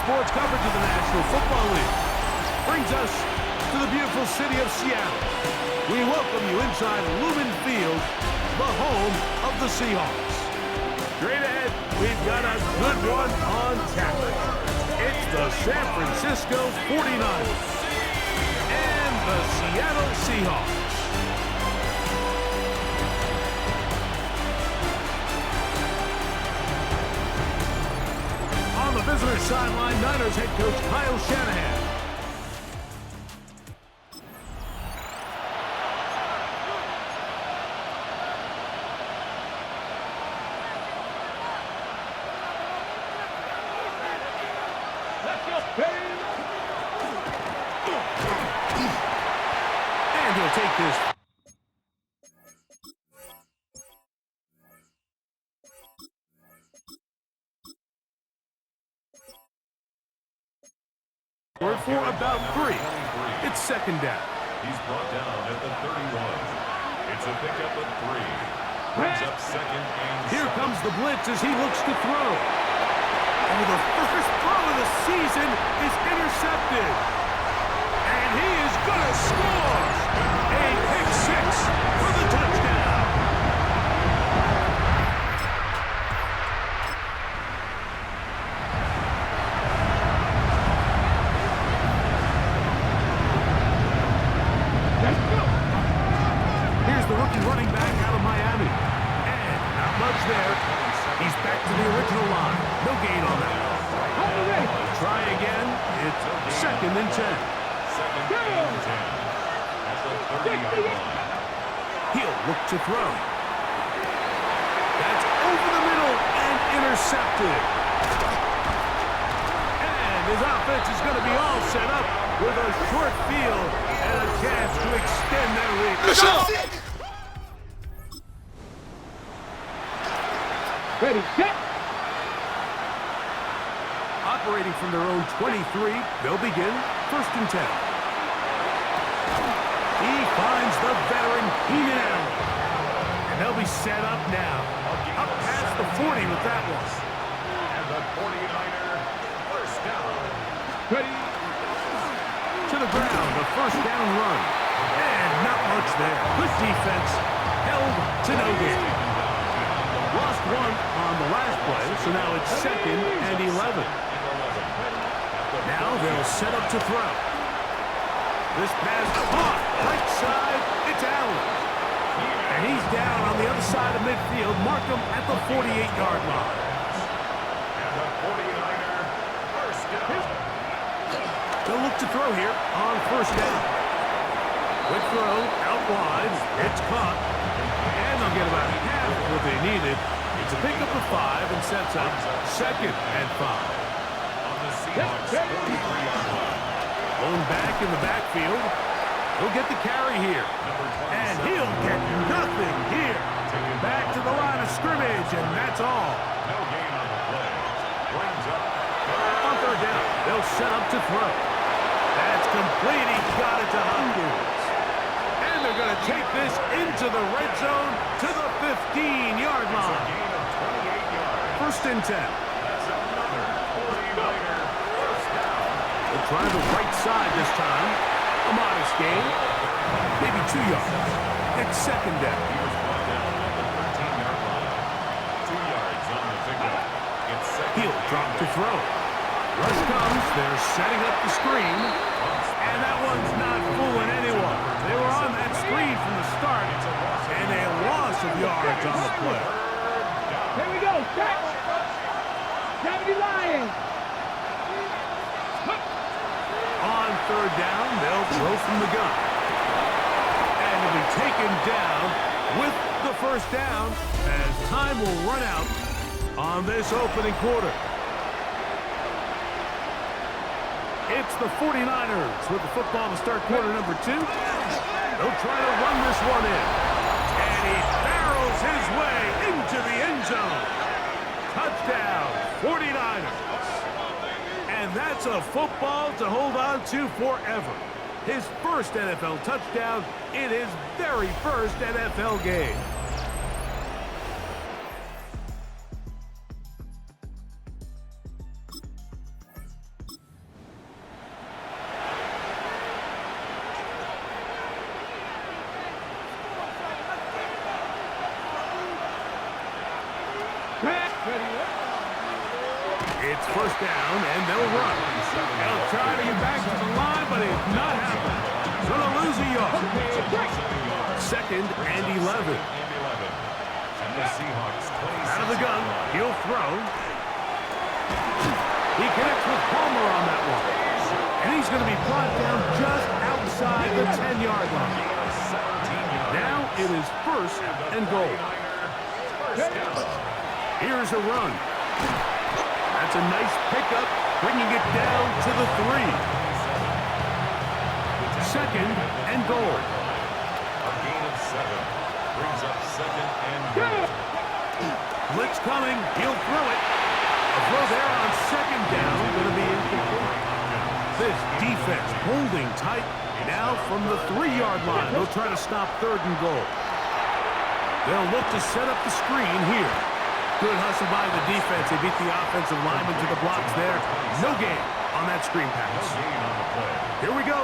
Sports coverage of the National Football League brings us to the beautiful city of Seattle. We welcome you inside Lumen Field, the home of the Seahawks. Straight ahead, we've got a good one on tap. It's the San Francisco 49ers and the Seattle Seahawks. On the visitor sideline, Niners head coach Kyle Shanahan. And he'll take this. For about 3. It's second down. He's brought down at the 31. It's a pickup of 3. Brings up second and Here comes the blitz as he looks to throw. Oh, the first throw of the season is intercepted. And he is going to score. A pick 6 for the touchdown. Here's the rookie running back out of Miami. And not much there. He's back to the original line. No gain on that. Try again. It's second and 10. second and 10. At the 30-yard line. He'll look to throw. That's over the middle and intercepted. And his offense is going to be all set up with a short field and a chance to extend their lead. Ready, set. Operating from their own 23, they'll begin first and 10. He finds the veteran Keenan Allen. And they'll be set up now. Up past the 40 with that one. And the 49er first down. Ready. To the ground, a first down run. And not much there. Good defense. Held to no gain. Lost one on the last play, so now it's second and 11. Now they'll set up to throw. This pass caught. Right side, it's Allen. And he's down on the other side of midfield. Mark him at the 48-yard line. And the 49er first down. They'll look to throw here on first down. Quick throw, out wide. It's caught. And they'll get about half of what they needed. It's a pickup of 5 and sets up second and 5. On the Seahawks 43-yard line. Blown back in the backfield. He'll get the carry here. And he'll get nothing here. Back to the line of scrimmage, and that's all. No gain on the play. Brings up On third down, they'll set up to throw. That's complete. He got it to Hopkins. And they're going to take this into the red zone to the 15-yard line. First and 10. They'll try the right side this time. A modest gain. Maybe 2 yards. It's second down. He'll drop to throw. Rush comes. They're setting up the screen. And that one's not fooling anyone. They were on that screen from the start. And a loss of yards on the play. Here we go. Catch. 70 Lions. On third down, they'll throw from the gun. And he'll be taken down with the first down as time will run out on this opening quarter. It's the 49ers with the football to start quarter number 2. They'll try to run this one in. And he barrels his way into the end zone. Touchdown, 49ers. And that's a football to hold on to forever. His first NFL touchdown in his very first NFL game. It's first down, and they'll run. They'll try to get back to the line, but it's not happening. Going to lose a yard. Second and 11. Out of the gun, he'll throw. He connects with Palmer on that one. And he's going to be brought down just outside the 10-yard line. Now it is first and goal. Here's a run. That's a nice pickup, bringing it down to the 3. Second and goal. A gain of 7 brings up second and goal. Blitz coming. He'll throw it. A throw there on second down. Going to be incomplete. This defense holding tight. Now from the 3-yard line. They'll try to stop third and goal. They'll look to set up the screen here. Good hustle by the defense. They beat the offensive lineman to the blocks there. No gain on that screen pass. Here we go.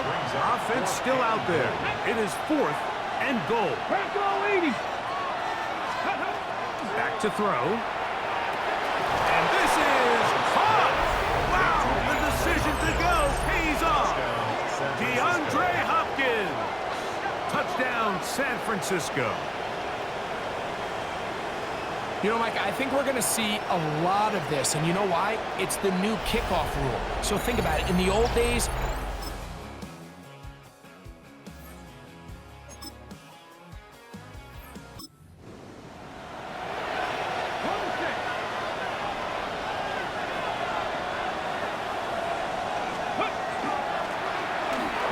Offense still out there. It is fourth and goal. Back to throw. And this is caught. Wow, the decision to go pays off. DeAndre Hopkins. Touchdown, San Francisco. You know, Mike, I think we're going to see a lot of this. And you know why? It's the new kickoff rule. So think about it. In the old days,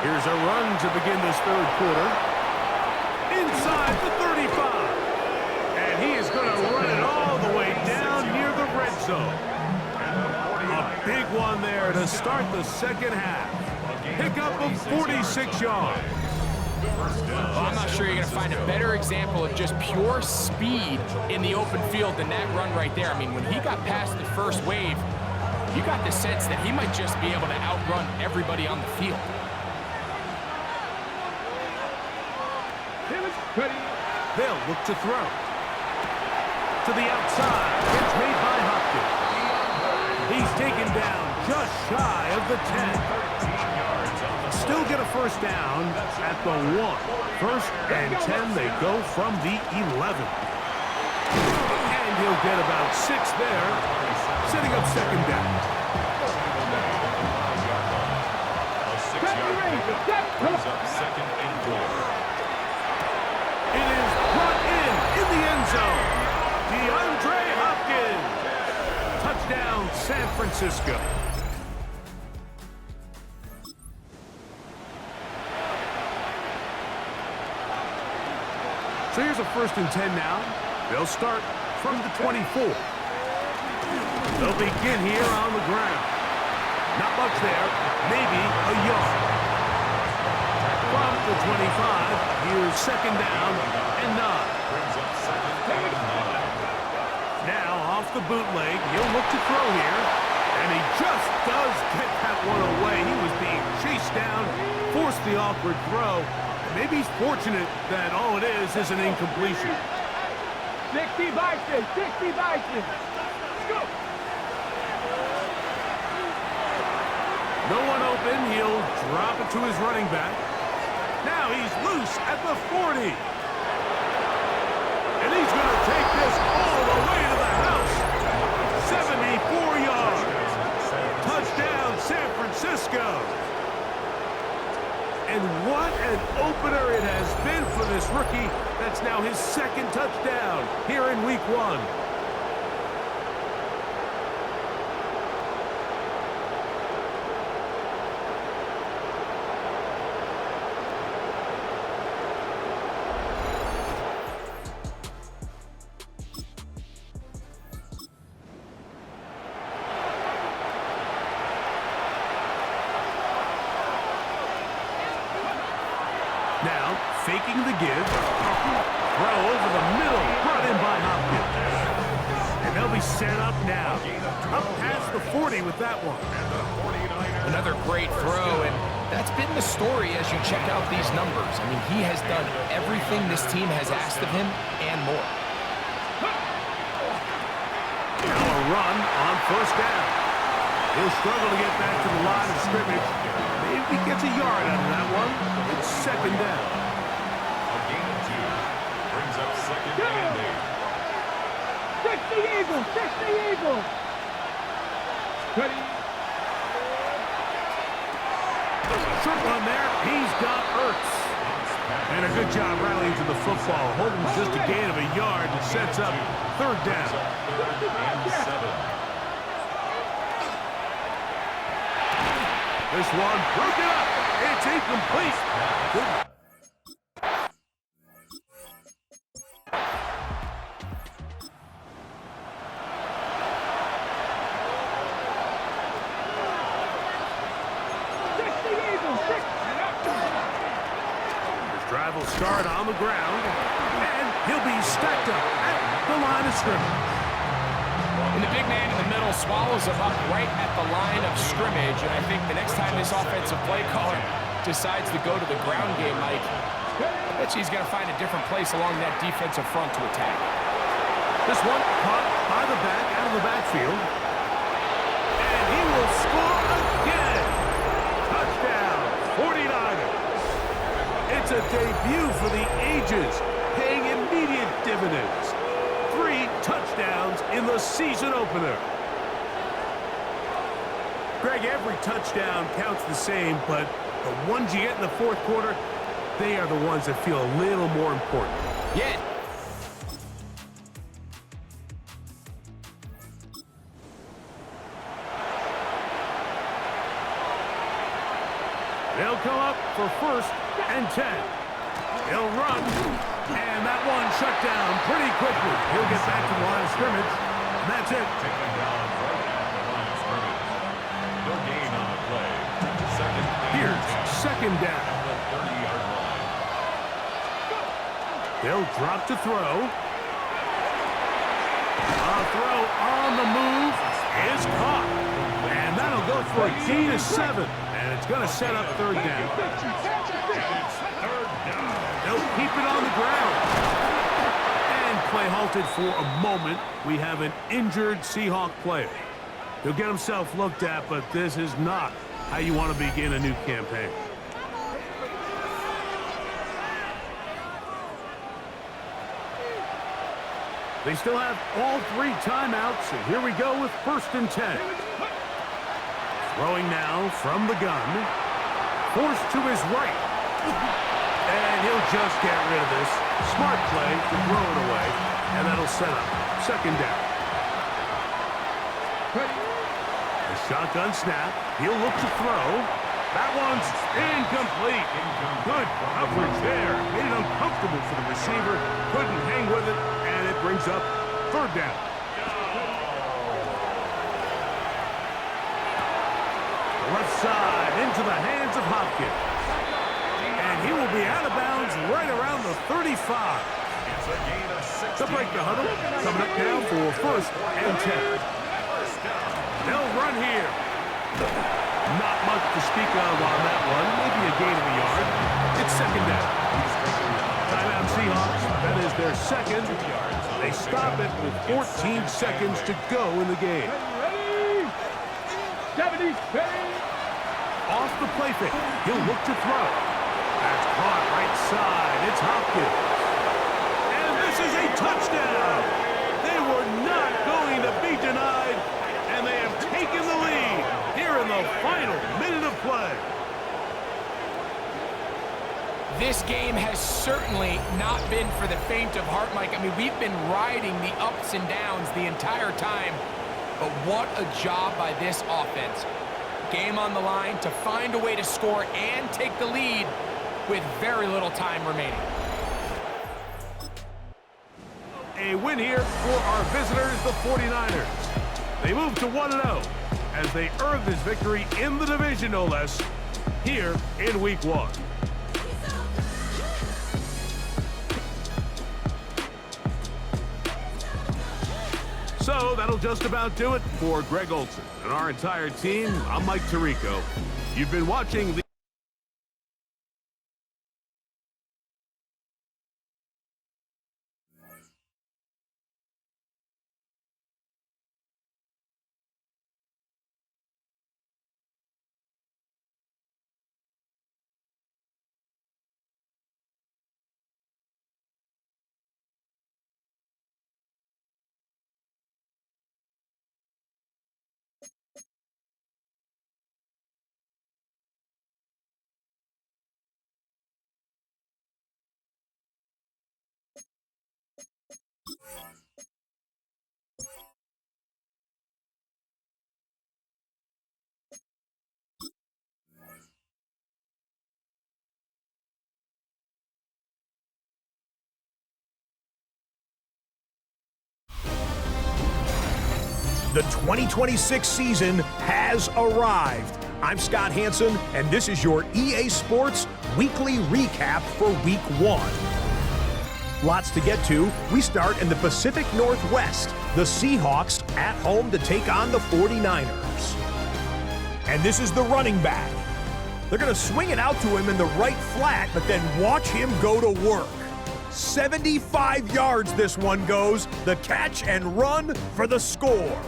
here's a run to begin this third quarter. Inside the 35. And he is going to run it all the way down near the red zone. A big one there to start the second half. Pickup of 46 yards. well, I'm not sure you're going to find a better example of just pure speed in the open field than that run right there. I mean, when he got past the first wave, you got the sense that he might just be able to outrun everybody on the field. They'll look to throw. To the outside. It's made by Hopkins. He's taken down just shy of the 10. Still get a first down at the 1. First and 10, they go from the 11. And he'll get about 6 there, setting up second down. A 6-yard pickup brings up second and goal. It is brought in the end zone. DeAndre Hopkins. Touchdown, San Francisco. So here's a first and 10 now. They'll start from the 24. They'll begin here on the ground. Not much there. Maybe a yard. From the 25, here's second down and 9. Brings up second and 9. Now off the bootleg, he'll look to throw here. And he just does get that one away. He was being chased down, forced the awkward throw. And maybe he's fortunate that all it is an incompletion. 60 Vikings, 60 Vikings. Let's go. No one open. He'll drop it to his running back. Now he's loose at the 40. And he's going to take this all the way to the house. 74 yards. Touchdown, San Francisco. And what an opener it has been for this rookie. That's now his second touchdown here in week 1. Now, faking the give. Throw over the middle. Brought in by Hopkins. And they'll be set up now. Up past the 40 with that one. Another great throw, and that's been the story as you check out these numbers. I mean, he has done everything this team has asked of him and more. Now a run on first down. He'll struggle to get back to the line of scrimmage. Maybe he gets a yard out of that one. It's second down. A gain of 2. Brings up second and 8. 60 Eagles, 60 Eagles. Ready. Short one there. He's got Ertz. And a good job rallying to the football. Holding just a gain of a yard and sets up third down. Third and 7. This one broken up. It's incomplete. Good. This drive will start on the ground, and he'll be stacked up at the line of scrimmage. And the big man in the middle swallows him up right at the line of scrimmage. And I think the next time this offensive play caller decides to go to the ground game, Mike, I bet you he's going to find a different place along that defensive front to attack. This one caught by the back out of the backfield. And he will score again. Touchdown, 49ers. It's a debut for the ages, paying immediate dividends. 3 touchdowns in the season opener. Greg, every touchdown counts the same, but the ones you get in the fourth quarter, they are the ones that feel a little more important. Yeah. They'll come up for first and 10. He'll run, and that one shut down pretty quickly. He'll get back to the line of scrimmage, and that's it. Taken down right at the line of scrimmage. No gain on the play. Here's second down. At the 30-yard line. They'll drop to throw. A throw on the move is caught. And that'll go for a gain of 7. And it's going to set up third down. They'll keep it on the ground. And play halted for a moment. We have an injured Seahawk player. He'll get himself looked at, but this is not how you want to begin a new campaign. They still have all 3 timeouts, and here we go with first and 10. Throwing now from the gun. Forced to his right. And he'll just get rid of this. Smart play to throw it away, and that'll set up second down. The shotgun snap. He'll look to throw. That one's incomplete. Good coverage there. Made it uncomfortable for the receiver. Couldn't hang with it, and it brings up third down. side into the hands of Hopkins. And he will be out of bounds right around the 35. It's a gain of 6. To break the huddle, coming up now for first and 10. They'll run here. Not much to speak of on that one. Maybe a gain of a yard. It's second down. Timeout Seahawks. That is their second. They stop it with 14 seconds to go in the game. Ready? 70, ready? Off the play fake. He'll look to throw. That's caught right side. It's Hopkins. And this is a touchdown. They were not going to be denied, and they have taken the lead here in the final minute of play. This game has certainly not been for the faint of heart, Mike. I mean, we've been riding the ups and downs the entire time, but what a job by this offense. Game on the line to find a way to score and take the lead with very little time remaining. A win here for our visitors, the 49ers. They move to 1-0 as they earn this victory in the division, no less, here in Week 1. So that'll just about do it for Greg Olson and our entire team. I'm Mike Tirico. You've been watching the The 2026 season has arrived. I'm Scott Hansen, and this is your EA Sports Weekly Recap for Week 1. Lots to get to. We start in the Pacific Northwest. The Seahawks at home to take on the 49ers. And this is the running back. They're going to swing it out to him in the right flat, but then watch him go to work. 75 yards this one goes. The catch and run for the score.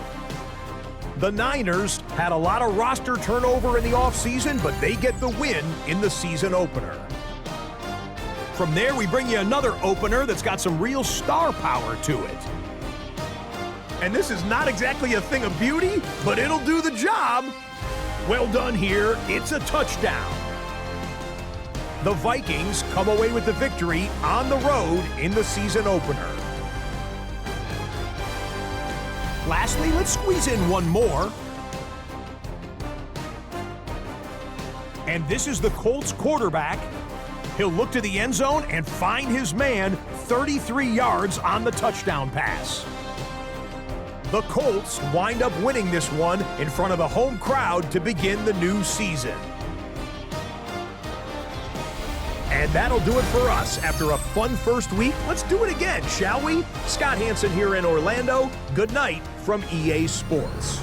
The Niners had a lot of roster turnover in the offseason, but they get the win in the season opener. From there, we bring you another opener that's got some real star power to it. And this is not exactly a thing of beauty, but it'll do the job. Well done here. It's a touchdown. The Vikings come away with the victory on the road in the season opener. Lastly, let's squeeze in one more. And this is the Colts quarterback. He'll look to the end zone and find his man 33 yards on the touchdown pass. The Colts wind up winning this one in front of the home crowd to begin the new season. And that'll do it for us. After a fun first week, let's do it again, shall we? Scott Hansen here in Orlando. Good night from EA Sports.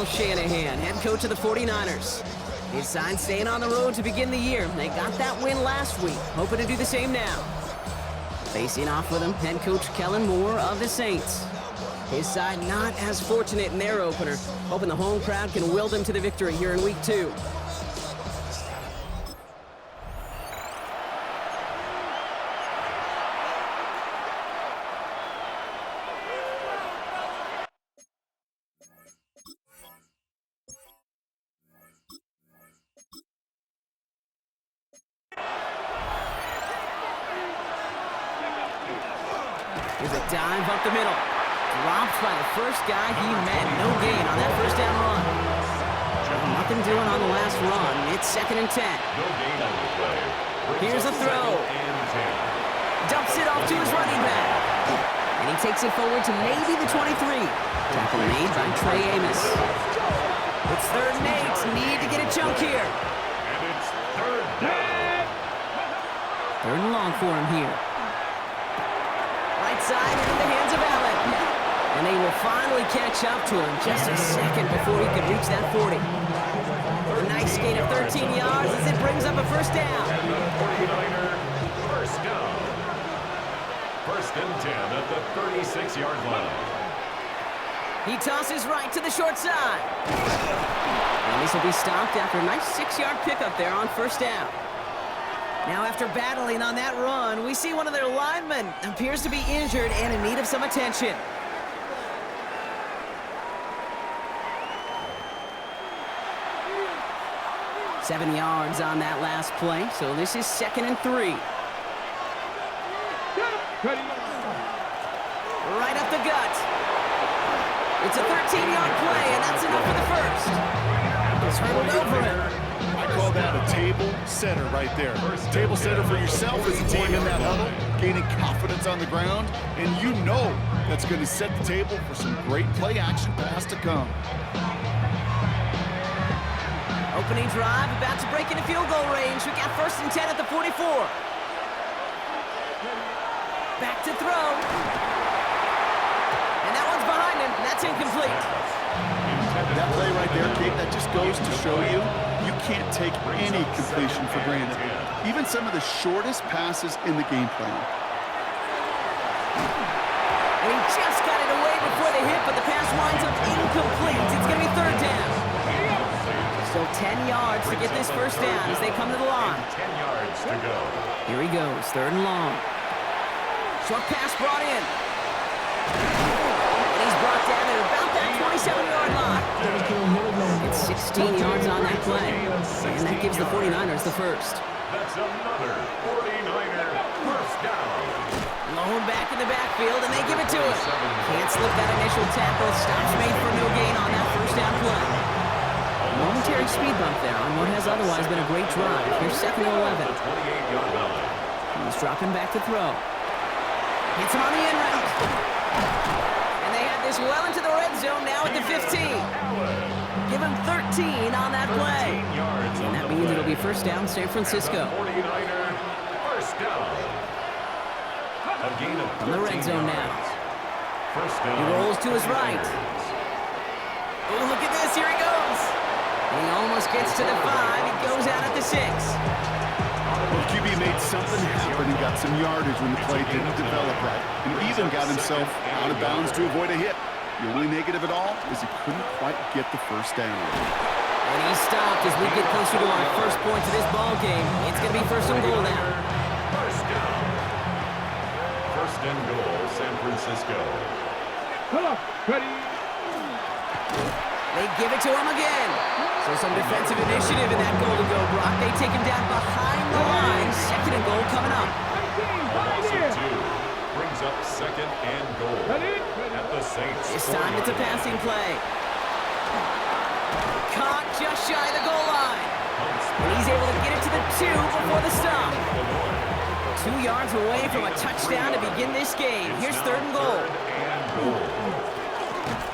Kyle Shanahan, head coach of the 49ers. His side staying on the road to begin the year. They got that win last week, hoping to do the same now. Facing off with him, head coach Kellen Moore of the Saints. His side not as fortunate in their opener, hoping the home crowd can will them to the victory here in week 2. Here's a dive up the middle. Dropped by the first guy he met. No gain on that first down run. Nothing doing on the last run. It's 2nd and 10. No gain on the play. Here's a throw. Dumps it off to his running back. And he takes it forward to maybe the 23. Tackle made by Trey Amos. It's 3rd and 8. Need to get a chunk here. And it's 3rd down. 3rd and long for him here. Right side into the hands of Allen. And they will finally catch up to him just a second before he could reach that 40. A nice gain of 13 yards as it brings up a first down. And the 49er first down. 1st and 10 at the 36-yard line. He tosses right to the short side. And this will be stopped after a nice 6-yard pickup there on first down. Now after battling on that run, we see one of their linemen appears to be injured and in need of some attention. Seven yards on that last play, so this is 2nd and 3. Right up the gut. It's a 13-yard play, and that's enough for the first. It's hurdled over it. I call that a table setter right there. Table setter for yourself as a team in that huddle, gaining confidence on the ground, and you know that's going to set the table for some great play action pass to come. Opening drive, about to break into field goal range. We got 1st and 10 at the 44. Back to throw. And that one's behind him. That's incomplete. That play right there, Kate, that just goes to show you can't take any completion for granted. Even some of the shortest passes in the game plan. And he just got it away before the hit, but the pass winds up incomplete. It's going to be 3rd down. Still 10 yards to get this first down as they come to the line. 10 yards to go. Here he goes, 3rd and long. Short pass brought in. And he's brought down at about that 27-yard line. It's 16 yards on that play. And that gives the 49ers the first. That's another 49er first down. Lone back in the backfield, and they give it to him. Can't slip that initial tackle. Stops made for no gain on that first down play. Momentary speed bump there on what has otherwise been a great drive. Here's 2nd and 11. He's dropping back to throw. Hits him on the end route. And they have this well into the red zone now at the 15. Give him 13 on that play. And that means it'll be first down San Francisco. 49er first down. A gain of 13 On the red zone now. First down. He rolls to his right. Oh, look at this. Here he goes. He almost gets to the 5. He goes out at the 6. Well, QB made something happen and got some yardage when the play didn't develop right. And even got himself out of bounds to avoid a hit. The only negative at all is he couldn't quite get the first down. And he stopped as we get closer to our first points of this ball game. It's going to be 1st and goal now. First down. 1st and goal, San Francisco. Come on, ready. They give it to him again. So some defensive initiative in that goal to go, Brock. They take him down behind the line. 2nd and goal coming up. Loss of 2 brings up 2nd and goal at the Saints. This time it's a passing play. Caught just shy of the goal line. And he's able to get it to the 2 before the stop. 2 yards away from a touchdown to begin this game. Here's 3rd and goal.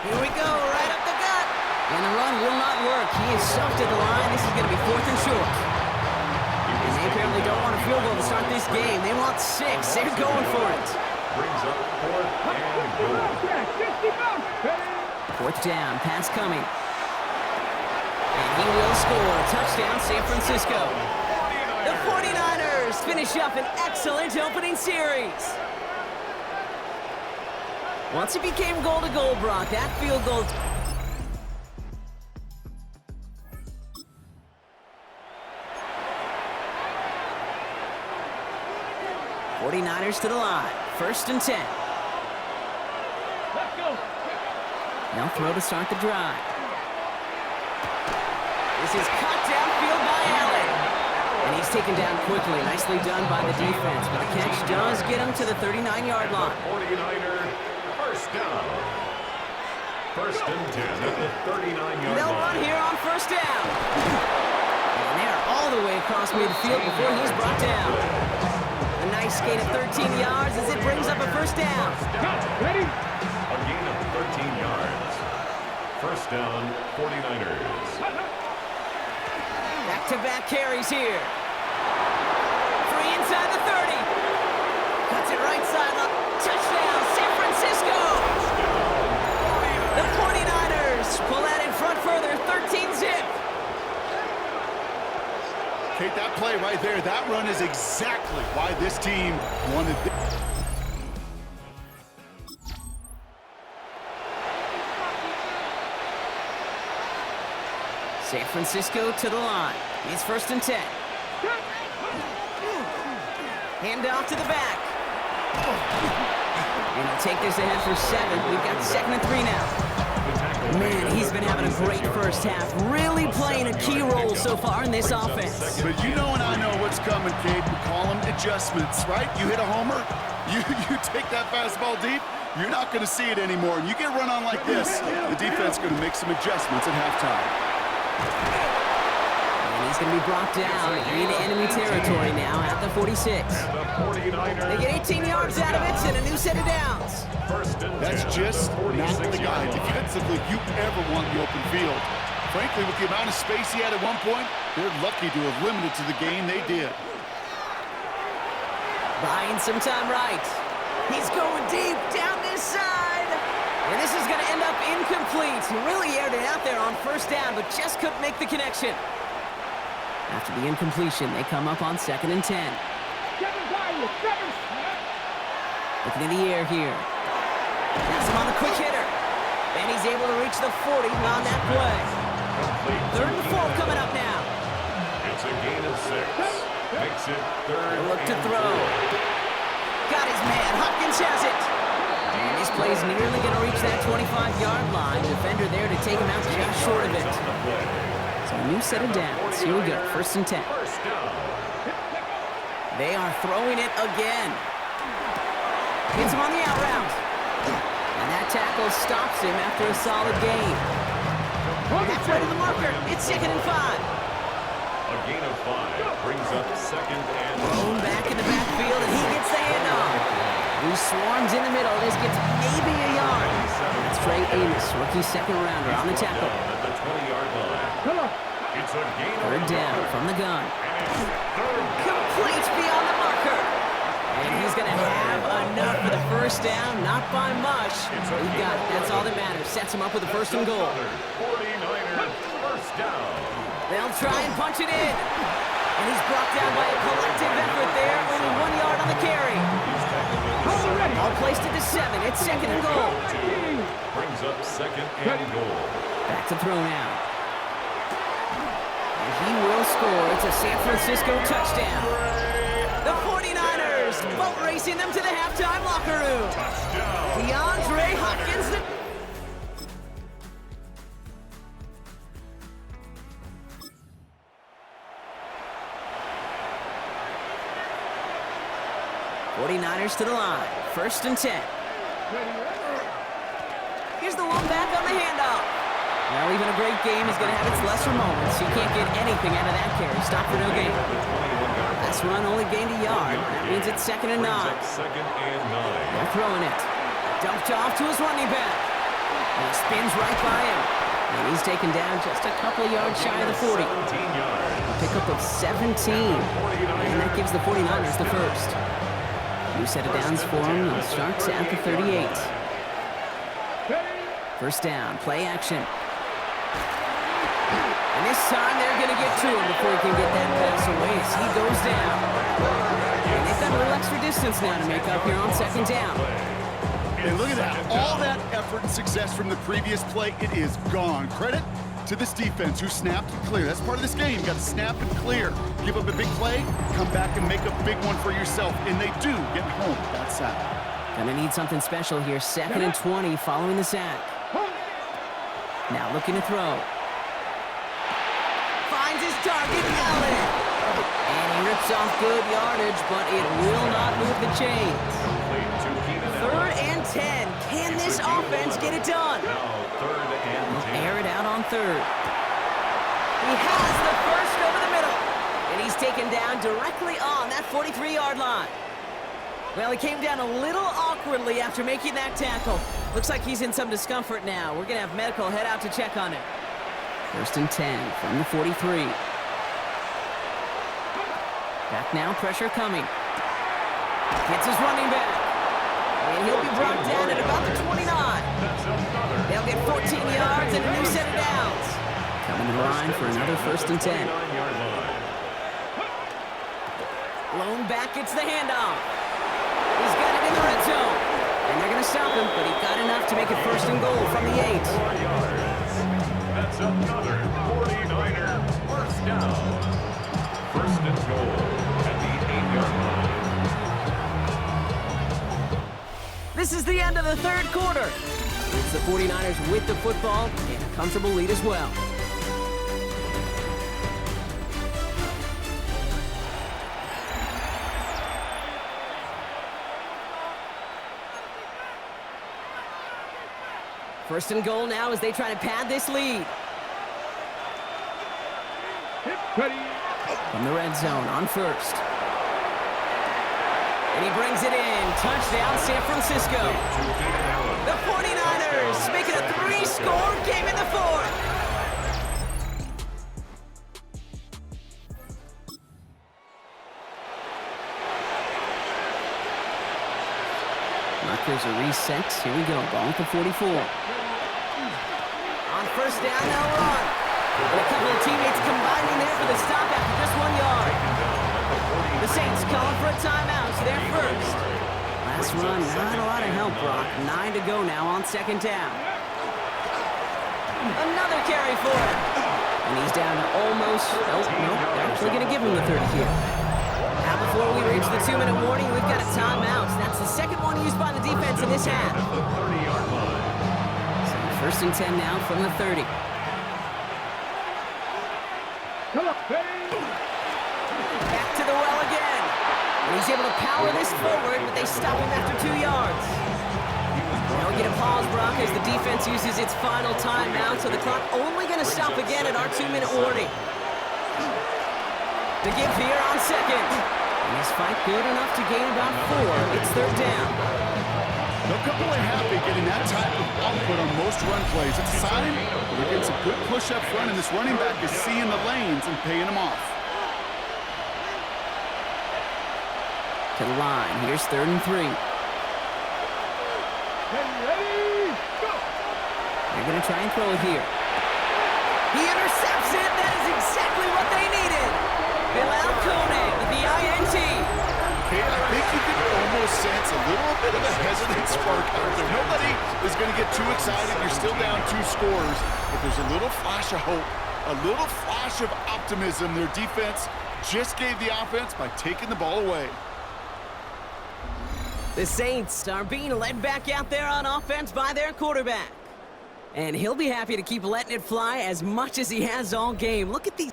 Here we go, right up the gut. And the run will not work. He is stuffed at the line. This is going to be 4th and short. And they apparently don't want a field goal to start this game. They want 6. They're going for it. Brings up 4th and goal. 4th down, pass coming. And he will score. Touchdown, San Francisco. The 49ers finish up an excellent opening series. Once it became goal to goal, Brock, that field goal. 49ers to the line. 1st and 10. Let's go. They'll throw to start the drive. This is cut downfield by Allen. And he's taken down quickly. Nicely done by the defense. But the catch does get him to the 39-yard line. 49er, first down. 1st and 10 at the 39-yard They'll line. run here on 1st down. And they're all the way across midfield before he's brought down. A nice gain of 13 yards as it brings up a 1st down. Ready? A gain of 13 yards. 1st down, 49ers. Back-to-back carries here. 3 inside the 30. Cuts it right sideline. Touchdown, San Francisco. The 49ers pull that in front further, 13-zip. Kate, that play right there, that run is exactly why this team wanted this. San Francisco to the line. It's 1st and 10. Hand off to the back. And he'll take this ahead for 7. We've got 2nd and 3 now. Man, he's been having a great first half. Really playing a key role so far in this offense. But you know and I know what's coming, Kate. We call them adjustments, right? You hit a homer, you take that fastball deep, you're not going to see it anymore. And you get run on like this, the defense is going to make some adjustments at halftime. And he's going to be brought down in enemy territory now at the 46. They get 18 yards out of it and a new set of downs. That's just not the guy defensively you ever want in the open field. Frankly, with the amount of space he had at one point, they're lucky to have limited to the game they did. Buying some time right. He's going deep down this side. And this is going to end up incomplete. He really aired it out there on 1st down, but just couldn't make the connection. After the incompletion, they come up on 2nd and 10. Looking in the air here. That's him on the quick hitter. And he's able to reach the 40 on that play. 3rd and 4 coming up now. It's a gain of 6. Makes it 3rd Look to and throw. 4. Got his man. Hopkins has it. And this play's nearly going to reach that 25-yard line. Defender there to take him out just short of it. So a new set of downs. Here we go. 1st and 10. They are throwing it again. Hits him on the out route. And that tackle stops him after a solid gain. Halfway to the marker. It's 2nd and 5. A gain of 5 brings up 2nd and Thrown back in the backfield, and he gets the handoff. Who swarms in the middle. This gets maybe a yard. That's Trey Amos, rookie 2nd rounder on the tackle. at the 20-yard line. It's a gain of 3rd down from the gun. third down. Complete beyond the marker. And he's going to have enough for the 1st down, not by much. He got it. That's all that matters. Sets him up with a 1st and goal. 49ers, 1st down. They'll try and punch it in. And he's brought down by a collective effort there. Only 1 yard on the carry. All placed at the 7. It's 2nd and goal. Brings up 2nd and goal. Back to throw now. And he will score. It's a San Francisco touchdown. The 49ers boat racing them to the halftime locker room. DeAndre Hopkins. The 49ers to the line. 1st and 10. Here's the one back on the handoff. Well, even a great game is going to have its lesser moments. You can't get anything out of that carry. Stop for no gain. Last run only gained a yard. That means it's 2nd and 9. 2nd and 9. They're throwing it. Dumped off to his running back. And he spins right by him. And he's taken down just a couple of yards shy of the 40. 17 yards. Pickup of 17. And that gives the 49ers the 1st. New set of downs for him. He starts at the 38. 1st down. Play action. And this time they're going to get to him before he can get that pass away as he goes down. And they've got a little extra distance now to make up here on second down. And look at that. All that effort and success from the previous play, it is gone. Credit to this defense who snapped and cleared. That's part of this game. You got to snap and clear. Give up a big play, come back and make a big one for yourself. And they do get home that sack. Gonna need something special here. 2nd and 20 following the sack. Now looking to throw. Finds his target, Allen. And he rips off good yardage, but it will not move the chains. 3rd and 10. Can this offense get it done? Air it out on 3rd. He has the first over the middle. And he's taken down directly on that 43-yard line. Well, he came down a little awkwardly after making that tackle. Looks like he's in some discomfort now. We're going to have medical head out to check on him. 1st and 10 from the 43. Back now, pressure coming. Gets his running back. And he'll be brought down at about the 29. They'll get 14 yards and a new set of downs. Coming to the line for another 1st and 10. Lone back gets the handoff. He's got it in the red zone. And they're going to stop him, but he got enough to make it 1st and goal from the 8. That's another 49er first down. 1st and goal at the 8-yard line. This is the end of the 3rd quarter. It's the 49ers with the football and a comfortable lead as well. First and goal now as they try to pad this lead. Ready. From the red zone on 1st. And he brings it in. Touchdown, San Francisco. The 49ers make it a 3-score game in the 4th. Markers are reset. Here we go. Ball at the 44. On 1st down, they'll run. And a couple of teammates combining there for the stop after just 1 yard. The Saints calling for a timeout. So they're first. Last run, not a lot of help, Brock. 9 to go now on 2nd down. Another carry for him. And he's down to almost, oh, no, they're actually going to give him the 30 here. Now before we reach the 2-minute warning, we've got a timeout. That's the second one used by the defense in this half. So 1st and 10 now from the 30. Back to the well again. And he's able to power this forward, but they stop him after 2 yards. Now we get a pause, Brock, as the defense uses its final timeout, so the clock only going to stop again at our 2-minute warning. To give here on 2nd. And this fight good enough to gain about 4. It's 3rd down. They'll come away happy getting that type of output on most run plays. It's a sign they're getting some good push up front, and this running back is seeing the lanes and paying them off. To the line. Here's 3rd and 3. Ready, go! They're going to try and throw it here. He intercepts it. That is exactly what they needed. Bilal Kone with the INT. Okay, I think you can almost sense a little bit of a hesitant spark out there. Nobody is going to get too excited. You're still down 2 scores, but there's a little flash of hope, a little flash of optimism. Their defense just gave the offense by taking the ball away. The Saints are being led back out there on offense by their quarterback. And he'll be happy to keep letting it fly as much as he has all game. Look at these.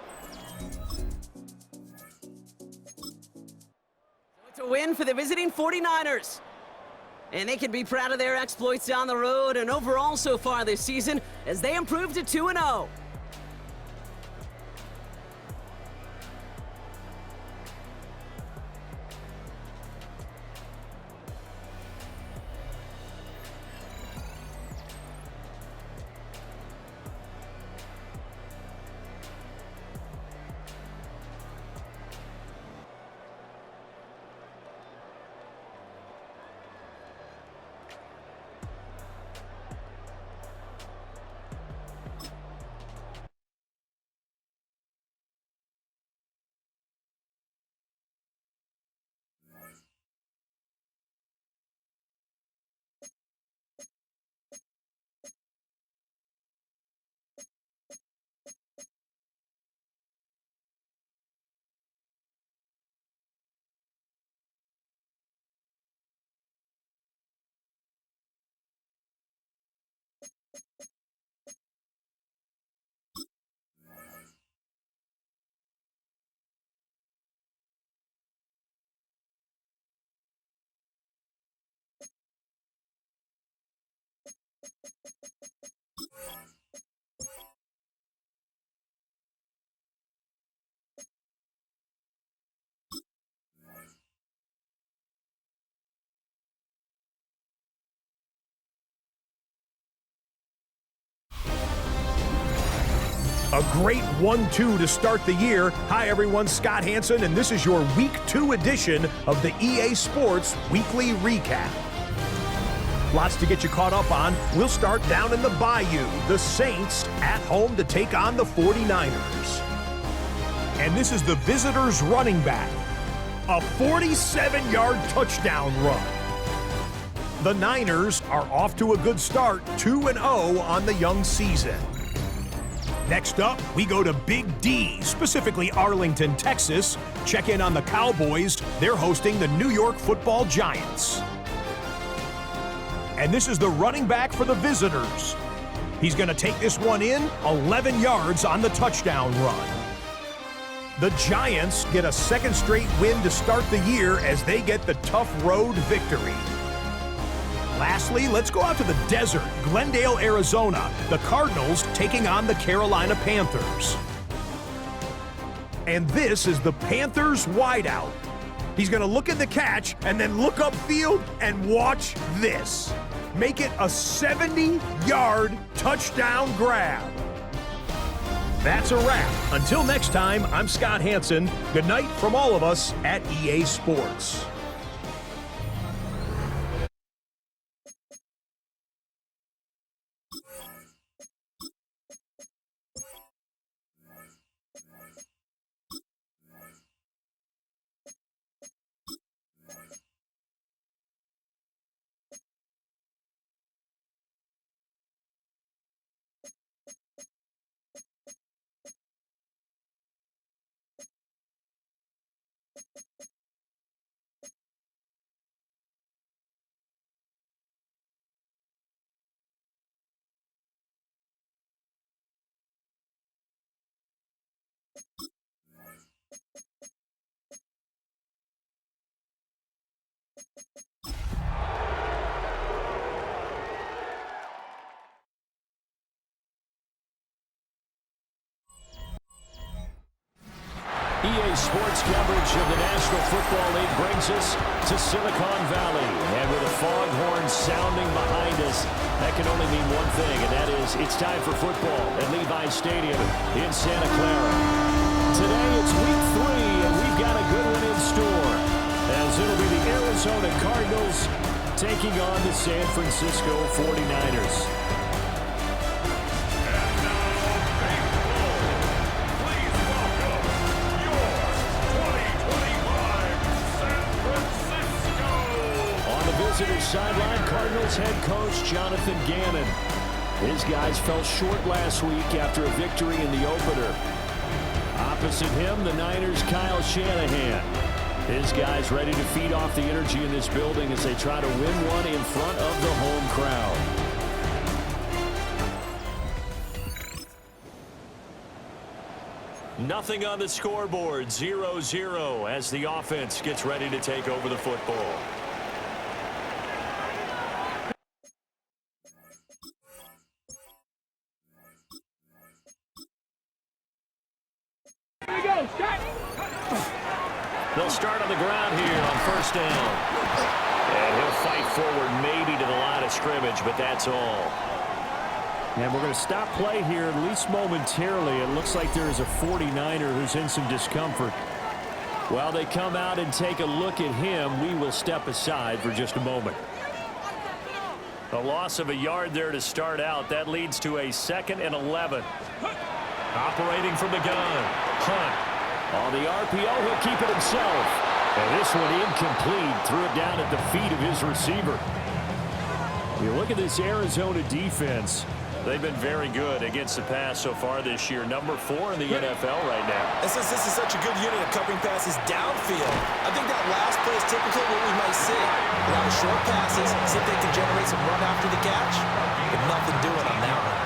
It's a win for the visiting 49ers. And they can be proud of their exploits on the road and overall so far this season as they improve to 2-0. A great 1-2 to start the year. Hi, everyone. Scott Hanson, and this is your Week 2 edition of the EA Sports Weekly Recap. Lots to get you caught up on. We'll start down in the Bayou. The Saints at home to take on the 49ers. And this is the visitors' running back. A 47-yard touchdown run. The Niners are off to a good start, 2-0 on the young season. Next up, we go to Big D, specifically Arlington, Texas. Check in on the Cowboys. They're hosting the New York Football Giants. And this is the running back for the visitors. He's going to take this one in, 11 yards on the touchdown run. The Giants get a second straight win to start the year as they get the tough road victory. Lastly, let's go out to the desert, Glendale, Arizona. The Cardinals taking on the Carolina Panthers. And this is the Panthers wideout. He's going to look at the catch and then look upfield and watch this. Make it a 70-yard touchdown grab. That's a wrap. Until next time, I'm Scott Hanson. Good night from all of us at EA Sports. EA Sports coverage of the National Football League brings us to Silicon Valley. And with a foghorn sounding behind us, that can only mean one thing, and that is it's time for football at Levi's Stadium in Santa Clara. Today it's week 3, and we've got a good one in store, as it'll be the Arizona Cardinals taking on the San Francisco 49ers. Visitors sideline, Cardinals head coach Jonathan Gannon. His guys fell short last week after a victory in the opener. Opposite him, the Niners' Kyle Shanahan. His guys ready to feed off the energy in this building as they try to win one in front of the home crowd. Nothing on the scoreboard, 0-0 as the offense gets ready to take over the football. They'll start on the ground here on first down. And he'll fight forward maybe to the line of scrimmage, but that's all. And we're going to stop play here, at least momentarily. It looks like there is a 49er who's in some discomfort. While they come out and take a look at him, we will step aside for just a moment. A loss of a yard there to start out. That leads to a 2nd and 11. Operating from the gun, Hunt. On the RPO, he'll keep it himself. And this one incomplete. Threw it down at the feet of his receiver. You look at this Arizona defense. They've been very good against the pass so far this year. Number 4 in the NFL right now. And since this is such a good unit of covering passes downfield, I think that last play is typically what we might see. A lot of short passes, see if they can generate some run after the catch. But nothing doing on that one.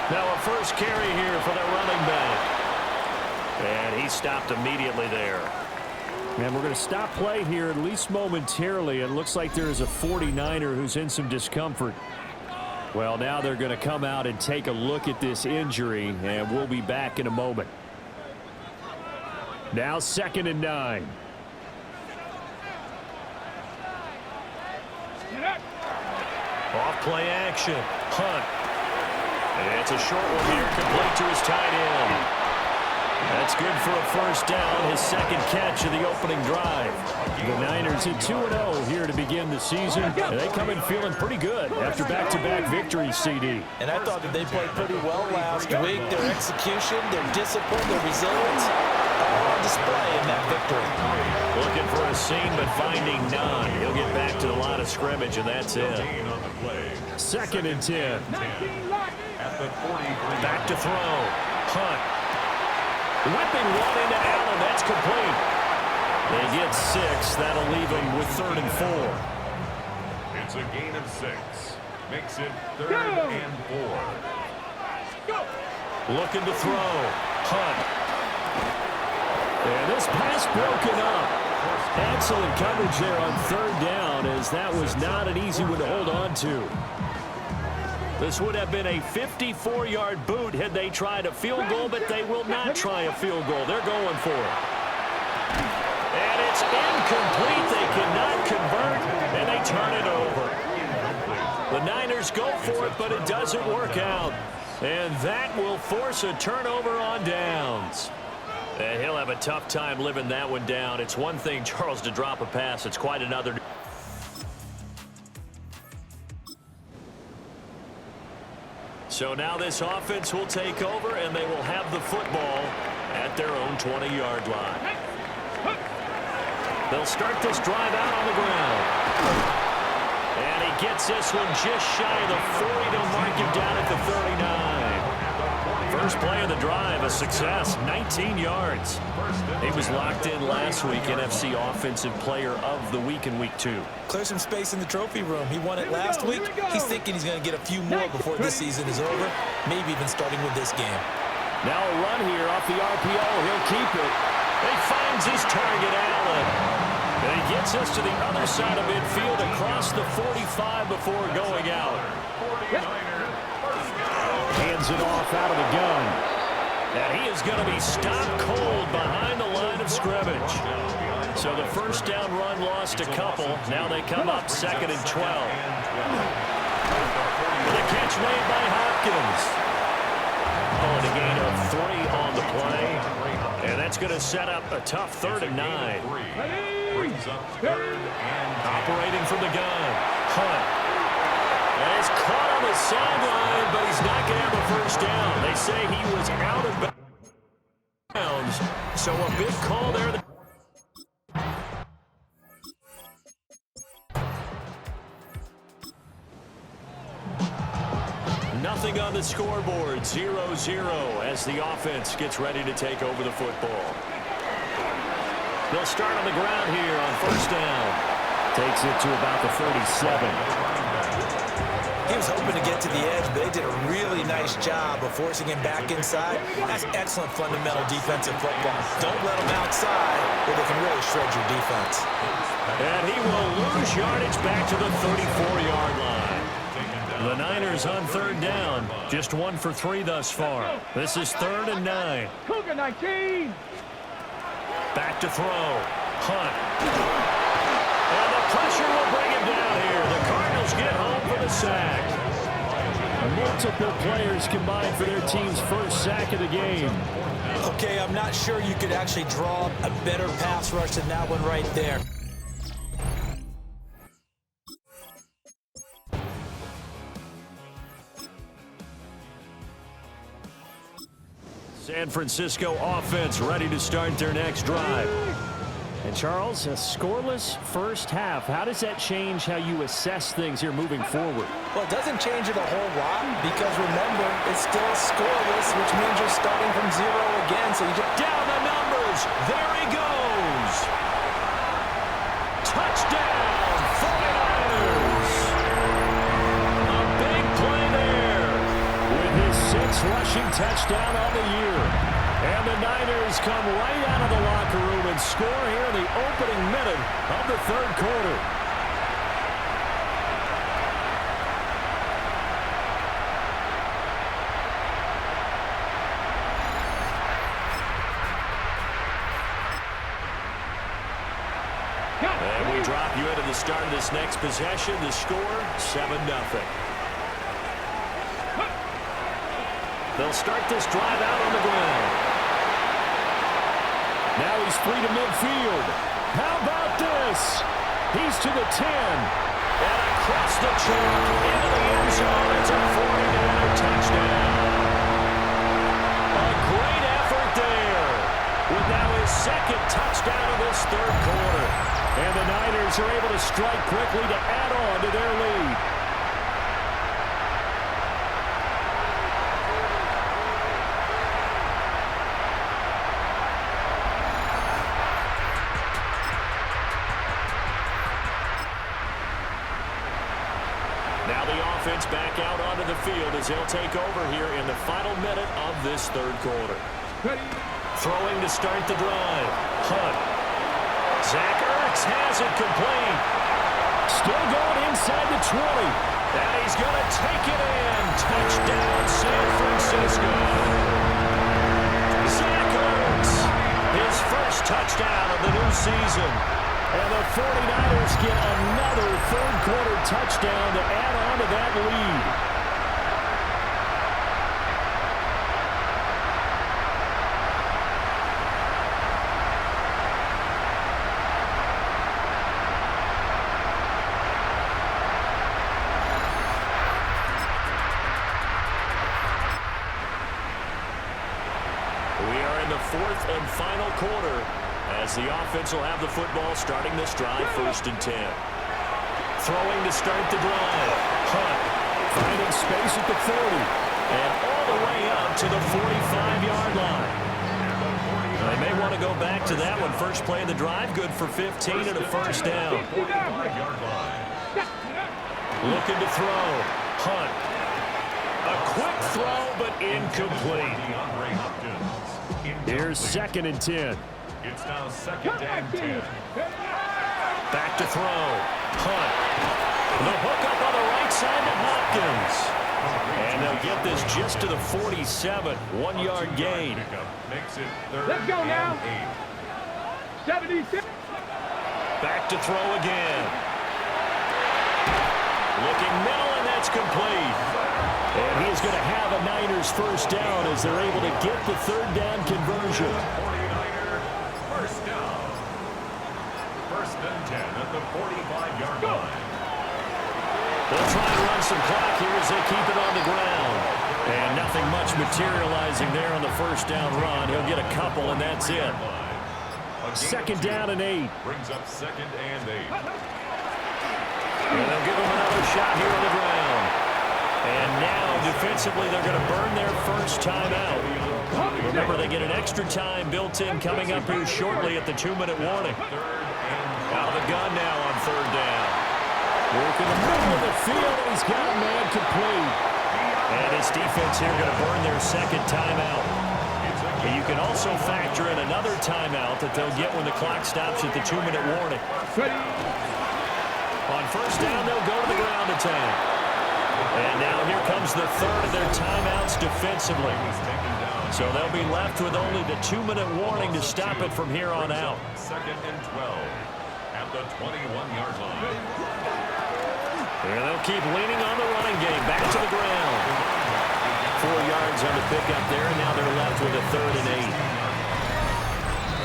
Now a first carry here for the running back. And he stopped immediately there. And we're going to stop play here at least momentarily. It looks like there is a 49er who's in some discomfort. Well, now they're going to come out and take a look at this injury, and we'll be back in a moment. Now 2nd and 9. Off play action. Hunt. And it's a short one here, complete to his tight end. That's good for a first down, his second catch of the opening drive. The Niners at 2-0 here to begin the season. And they come in feeling pretty good after back-to-back victories, CD. And I thought that they played pretty well last week. Their execution, their discipline, their resilience, all on display in that victory. Looking for a seam, but finding none. He'll get back to the line of scrimmage, and that's it. Second and 10. Back to throw. Hunt. Whipping one into Allen. That's complete. They get 6. That'll leave them with 3rd and 4. It's a gain of 6. Makes it 3rd and 4. Looking to throw. Hunt. And this pass broken up. Excellent coverage there on 3rd down, as that was not an easy one to hold on to. This would have been a 54-yard boot had they tried a field goal, but they will not try a field goal. They're going for it. And it's incomplete. They cannot convert, and they turn it over. The Niners go for it, but it doesn't work out. And that will force a turnover on downs. And he'll have a tough time living that one down. It's one thing, Charles, to drop a pass. It's quite another. So now this offense will take over, and they will have the football at their own 20-yard line. They'll start this drive out on the ground. And he gets this one just shy of the 40. They'll mark him down at the 39. First play of the drive, a success, 19 yards. He was locked in last week, NFC Offensive Player of the Week in Week 2. Clear some space in the trophy room. He won it last week. He's thinking he's going to get a few more before this season is over, maybe even starting with this game. Now a run here off the RPO. He'll keep it. He finds his target, Allen. And he gets us to the other side of midfield across the 45 before going out. Hands it off out of the gun. And he is going to be stopped cold behind the line of scrimmage. So the first down run lost a couple. Now they come up 2nd and 12. The catch made by Hopkins. Oh, the gain of 3 on the play. And that's going to set up a tough 3rd and 9. Operating from the gun. Hunt. And he's caught on the sideline, but he's not going to have a first down. They say he was out of bounds. So a big call there. Nothing on the scoreboard, 0-0 as the offense gets ready to take over the football. They'll start on the ground here on first down. Takes it to about the 37. He was hoping to get to the edge, but they did a really nice job of forcing him back inside. That's excellent fundamental defensive football. Don't let him outside, or they can really shred your defense. And he will lose yardage back to the 34-yard line. The Niners on 3rd down. Just 1 for 3 thus far. This is 3rd and 9. Cougar 19. Back to throw. Hunt. And the pressure will bring him down here. The Cardinals get home for the sack. Multiple players combined for their team's first sack of the game. Okay, I'm not sure you could actually draw a better pass rush than that one right there. San Francisco offense ready to start their next drive. And Charles, a scoreless first half. How does that change how you assess things here moving forward? Well, it doesn't change it a whole lot because remember, it's still scoreless, which means you're starting from 0 again. So you just down the numbers. There he goes. Touchdown, 49ers. A big play there with his 6th rushing touchdown on the year. And the Niners come right out of the locker room and score here in the opening minute of the 3rd quarter. And we drop you into the start of this next possession. The score, 7-0. They'll start this drive out on the ground. Now he's free to midfield. How about this? He's to the 10. And across the chalk into the end zone. It's a 49er touchdown. A great effort there. With now his second touchdown of this third quarter. And the Niners are able to strike quickly to add on to their lead. Now the offense back out onto the field as they'll take over here in the final minute of this third quarter. Throwing to start the drive. Hunt. Zach Ertz has it complete. Still going inside the 20. And he's going to take it in. Touchdown, San Francisco. Zach Ertz, his first touchdown of the new season. And the 49ers get another third-quarter touchdown to add on to that lead. We are in the fourth and final quarter as the offense will have the football starting this drive, 1st and 10. Throwing to start the drive. Hunt finding space at the 40 and all the way up to the 45-yard line. They may want to go back to that one. First play of the drive, good for 15 and a first down. Looking to throw. Hunt. A quick throw, but incomplete. Here's 2nd and 10. It's now 2nd and 10. Back to throw. Hunt. The hook up on the right side to Hopkins. And they'll get this just to the 47. 1-yard gain. Makes it 3rd Let's go now. and 8. 76. Back to throw again. Looking middle, and that's complete. And he's going to have a Niners first down as they're able to get the third down conversion. 49er first down. 1st and 10 at the 45-yard line. They'll try and run some clock here as they keep it on the ground. And nothing much materializing there on the first down run. He'll get a couple, and that's it. 2nd down and 8. Brings up 2nd and 8. And they'll give him another shot here on the ground. And now, defensively, they're going to burn their first timeout. Remember, they get an extra time built in coming up here shortly at the 2-minute warning. Out of the gun now on 3rd down. Working the middle of the field, and he's got a man complete. And his defense here going to burn their 2nd timeout. And you can also factor in another timeout that they'll get when the clock stops at the 2-minute warning. On 1st down, they'll go to the ground attack. And now here comes the 3rd of their timeouts defensively. So they'll be left with only the 2-minute warning to stop it from here on out. 2nd and 12 at the 21-yard line. And they'll keep leaning on the running game. Back to the ground. 4 yards on the pickup there, and now they're left with a 3rd and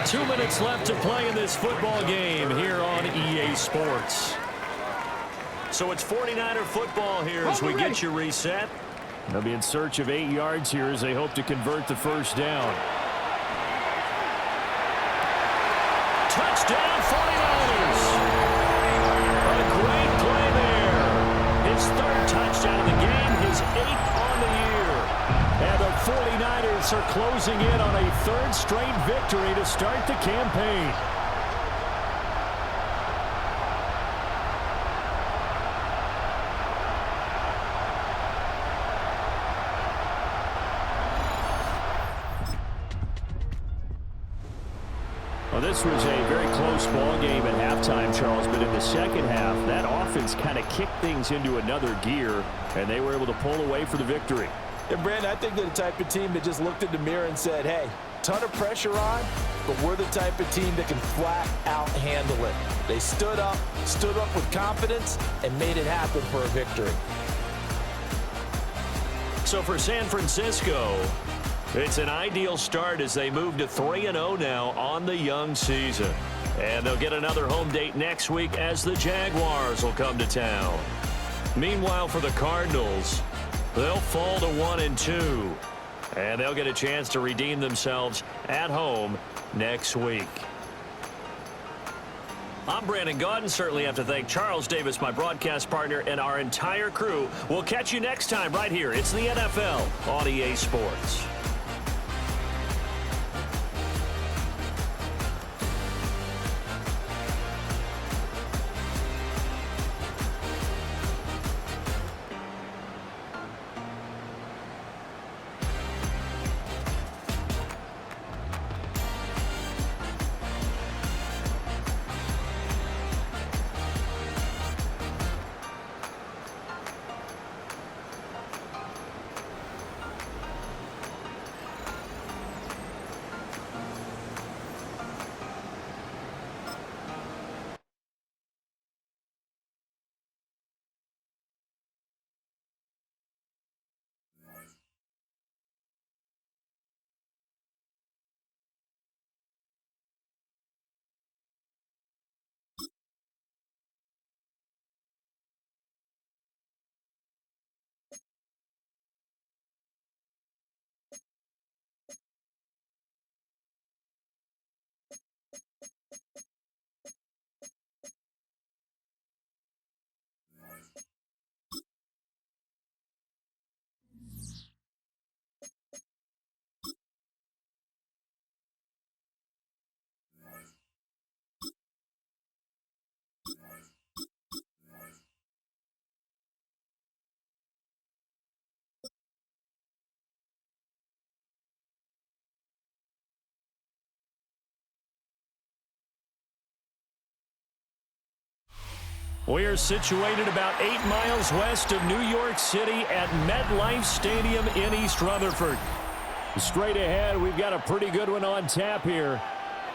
8. 2 minutes left to play in this football game here on EA Sports. So it's 49er football here as we get you reset. They'll be in search of 8 yards here as they hope to convert the first down. Touchdown 49ers! A great play there. His 3rd touchdown of the game, his 8th on the year. And the 49ers are closing in on a 3rd straight victory to start the campaign. Well, this was a very close ball game at halftime, Charles, but in the second half, that offense kind of kicked things into another gear, and they were able to pull away for the victory. And, Brandon, I think they're the type of team that just looked in the mirror and said, hey, ton of pressure on, but we're the type of team that can flat out handle it. They stood up with confidence, and made it happen for a victory. So for San Francisco, it's an ideal start as they move to 3-0 now on the young season. And they'll get another home date next week as the Jaguars will come to town. Meanwhile, for the Cardinals, they'll fall to 1-2. And they'll get a chance to redeem themselves at home next week. I'm Brandon Gaudin. Certainly have to thank Charles Davis, my broadcast partner, and our entire crew. We'll catch you next time right here. It's the NFL on EA Sports. We are situated about 8 miles west of New York City at MetLife Stadium in East Rutherford. Straight ahead, we've got a pretty good one on tap here,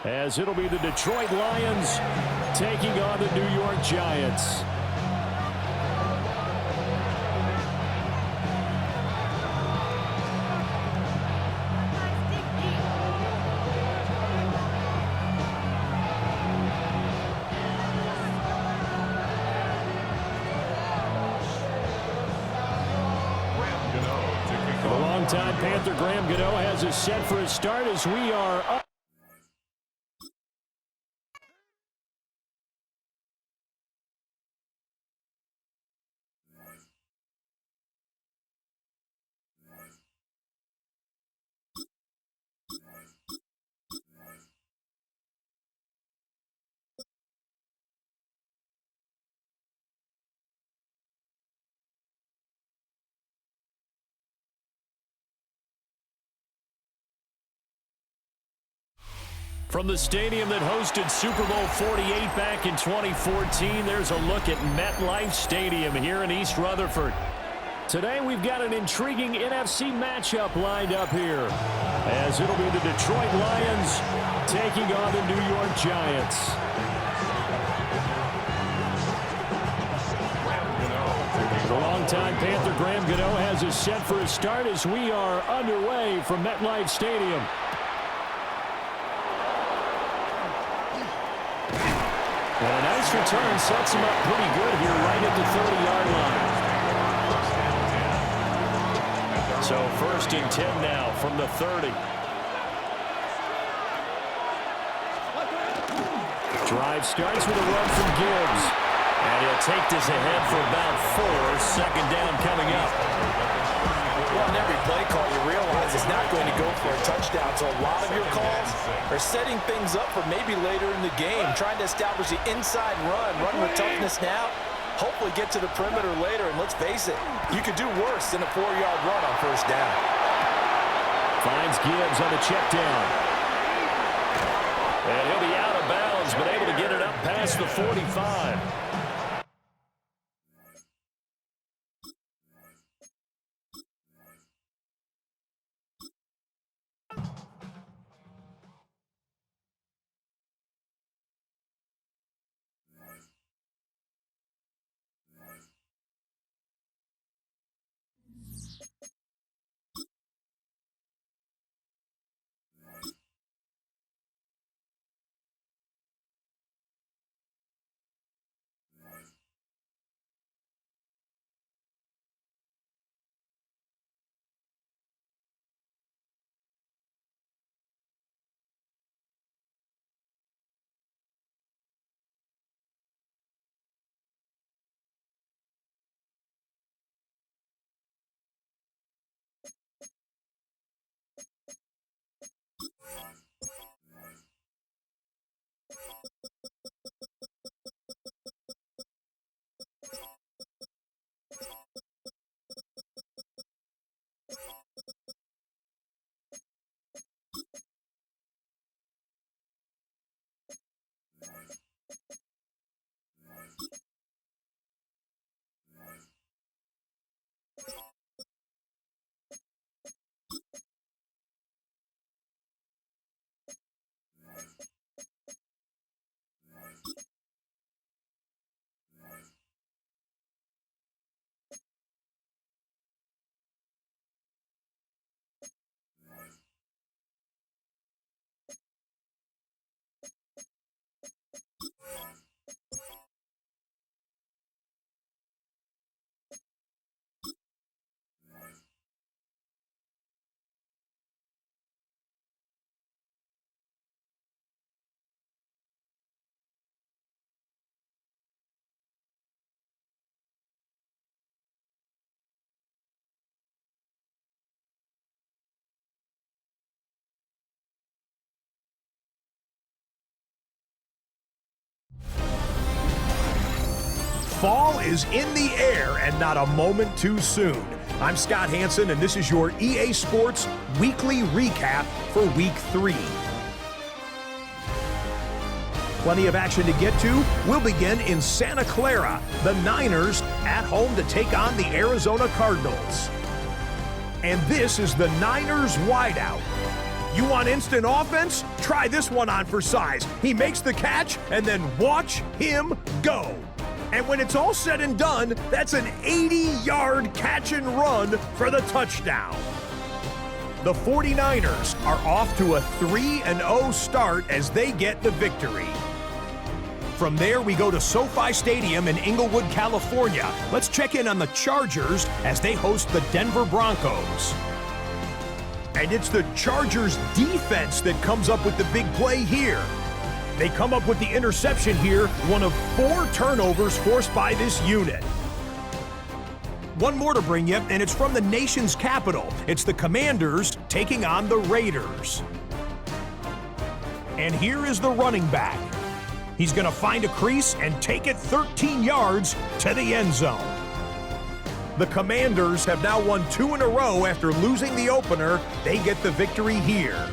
as it'll be the Detroit Lions taking on the New York Giants. Longtime Panther Graham Gano has us set for a start as we are up. From the stadium that hosted Super Bowl 48 back in 2014, there's a look at MetLife Stadium here in East Rutherford. Today we've got an intriguing NFC matchup lined up here, as it'll be the Detroit Lions taking on the New York Giants. The longtime Panther Graham Gano has us set for a start as we are underway from MetLife Stadium. And a nice return sets him up pretty good here right at the 30-yard line. So 1st and 10 now from the 30. Drive starts with a run from Gibbs. And he'll take this ahead for about 4. 2nd down coming up. Well, in every play call, you realize it's not going to go for a touchdown. So a lot of your calls are setting things up for maybe later in the game, trying to establish the inside run with toughness now, hopefully get to the perimeter later. And let's face it, you could do worse than a 4-yard run on 1st down. Finds Gibbs on the check down. And he'll be out of bounds, but able to get it up past the 45. Fall is in the air and not a moment too soon. I'm Scott Hanson, and this is your EA Sports Weekly Recap for Week 3. Plenty of action to get to. We'll begin in Santa Clara. The Niners at home to take on the Arizona Cardinals. And this is the Niners wideout. You want instant offense? Try this one on for size. He makes the catch, and then watch him go. And when it's all said and done, that's an 80-yard catch and run for the touchdown. The 49ers are off to a 3-0 start as they get the victory. From there, we go to SoFi Stadium in Inglewood, California. Let's check in on the Chargers as they host the Denver Broncos. And it's the Chargers defense that comes up with the big play here. They come up with the interception here, one of 4 turnovers forced by this unit. One more to bring you, and it's from the nation's capital. It's the Commanders taking on the Raiders. And here is the running back. He's going to find a crease and take it 13 yards to the end zone. The Commanders have now won 2 in a row after losing the opener. They get the victory here.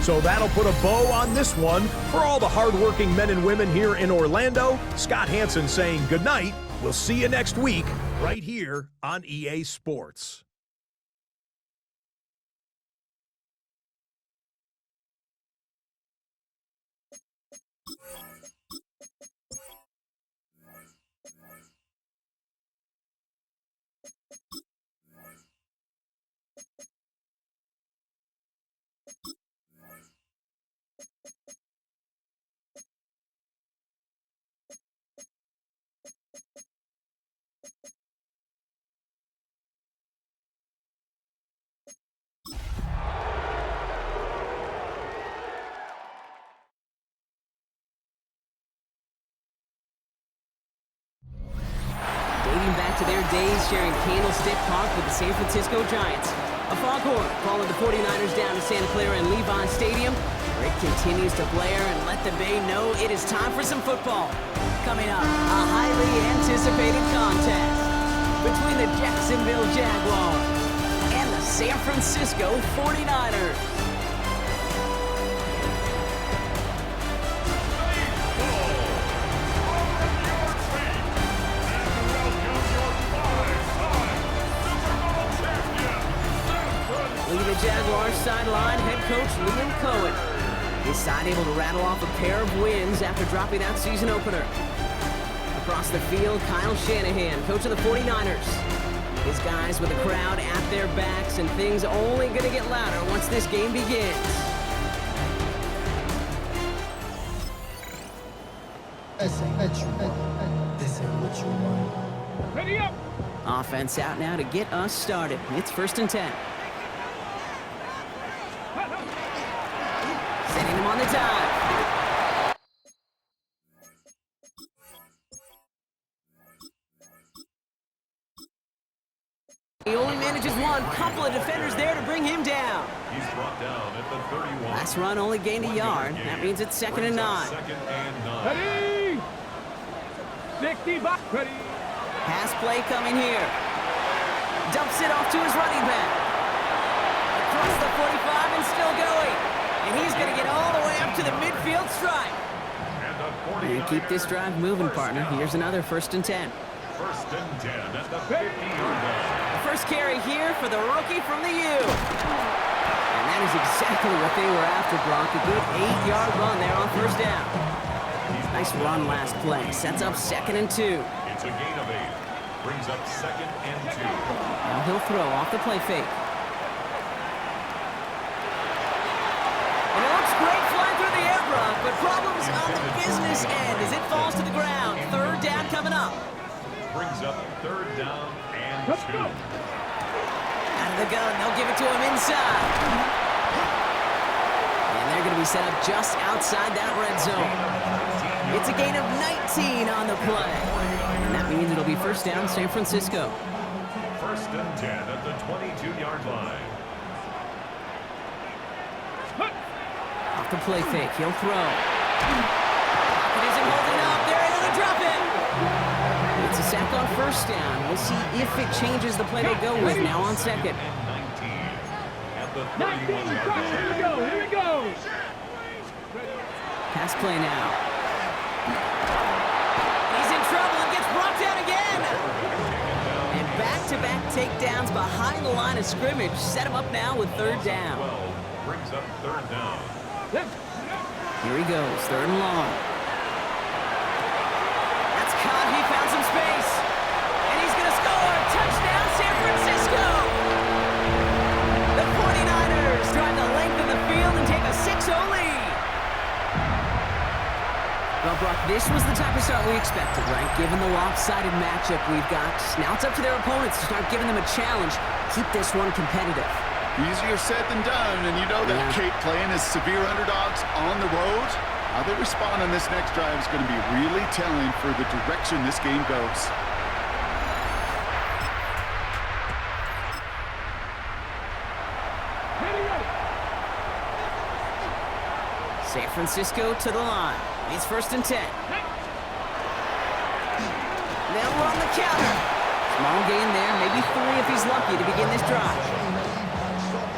So that'll put a bow on this one. For all the hardworking men and women here in Orlando, Scott Hanson saying good night. We'll see you next week right here on EA Sports. Dating back to their days sharing Candlestick Park with the San Francisco Giants. A foghorn followed the 49ers down to Santa Clara and Levi Stadium, where it continues to blare and let the Bay know it is time for some football. Coming up, a highly anticipated contest between the Jacksonville Jaguars and the San Francisco 49ers. Leading the Jaguars sideline, head coach Liam Cohen. His side able to rattle off a pair of wins after dropping that season opener. Across the field, Kyle Shanahan, coach of the 49ers. His guys with the crowd at their backs, and things only going to get louder once this game begins. Ready up. Offense out now to get us started. It's 1st and 10. Setting him on the dive. He only manages one. Couple of defenders there to bring him down. He's brought down at the 31. Last run only gained a yard. That means it's 2nd and 9. Second and 9. Ready. 60 back. Ready. Pass play coming here. Dumps it off to his running back. Across the 45 and still going. And he's going to get all the way up to the midfield stripe. And keep this drive moving, partner. Here's another 1st and 10. 1st and 10 at the 50-yard line. The first carry here for the rookie from the U. And that is exactly what they were after, Brock. A good 8-yard run there on 1st down. Nice run last play. Sets up 2nd and 2. It's a gain of 8. Brings up 2nd and 2. Now he'll throw off the play fake. And it looks great flying through the air, Brock, but problems on the business end as it falls to the ground. 3rd down coming up. Brings up 3rd down and 2. Out of the gun, they'll give it to him inside. And they're going to be set up just outside that red zone. It's a gain of 19 on the play. And that means it'll be 1st down San Francisco. 1st and 10 at the 22-yard line. Off the play fake, he'll throw. Pocket isn't holding up. They're able to drop it. first down. We'll see if it changes the play they go with now on second. 19 at the 19, 31-yard line. here we go, here we go. Pass play now. He's in trouble and gets brought down again. And back-to-back takedowns behind the line of scrimmage. Set him up now with third down. 12 brings up third down. Here he goes, third and long. That's caught, he found some space. And he's going to score. Touchdown, San Francisco. The 49ers drive the length of the field and take a 6-0 lead. Well, Brock, this was the type of start we expected, right? Given the lopsided matchup we've got. Now it's up to their opponents to start giving them a challenge. Keep this one competitive. Easier said than done, and you know that Kate playing as severe underdogs on the road. How they respond on this next drive is going to be really telling for the direction this game goes. San Francisco to the line. It's first and 10. They'll run the counter. Small gain there, maybe 3 if he's lucky to begin this drive.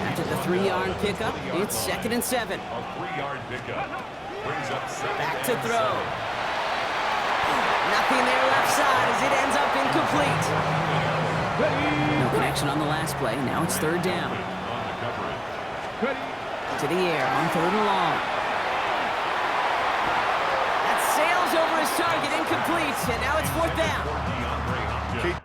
After the 3-yard pickup, it's second and 7. A 3-yard pickup brings up second. Back to and throw. 7. Nothing there left side as it ends up incomplete. No connection on the last play. Now it's third down. On the coverage. To the air on third and long. That sails over his target, incomplete, and now it's fourth down. Kate,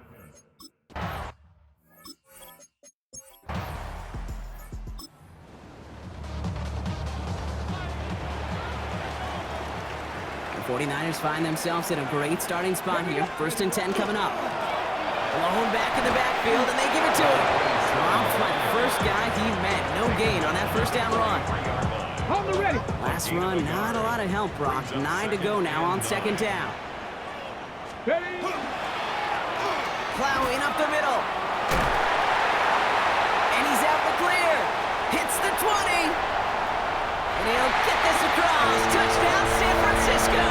The 49ers find themselves in a great starting spot here. First and 10 coming up. Blown back in the backfield, and they give it to him. Dropped by the first guy he met. No gain on that first down run. Hold the ready. Last run, not a lot of help, Brock. 9 to go now on second down. Ready. Plowing up the middle. And he's out the clear. Hits the 20. And he'll get this across. Touchdown, San Francisco.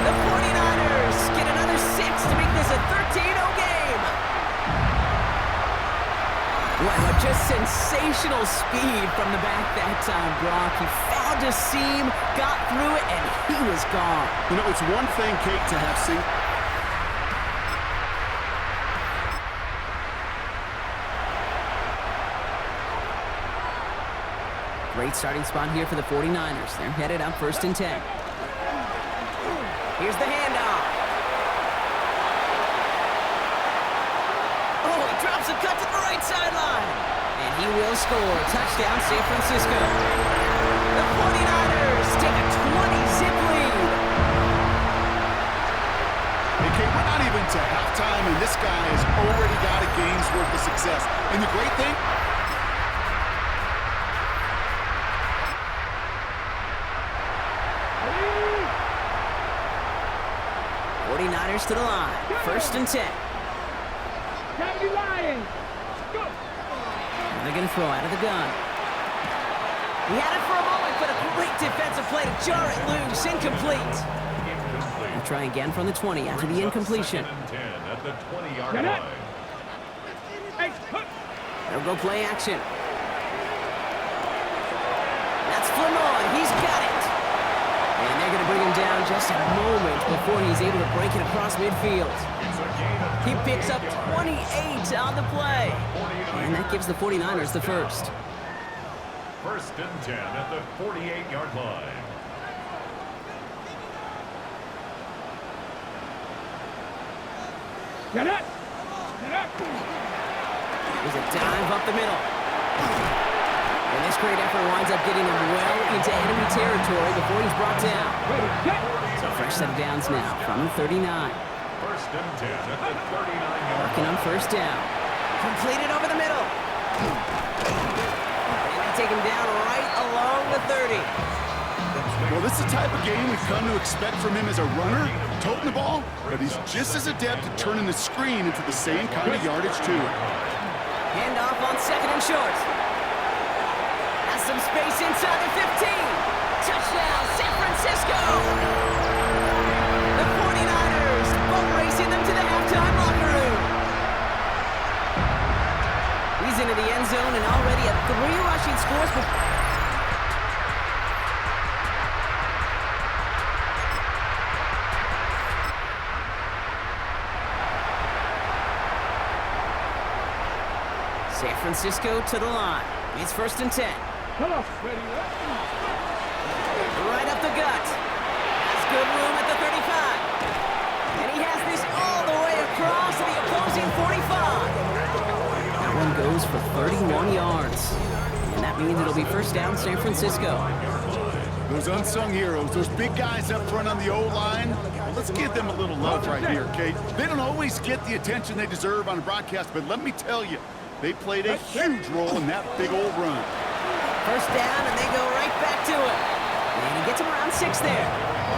The 49ers get another 6 to make this a 13-0 game. Wow, just sensational speed from the back that time, Brock. He found a seam, got through it, and he was gone. you know, it's one thing, Kate, to have seen. Great starting spot here for the 49ers. They're headed up first and 10. Here's the handoff. Oh, he drops a cut to the right sideline. And he will score. Touchdown, San Francisco. The 49ers take a 20-zip lead. Hey, Kate, we're not even to halftime, and this guy has already got a game's worth of success. And the great thing, 49ers to the line. First and 10. Cavity Lions. Go. And they're going to throw out of the gun. He had it for a moment, but a great defensive play to jar it loose. Incomplete. We'll try again from the 20 after the incompletion. Second and 10 at the 20-yard Get it. line. Hey, hook. They'll go play action. That's Flanoy. He's got it. And they're going to bring him down just a moment before he's able to break it across midfield. It's a gain of He picks up 28 on the play. And that gives the 49ers the first. first and 10 at the 48-yard line. Get it. Get it. There's a dive up the middle. And this great effort winds up getting him well into enemy territory before he's brought down. Ready. Get. So fresh set of downs now from the 39. First and 10 at the 39-yard Working line. on first down. Completed over the middle. And they take him down right along the 30. well, this is the type of game we've come to expect from him as a runner, toting the ball, but he's just as adept at turning the screen into the same kind of yardage, too. Handoff on second and short. Has some space inside the 15. Touchdown, San Francisco! The 49ers boat racing them to the halftime San Francisco to the line. It's 1st and 10. Come on. Ready, Right up the gut. Has good room at the 35. And he has this all the way across to the opposing 45. That one goes for 31 yards. And that means it'll be 1st down San Francisco. Those unsung heroes, those big guys up front on the O-line, let's give them a little love right here, Kate. They don't always get the attention they deserve on a broadcast, but let me tell you, they played a huge role in that big old run. 1st down, and they go right back to it. And he gets him around 6 there.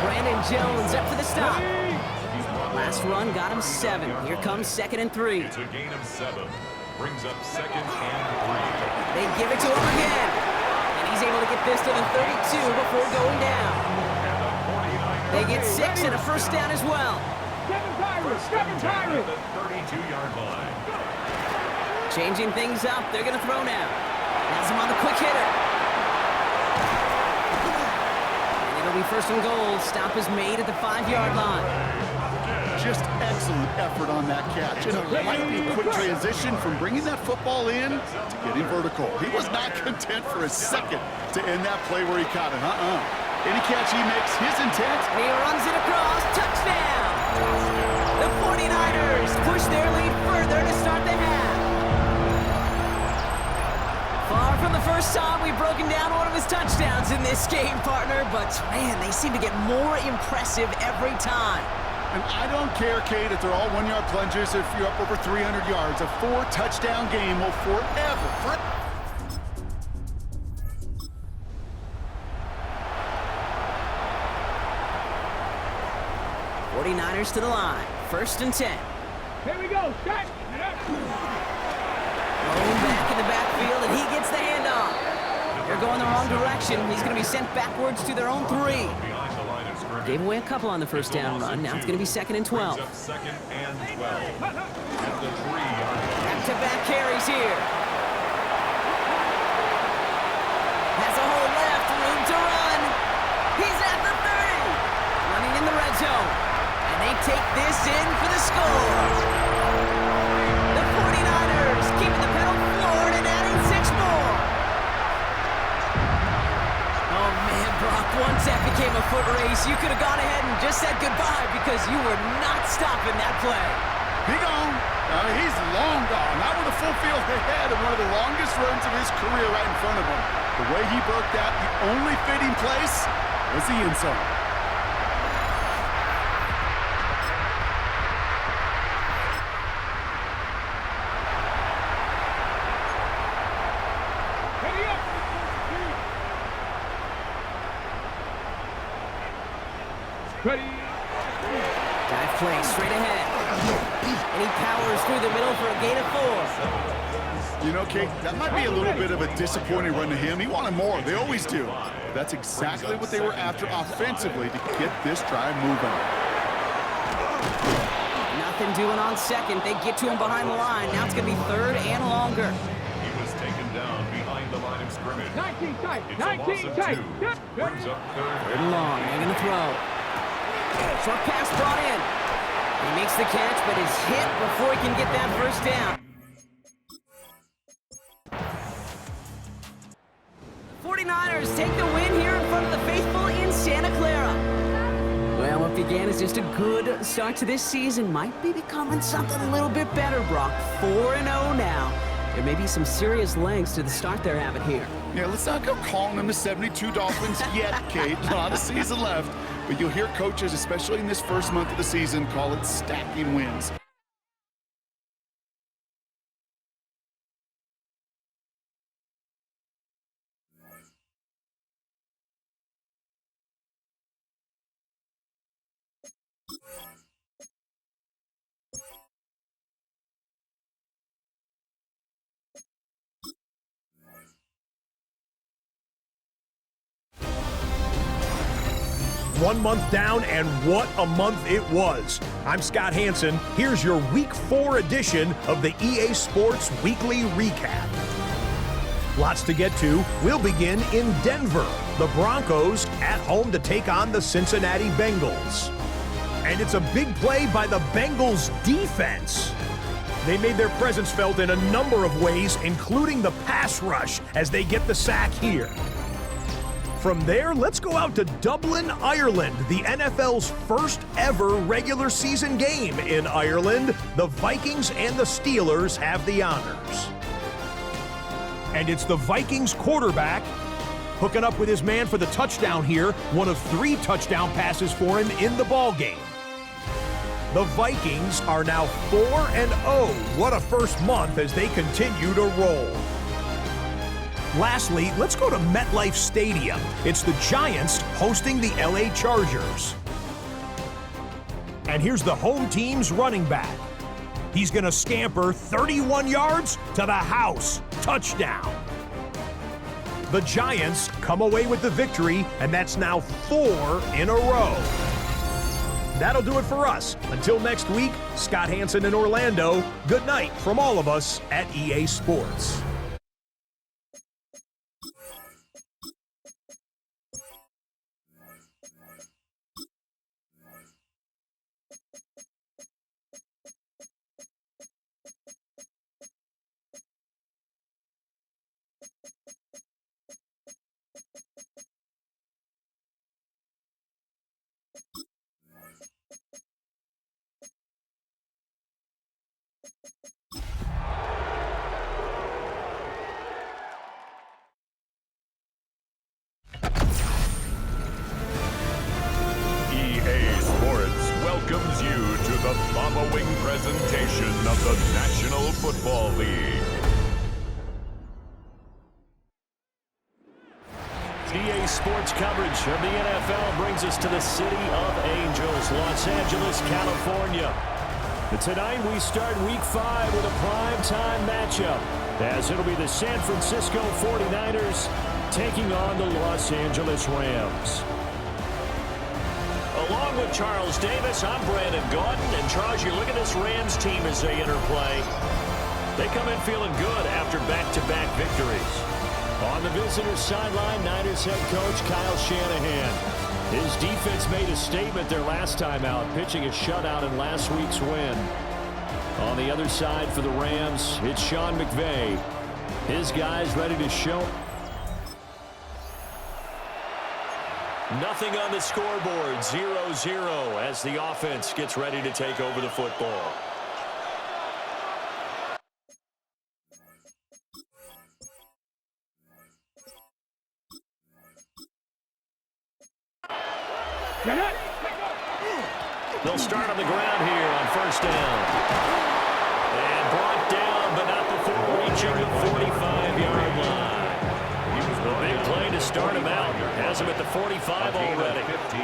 Brandon Jones up for the stop. Last run got him 7. Here comes 2nd and 3. It's a gain of 7. Brings up 2nd and 3. They give it to him again. And he's able to get this to the 32 before going down. They get 6 and a 1st down as well. Kevin Tyree. The 32-yard line. Changing things up. They're going to throw now. Has him on the quick hitter. And it'll be 1st and goal. Stop is made at the 5-yard line. Just excellent effort on that catch. And a lightning quick transition from bringing that football in to getting vertical. He was not content for a second to end that play where he caught it. Any catch he makes, his intent. And he runs it across. Touchdown! The 49ers push their lead further to start the half. Far from the first time we've broken down one of his touchdowns in this game, partner, but man, they seem to get more impressive every time. And I don't care, Kate, if they're all 1-yard plungers, if you're up over 300 yards. A 4-touchdown game will forever. 49ers to the line. 1st and 10. Here we go. Set. Rolling back in the backfield, and he gets the handoff. They're going the wrong direction. He's going to be sent backwards to their own 3. Gave away a couple on the 1st down run. Now it's going to be 2nd and 12. 2nd and 12. At the 3-yard line. Back-to-back carries here. Has a hole left, room to run. He's at the 30. Running in the red zone. And they take this in for the score. The 49ers keeping the pedal forward and adding 6 more. Oh, man, Brock, once that became a foot race, you could have gone ahead and just said goodbye because you were not stopping that play. He gone. He's long gone. Not with a full field ahead and one of the longest runs of his career right in front of him. The way he broke that, the only fitting place was the end zone. Ready. Dive play straight ahead. And he powers through the middle for a gain of 4. You know, Kate, that might be a little bit of a disappointing run to him. He wanted more. They always do. But that's exactly what they were after offensively to get this drive moving. Nothing doing on 2nd. They get to him behind the line. Now it's going to be 3rd and longer. He was taken down behind the line of scrimmage. 19 tight. It's a loss of 2. Brings up 3rd and long. They're going to throw. Short pass brought in. He makes the catch, but is hit before he can get that 1st down. 49ers take the win here in front of the faithful in Santa Clara. Well, what began as just a good start to this season might be becoming something a little bit better, Brock. 4-0 now. There may be some serious lengths to the start they're having here. Yeah, let's not go calling them the 72 Dolphins yet, Kate. A lot of season left. But you'll hear coaches, especially in this first month of the season, call it stacking wins. One month down, and what a month it was. I'm Scott Hanson. Here's your Week 4 edition of the EA Sports Weekly Recap. Lots to get to. We'll begin in Denver. The Broncos at home to take on the Cincinnati Bengals. And it's a big play by the Bengals defense. They made their presence felt in a number of ways, including the pass rush, as they get the sack here. From there, let's go out to Dublin, Ireland, the NFL's first ever regular season game in Ireland. The Vikings and the Steelers have the honors. And it's the Vikings quarterback hooking up with his man for the touchdown here, one of 3 touchdown passes for him in the ballgame. The Vikings are now 4-0. What a first month as they continue to roll. Lastly, let's go to MetLife Stadium. It's the Giants hosting the LA Chargers. And here's the home team's running back. He's going to scamper 31 yards to the house. Touchdown. The Giants come away with the victory, and that's now 4 in a row. That'll do it for us. Until next week, Scott Hanson in Orlando. Good night from all of us at EA Sports. Welcomes you to the following presentation of the National Football League. EA Sports coverage of the NFL brings us to the City of Angels, Los Angeles, California. But tonight we start Week 5 with a primetime matchup, as it'll be the San Francisco 49ers taking on the Los Angeles Rams. Along with Charles Davis, I'm Brandon Gaudin. And Charles, you look at this Rams team as they interplay. They come in feeling good after back-to-back victories. On the visitors' sideline, Niners head coach Kyle Shanahan. His defense made a statement their last time out, pitching a shutout in last week's win. On the other side for the Rams, it's Sean McVay. His guys ready to show. Nothing on the scoreboard, 0-0 as the offense gets ready to take over the football. They'll start on the ground here on first down. And brought down, but not before reaching the 45-yard line. A big play to start him out. Has him at the 45 already. 15.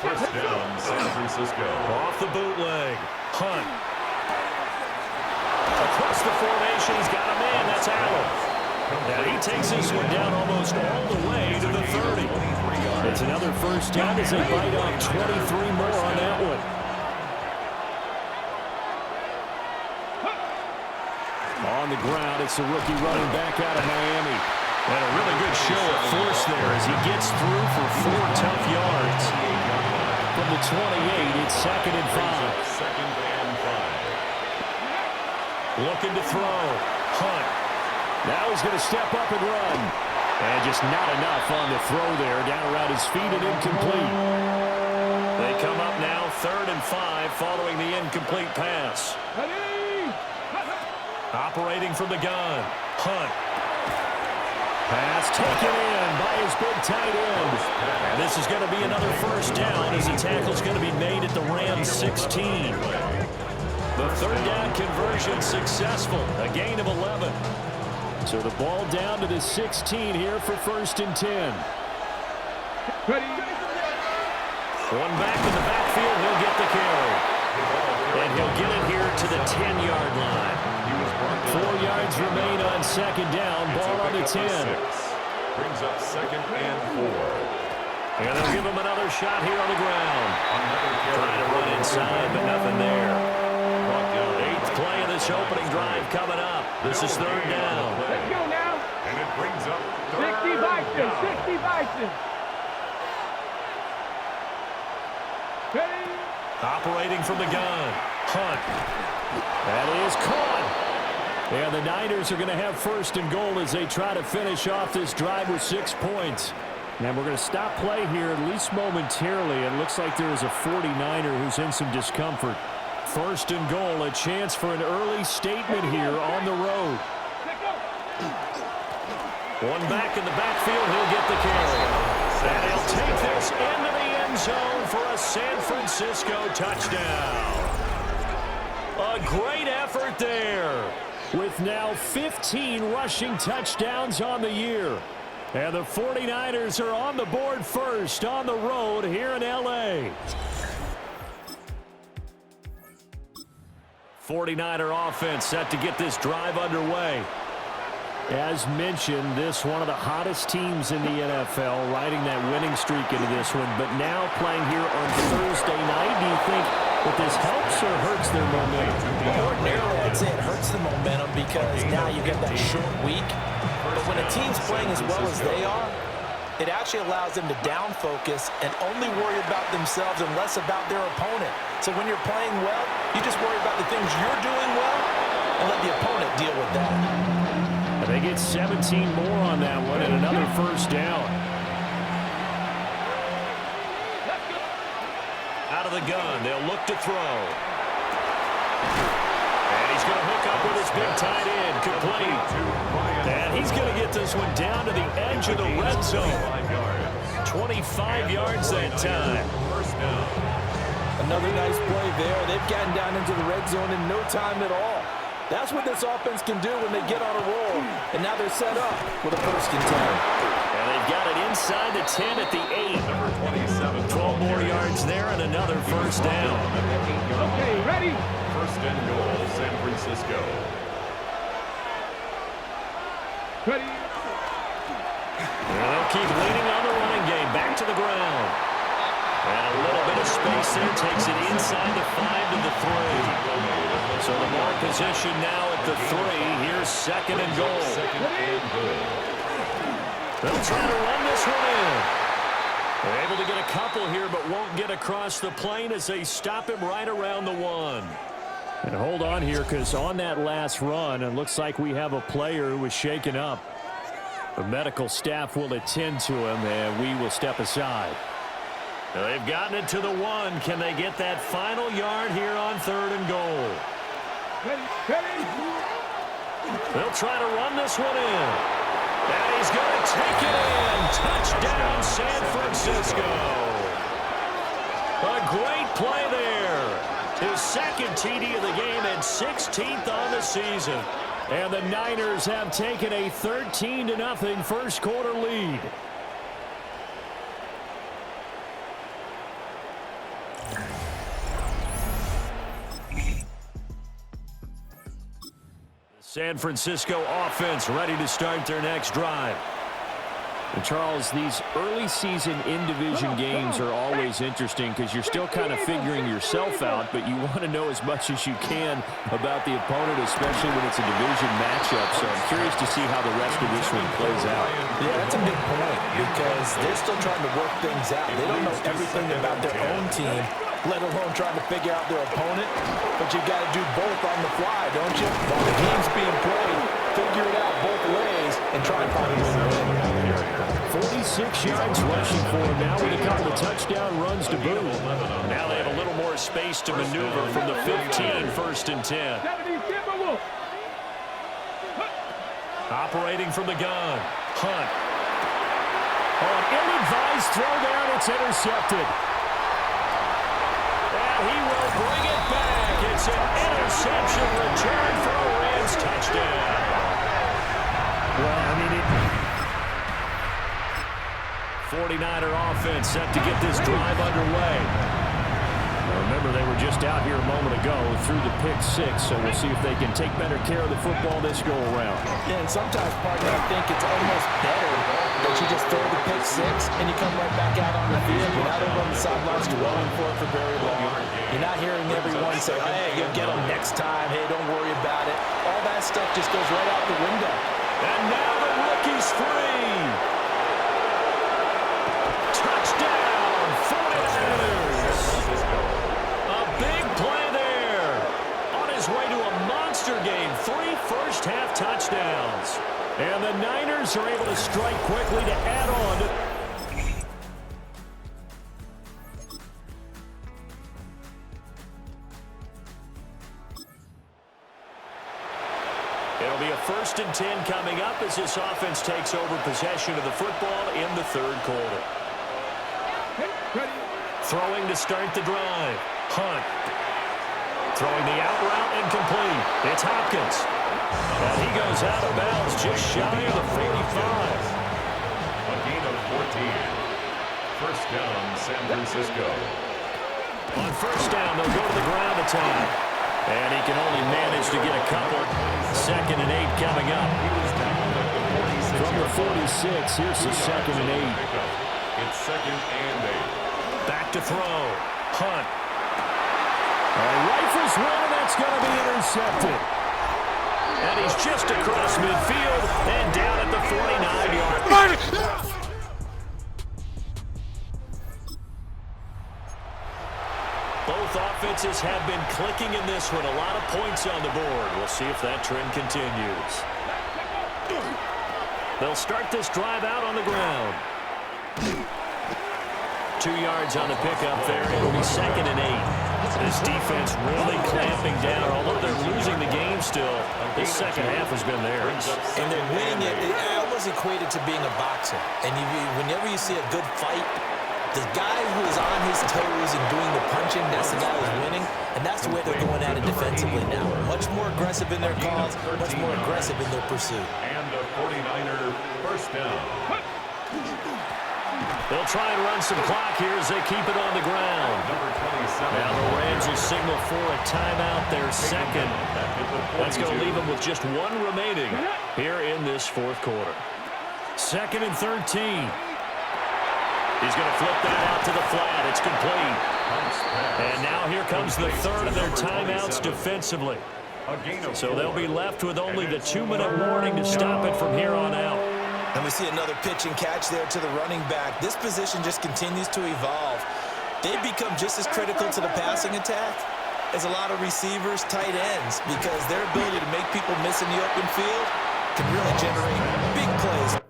First down, San Francisco. Off the bootleg. Hunt. Across the formation, he's got a man. That's Allen. Now he takes this one down almost all the way to the 30. It's another first down as they bite off 23 more on that one. On the ground, it's the rookie running back out of Miami. And a really good show of force there as he gets through for 4 tough yards. From the 28, it's 2nd and 5. Looking to throw. Hunt. Now he's going to step up and run. And just not enough on the throw there. Down around his feet and incomplete. They come up now 3rd and 5 following the incomplete pass. Operating from the gun. Hunt. Pass taken in by his big tight end. And this is going to be another first down as the tackle's going to be made at the Rams 16. The 3rd down conversion successful. A gain of 11. So the ball down to the 16 here for 1st and 10. One back in the backfield. He'll get the carry. And he'll get it here to the 10-yard line. 4 yards remain on 2nd down. Ball on the 10. Brings up 2nd and 4. And they'll give him another shot here on the ground. Trying to run inside, but nothing there. 8th play of this opening drive coming up. This is 3rd down. Let's go now. And it brings up 60 Bison, 60 Bison. Operating from the gun. Hunt. That is caught. And the Niners are going to have first and goal as they try to finish off this drive with 6 points. And we're going to stop play here, at least momentarily. It looks like there is a 49er who's in some discomfort. First and goal, a chance for an early statement here on the road. One back in the backfield, he'll get the carry. And he'll take this into the end zone for a San Francisco touchdown. A great effort there, with now 15 rushing touchdowns on the year. And the 49ers are on the board first on the road here in L.A. 49er offense set to get this drive underway. As mentioned, this one of the hottest teams in the NFL, riding that winning streak into this one, but now playing here on Thursday night. Do you think that this helps or hurts their momentum? Ordinarily, I'd say it hurts the momentum because now you get that short week. But when a team's playing as well as they are, it actually allows them to down focus and only worry about themselves and less about their opponent. So when you're playing well, you just worry about the things you're doing well and let the opponent deal with that. And they get 17 more on that one and another first down. Out of the gun, they'll look to throw. And he's going to hook up with his big tight end, complete. And he's going to get this one down to the edge of the red zone. 25 yards that time. Another nice play there. They've gotten down into the red zone in no time at all. That's what this offense can do when they get on a roll. And now they're set up with a first and 10. And they've got it inside the 10 at the 8. Number 27. 12 more yards there and another first down. Okay, ready? First and goal, San Francisco. Ready? They'll keep leaning on the running game. Back to the ground. And a little bit of space there. Takes it inside the 5 to the 3. So the ball position now at the 3. Here's second and goal. They'll try to run this one in. They're able to get a couple here, but won't get across the plane as they stop him right around the 1. And hold on here, because on that last run, it looks like we have a player who was shaken up. The medical staff will attend to him, and we will step aside. Now they've gotten it to the 1. Can they get that final yard here on third and goal? They'll try to run this one in. And he's going to take it in. Touchdown, San Francisco. A great play there. His second TD of the game and 16th on the season. And the Niners have taken a 13-0 first quarter lead. San Francisco offense ready to start their next drive. And Charles, these early season in-division games are always interesting because you're still kind of figuring yourself out, but you want to know as much as you can about the opponent, especially when it's a division matchup. So I'm curious to see how the rest of this one plays out. Yeah, that's a big point because they're still trying to work things out. They don't know everything about their own team, let alone trying to figure out their opponent. But you got to do both on the fly, don't you? While the game's being played, figure it out both ways and try and find a win-win. 46 yards rushing for him now with a couple of touchdown runs to boot. Now they have a little more space to maneuver from the 15, first and 10. Operating from the gun. Hunt. Oh, an ill-advised throw down. It's intercepted. And he will bring it back. It's an interception return for a Rams touchdown. Well, I mean, 49er offense set to get this drive underway. Now remember, they were just out here a moment ago through the pick 6, so we'll see if they can take better care of the football this go-around. Yeah, and sometimes, partner, I think it's almost better that you just throw the pick 6 and you come right back out on the field. You're not over on the sidelines dwelling for it for very long. You're not hearing everyone say, hey, you'll get them next time. Hey, don't worry about it. All that stuff just goes right out the window. And now the rookie's free. Touchdown, 49ers. A big play there. first half touchdowns. And the Niners are able to strike quickly to add on to It'll be a 1st and 10 coming up as this offense takes over possession of the football in the third quarter. Throwing to start the drive. Hunt. Throwing the out route incomplete. It's Hopkins. And he goes out of bounds just shy of the 45. A gain of 14. First down, San Francisco. On first down, they'll go to the ground attack. And he can only manage to get a couple. 2nd and 8 coming up. From the 46, here's the 2nd and 8. It's 2nd and 8. Back to throw. Hunt. Rifles one, and that's going to be intercepted. And he's just across midfield and down at the 49-yard line. Both offenses have been clicking in this one. A lot of points on the board. We'll see if that trend continues. They'll start this drive out on the ground. 2 yards on the pickup there. It'll be 2nd and 8. This defense really clamping down. Although they're losing the game still, this second half has been theirs. And they're winning it. It almost equated to being a boxer. And whenever you see a good fight, the guy who is on his toes and doing the punching, that's the guy who's winning. And that's the way they're going at it defensively now. Much more aggressive in their calls, much more aggressive in their pursuit. And a 49er first down. They'll try and run some clock here as they keep it on the ground. Now the Rams will signal for a timeout, their second. That's going to leave them with just one remaining here in this fourth quarter. 2nd and 13. He's going to flip that out to the flat. It's complete. And now here comes the third of their timeouts defensively. So they'll be left with only the 2-minute warning to stop it from here on out. And we see another pitch and catch there to the running back. This position just continues to evolve. They've become just as critical to the passing attack as a lot of receivers, tight ends, because their ability to make people miss in the open field can really generate big plays.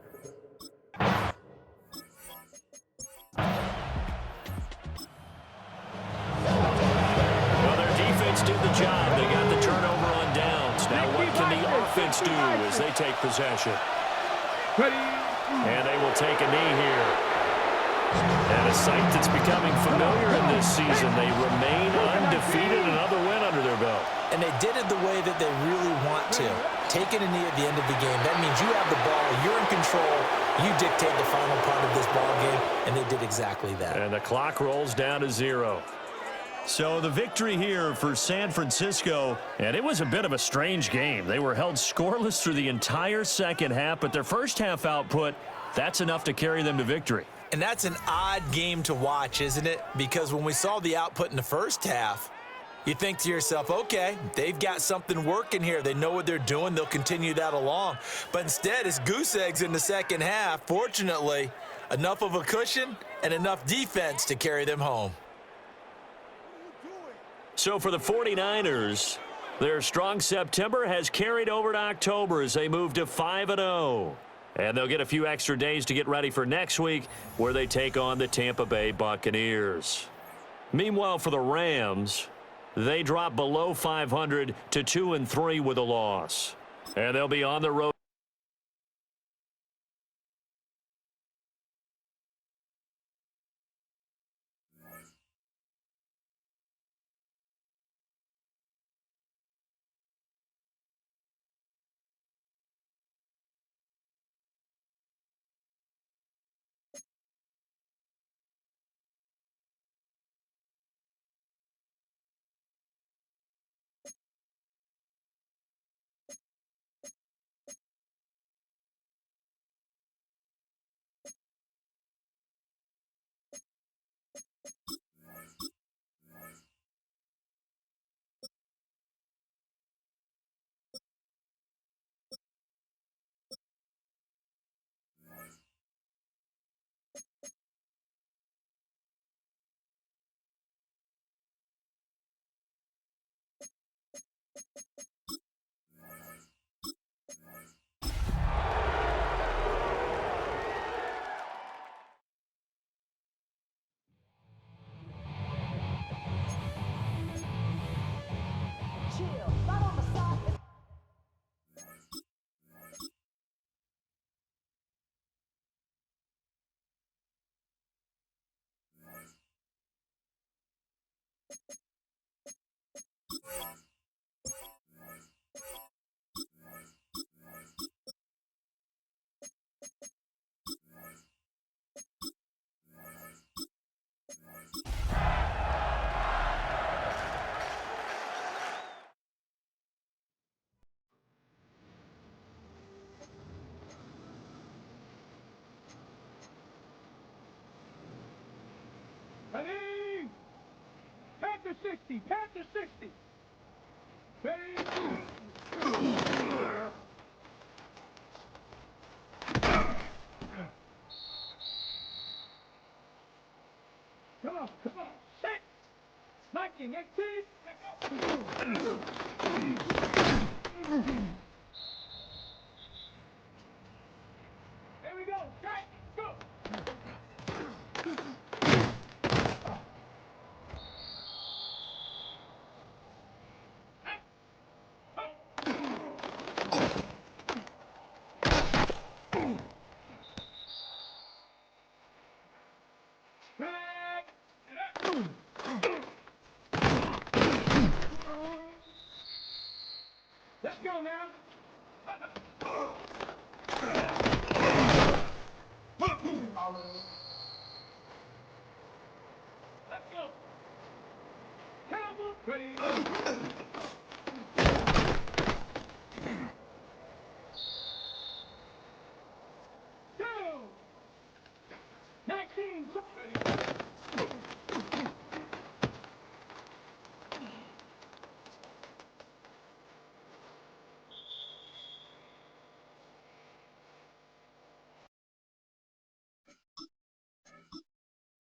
Well, their defense did the job. They got the turnover on downs. Now what can the offense do as they take possession? And they will take a knee here. And a sight that's becoming familiar in this season. They remain undefeated, another win under their belt. And they did it the way that they really want to. Taking a knee at the end of the game. That means you have the ball, you're in control, you dictate the final part of this ball game, and they did exactly that. And the clock rolls down to 0. So the victory here for San Francisco, and it was a bit of a strange game. They were held scoreless through the entire second half, but their first half output, that's enough to carry them to victory. And that's an odd game to watch, isn't it? Because when we saw the output in the first half, you think to yourself, okay, they've got something working here. They know what they're doing. They'll continue that along. But instead, it's goose eggs in the second half. Fortunately, enough of a cushion and enough defense to carry them home. So for the 49ers, their strong September has carried over to October as they move to 5-0. And they'll get a few extra days to get ready for next week where they take on the Tampa Bay Buccaneers. Meanwhile, for the Rams, they drop below 500 to 2-3 with a loss. And they'll be on the road. Ready? Panther 60, Panther 60. Ready? Come on, come on. Set. Marking, exit. There we go. Strike. Go. Let's go now. Let's go. Cowboy. Ready. Go. 19. Ready.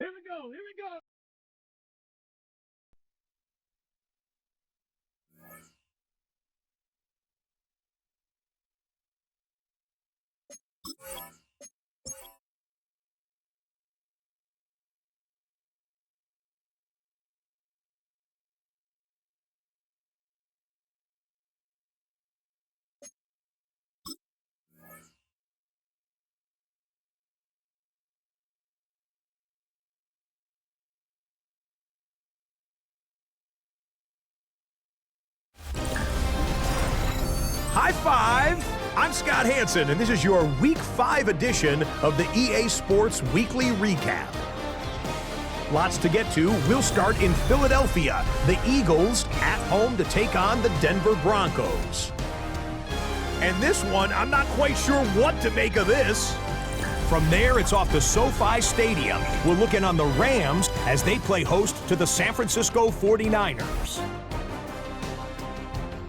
Here we go. Here we go. High five! I'm Scott Hanson, and this is your Week 5 edition of the EA Sports Weekly Recap. Lots to get to. We'll start in Philadelphia. The Eagles at home to take on the Denver Broncos. And this one, I'm not quite sure what to make of this. From there, it's off to SoFi Stadium. We're looking on the Rams as they play host to the San Francisco 49ers.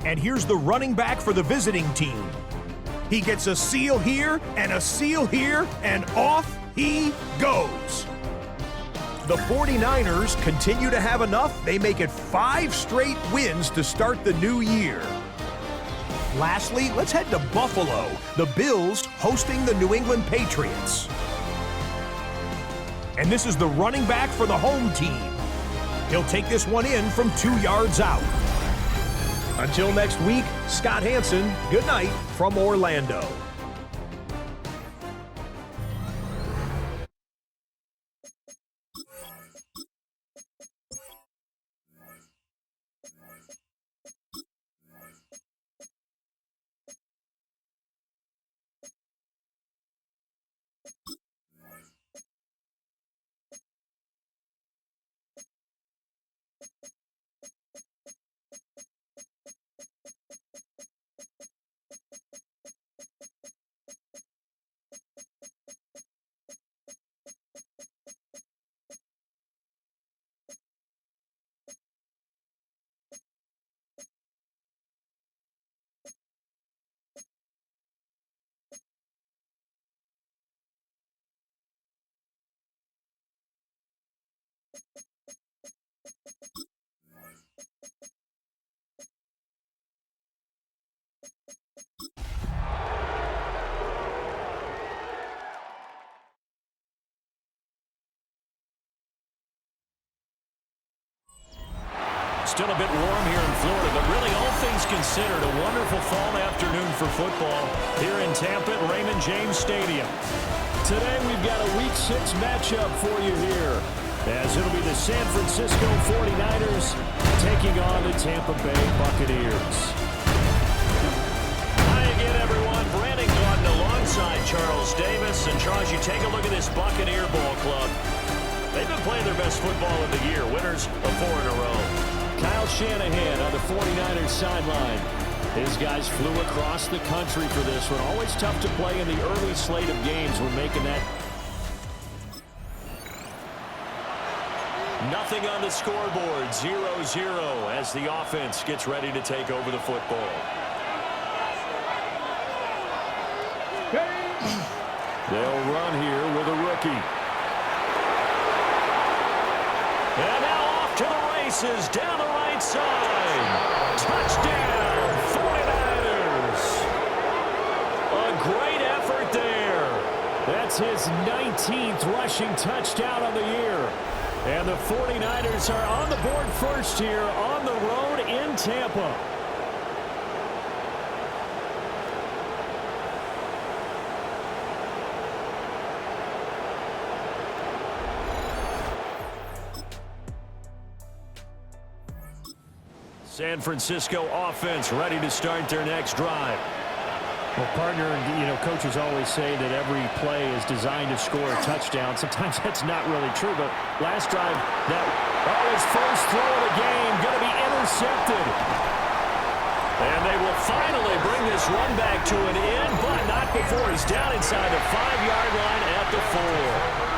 And here's the running back for the visiting team. He gets a seal here, and off he goes. The 49ers continue to have enough. They make it 5 straight wins to start the new year. Lastly, let's head to Buffalo. The Bills hosting the New England Patriots. And this is the running back for the home team. He'll take this one in from 2 yards out. Until next week, Scott Hanson, good night from Orlando. still a bit warm here in Florida, but really all things considered, a wonderful fall afternoon for football here in Tampa at Raymond James Stadium. Today we've got a Week 6 matchup for you here, as it'll be the San Francisco 49ers taking on the Tampa Bay Buccaneers. Hi again, everyone. Brandon Gordon alongside Charles Davis. And Charles, you take a look at this Buccaneer ball club. They've been playing their best football of the year, winners of 4 in a row. Kyle Shanahan on the 49ers sideline. His guys flew across the country for this one. Always tough to play in the early slate of games when making that. Nothing on the scoreboard, 0-0 as the offense gets ready to take over the football. They'll run here with a rookie. And now off to the races down the right side. Touchdown, 49ers. A great effort there. That's his 19th rushing touchdown of the year. And the 49ers are on the board first here on the road in Tampa. San Francisco offense ready to start their next drive. Well, partner, coaches always say that every play is designed to score a touchdown. Sometimes that's not really true, but last drive, his first throw of the game going to be intercepted. And they will finally bring this run back to an end, but not before he's down inside the 5-yard line at the 4.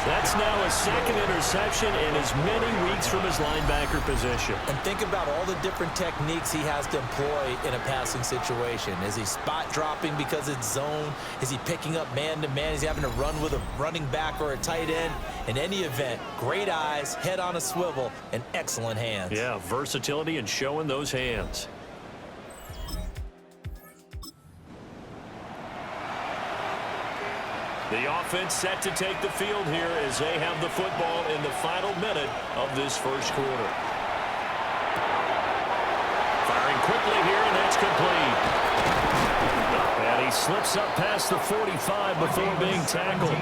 That's now a second interception in as many weeks from his linebacker position. And think about all the different techniques he has to employ in a passing situation. Is he spot dropping because it's zone? Is he picking up man-to-man? Is he having to run with a running back or a tight end? In any event, great eyes, head on a swivel, and excellent hands. Yeah, versatility and showing those hands. The offense set to take the field here as they have the football in the final minute of this first quarter. Firing quickly here, and that's complete. And he slips up past the 45 before being tackled.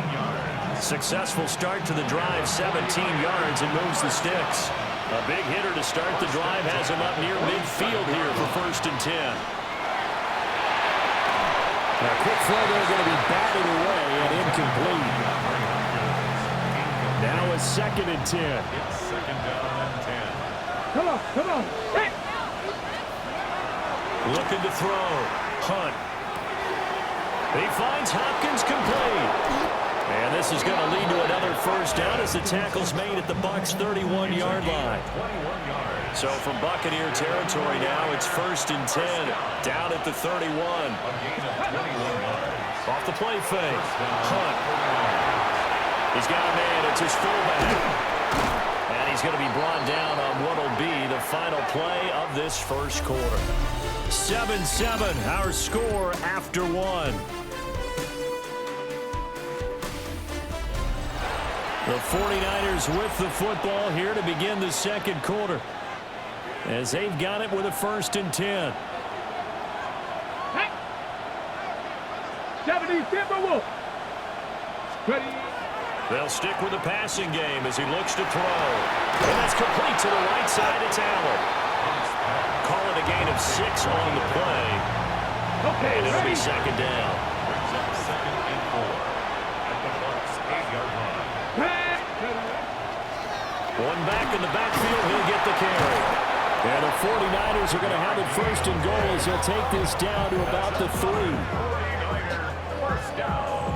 Successful start to the drive, 17 yards, and moves the sticks. A big hitter to start the drive has him up near midfield here for 1st and 10. A quick throw there going to be batted away and incomplete. Now a 2nd and 10. It's 2nd down and 10. Come on. Hey. Looking to throw. Hunt. He finds Hopkins complete. And this is going to lead to another first down as the tackle's made at the Bucs' 31-yard line. So from Buccaneer territory now, it's 1st and 10, down at the 31. Off the play fake. Hunt. He's got a man. It's his fullback. And he's going to be brought down on what will be the final play of this first quarter. 7-7, our score after 1. The 49ers with the football here to begin the second quarter, as they've got it with a 1st and 10. 70 Timberwolves. Ready. They'll stick with the passing game as he looks to throw. And that's complete to the right side. It's Allen. Call it a gain of 6 on the play. Okay, and it'll ready. be 2nd down. Brings up 2nd and 4 at the Bucs' 8-yard line. One back in the backfield, he'll get the carry. And the 49ers are going to have it 1st and goal as they'll take this down to about the 3. 49ers first down.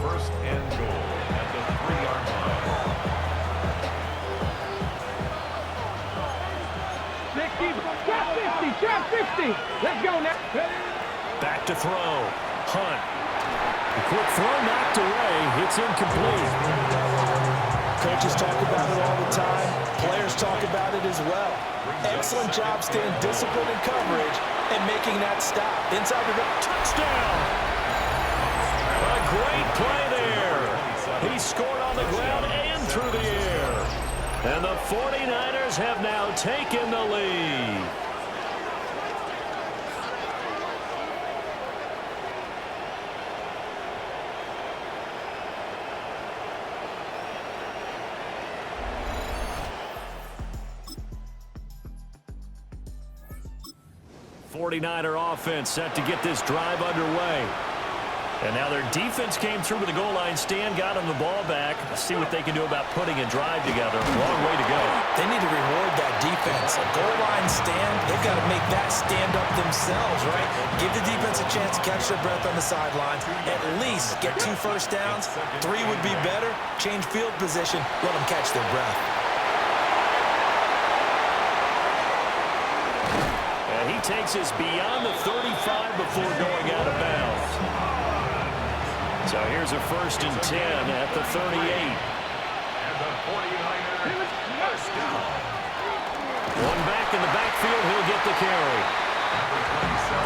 1st and goal at the 3-yard line. 60, trap 50. Let's go now. Back to throw. Hunt. A quick throw knocked away. It's incomplete. Coaches talk about it all the time. Players talk about it as well. Excellent job staying disciplined in coverage and making that stop. Inside the touchdown. A great play there. He scored on the ground and through the air. And the 49ers have now taken the lead. '49er offense set to get this drive underway. And now their defense came through with a goal line stand, got them the ball back. Let's see what they can do about putting a drive together. Long way to go. They need to reward that defense. A goal line stand, they've got to make that stand up themselves, right? Give the defense a chance to catch their breath on the sidelines. At least get 2 first downs. 3 would be better. Change field position. Let them catch their breath. And he takes us beyond the 35 before going out of bounds. So here's a 1st and 10 at the 38. And the 49ers first down. One back in the backfield, he'll get the carry.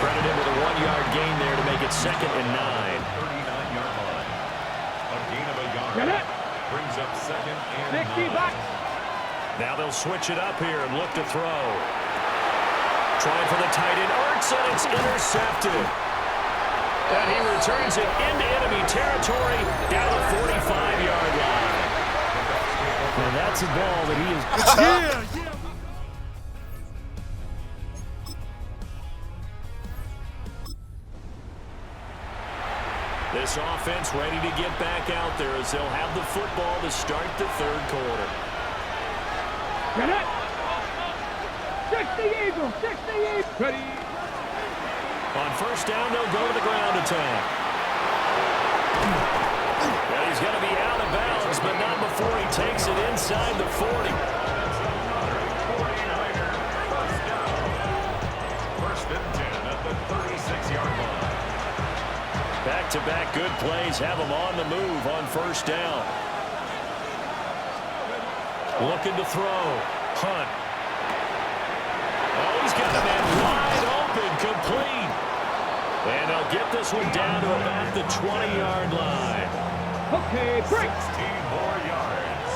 Credit him with a 1-yard gain there to make it 2nd and 9. 39-yard line. A gain of a yard. Brings up 2nd and 9. Now they'll switch it up here and look to throw. Trying for the tight end, Ertz, and it's intercepted. And he returns it into enemy territory down the 45-yard line. And that's a ball that he is... This offense ready to get back out there as they'll have the football to start the 3rd quarter. Get it! 60 Eagles! 60 Eagles! Ready! On 1st down, they'll go to the ground attack. Well, he's going to be out of bounds, but not before he takes it inside the 40. 1st and 10 at the 36-yard line. Back-to-back good plays have him on the move on 1st down. Looking to throw. Hunt. Oh, he's got a man wide open, complete. And they'll get this one down to about the 20-yard line. Okay, break. 16 more yards.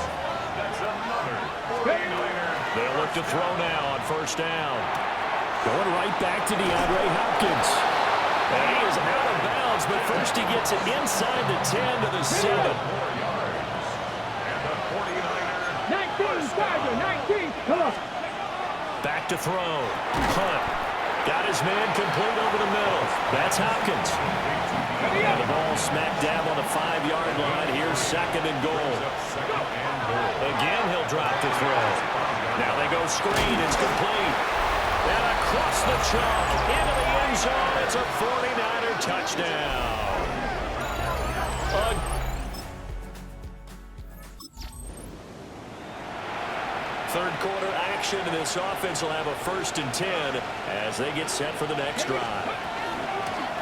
That's another 49er. They'll look to throw now on 1st down. Going right back to DeAndre Hopkins. And he is out of bounds, but first he gets it inside the 10 to the 7. 4 yards. And the 49er. 19, Tiger, 19. Come on. Back to throw. Hunt. Got his man complete over the middle. That's Hopkins. And the ball smack dab on the 5-yard line. Here's 2nd and goal. Again, he'll drop the throw. Now they go screen. It's complete. And across the chalk into the end zone. It's a 49er touchdown. 3rd quarter action, and this offense will have a 1st and 10 as they get set for the next drive.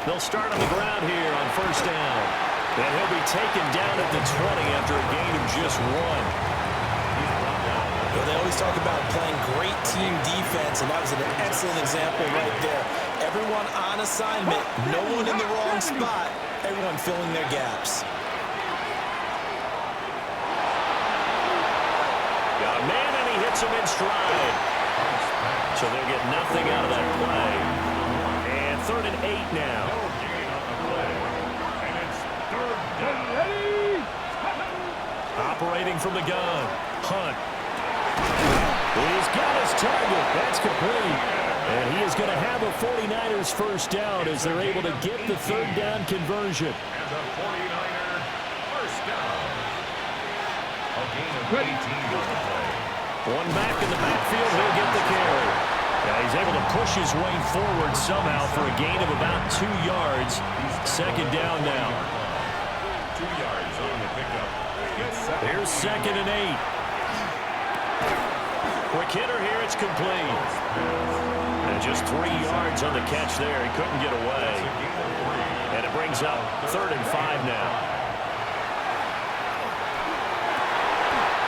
They'll start on the ground here on 1st down. And he'll be taken down at the 20 after a gain of just 1. Well, they always talk about playing great team defense, and that was an excellent example right there. Everyone on assignment, no one in the wrong spot, everyone filling their gaps. Got a man, and he hits him in stride. So they'll get nothing out of that play. And 3rd and 8 now. And it's 3rd down. Operating from the gun. Hunt. He's got his target. That's complete. And he is going to have a 49ers 1st down as they're able to get the 3rd down conversion. And the 49er 1st down. A gain of 18 on the play. One back in the backfield, he'll get the carry. Now he's able to push his way forward somehow for a gain of about 2 yards. 2nd down now. 2 yards on the pickup. Here's 2nd and 8. Quick hitter here, it's complete. And just 3 yards on the catch there. He couldn't get away. And it brings up 3rd and 5 now.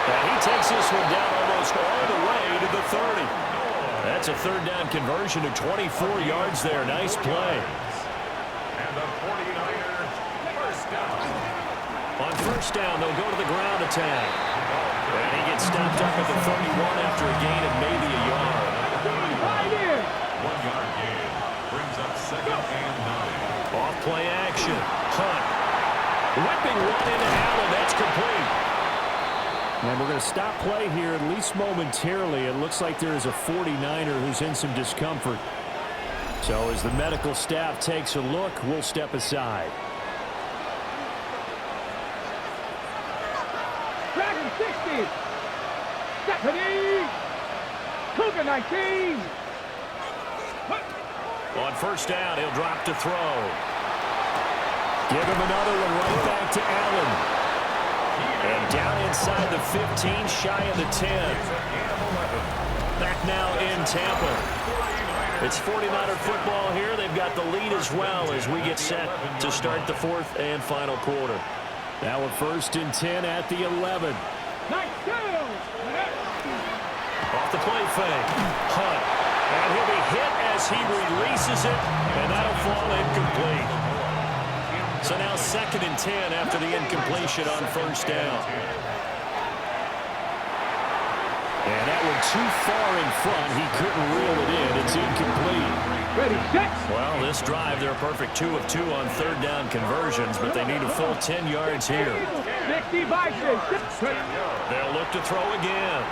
And he takes this one down almost all the way to the 30. That's a 3rd down conversion of 24 yards there. Nice play. And the 49er 1st down. On 1st down, they'll go to the ground attack. And he gets stopped up at the 31 after a gain of maybe a yard. 1 yard gain brings up 2nd and 9. Off play action. Hunt. Whipping one into Allen. That's complete. And we're going to stop play here, at least momentarily. It looks like there is a 49er who's in some discomfort. So as the medical staff takes a look, we'll step aside. Dragon 60. Stephanie. Cougar 19. On first down, he'll drop to throw. Give him another one right back to Allen. And down inside the 15, shy of the 10. Back now in Tampa. It's 49er football here. They've got the lead as well as we get set to start the 4th and final quarter. Now a 1st and 10 at the 11. Nice down. Off the play fake. Hunt. And he'll be hit as he releases it, and that'll fall incomplete. So now 2nd and 10 after the incompletion on first down. And that one too far in front. He couldn't reel it in. It's incomplete. Ready, set. Well, this drive, they're a perfect 2 of 2 on 3rd down conversions, but they need a full 10 yards here. 60 by 6. They'll look to throw again.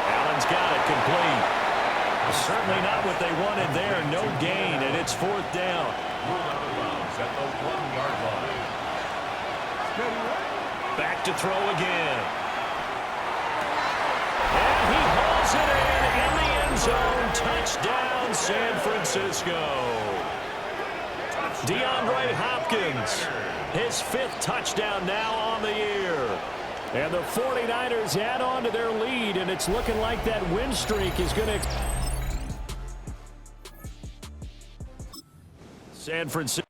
Allen's got it complete. Certainly not what they wanted there. No gain, and it's 4th down. Ruled out of bounds at the 1 yard line. Back to throw again. And he hauls it in the end zone. Touchdown, San Francisco. DeAndre Hopkins, his 5th touchdown now on the year. And the 49ers add on to their lead, and it's looking like that win streak is going to... San Francisco.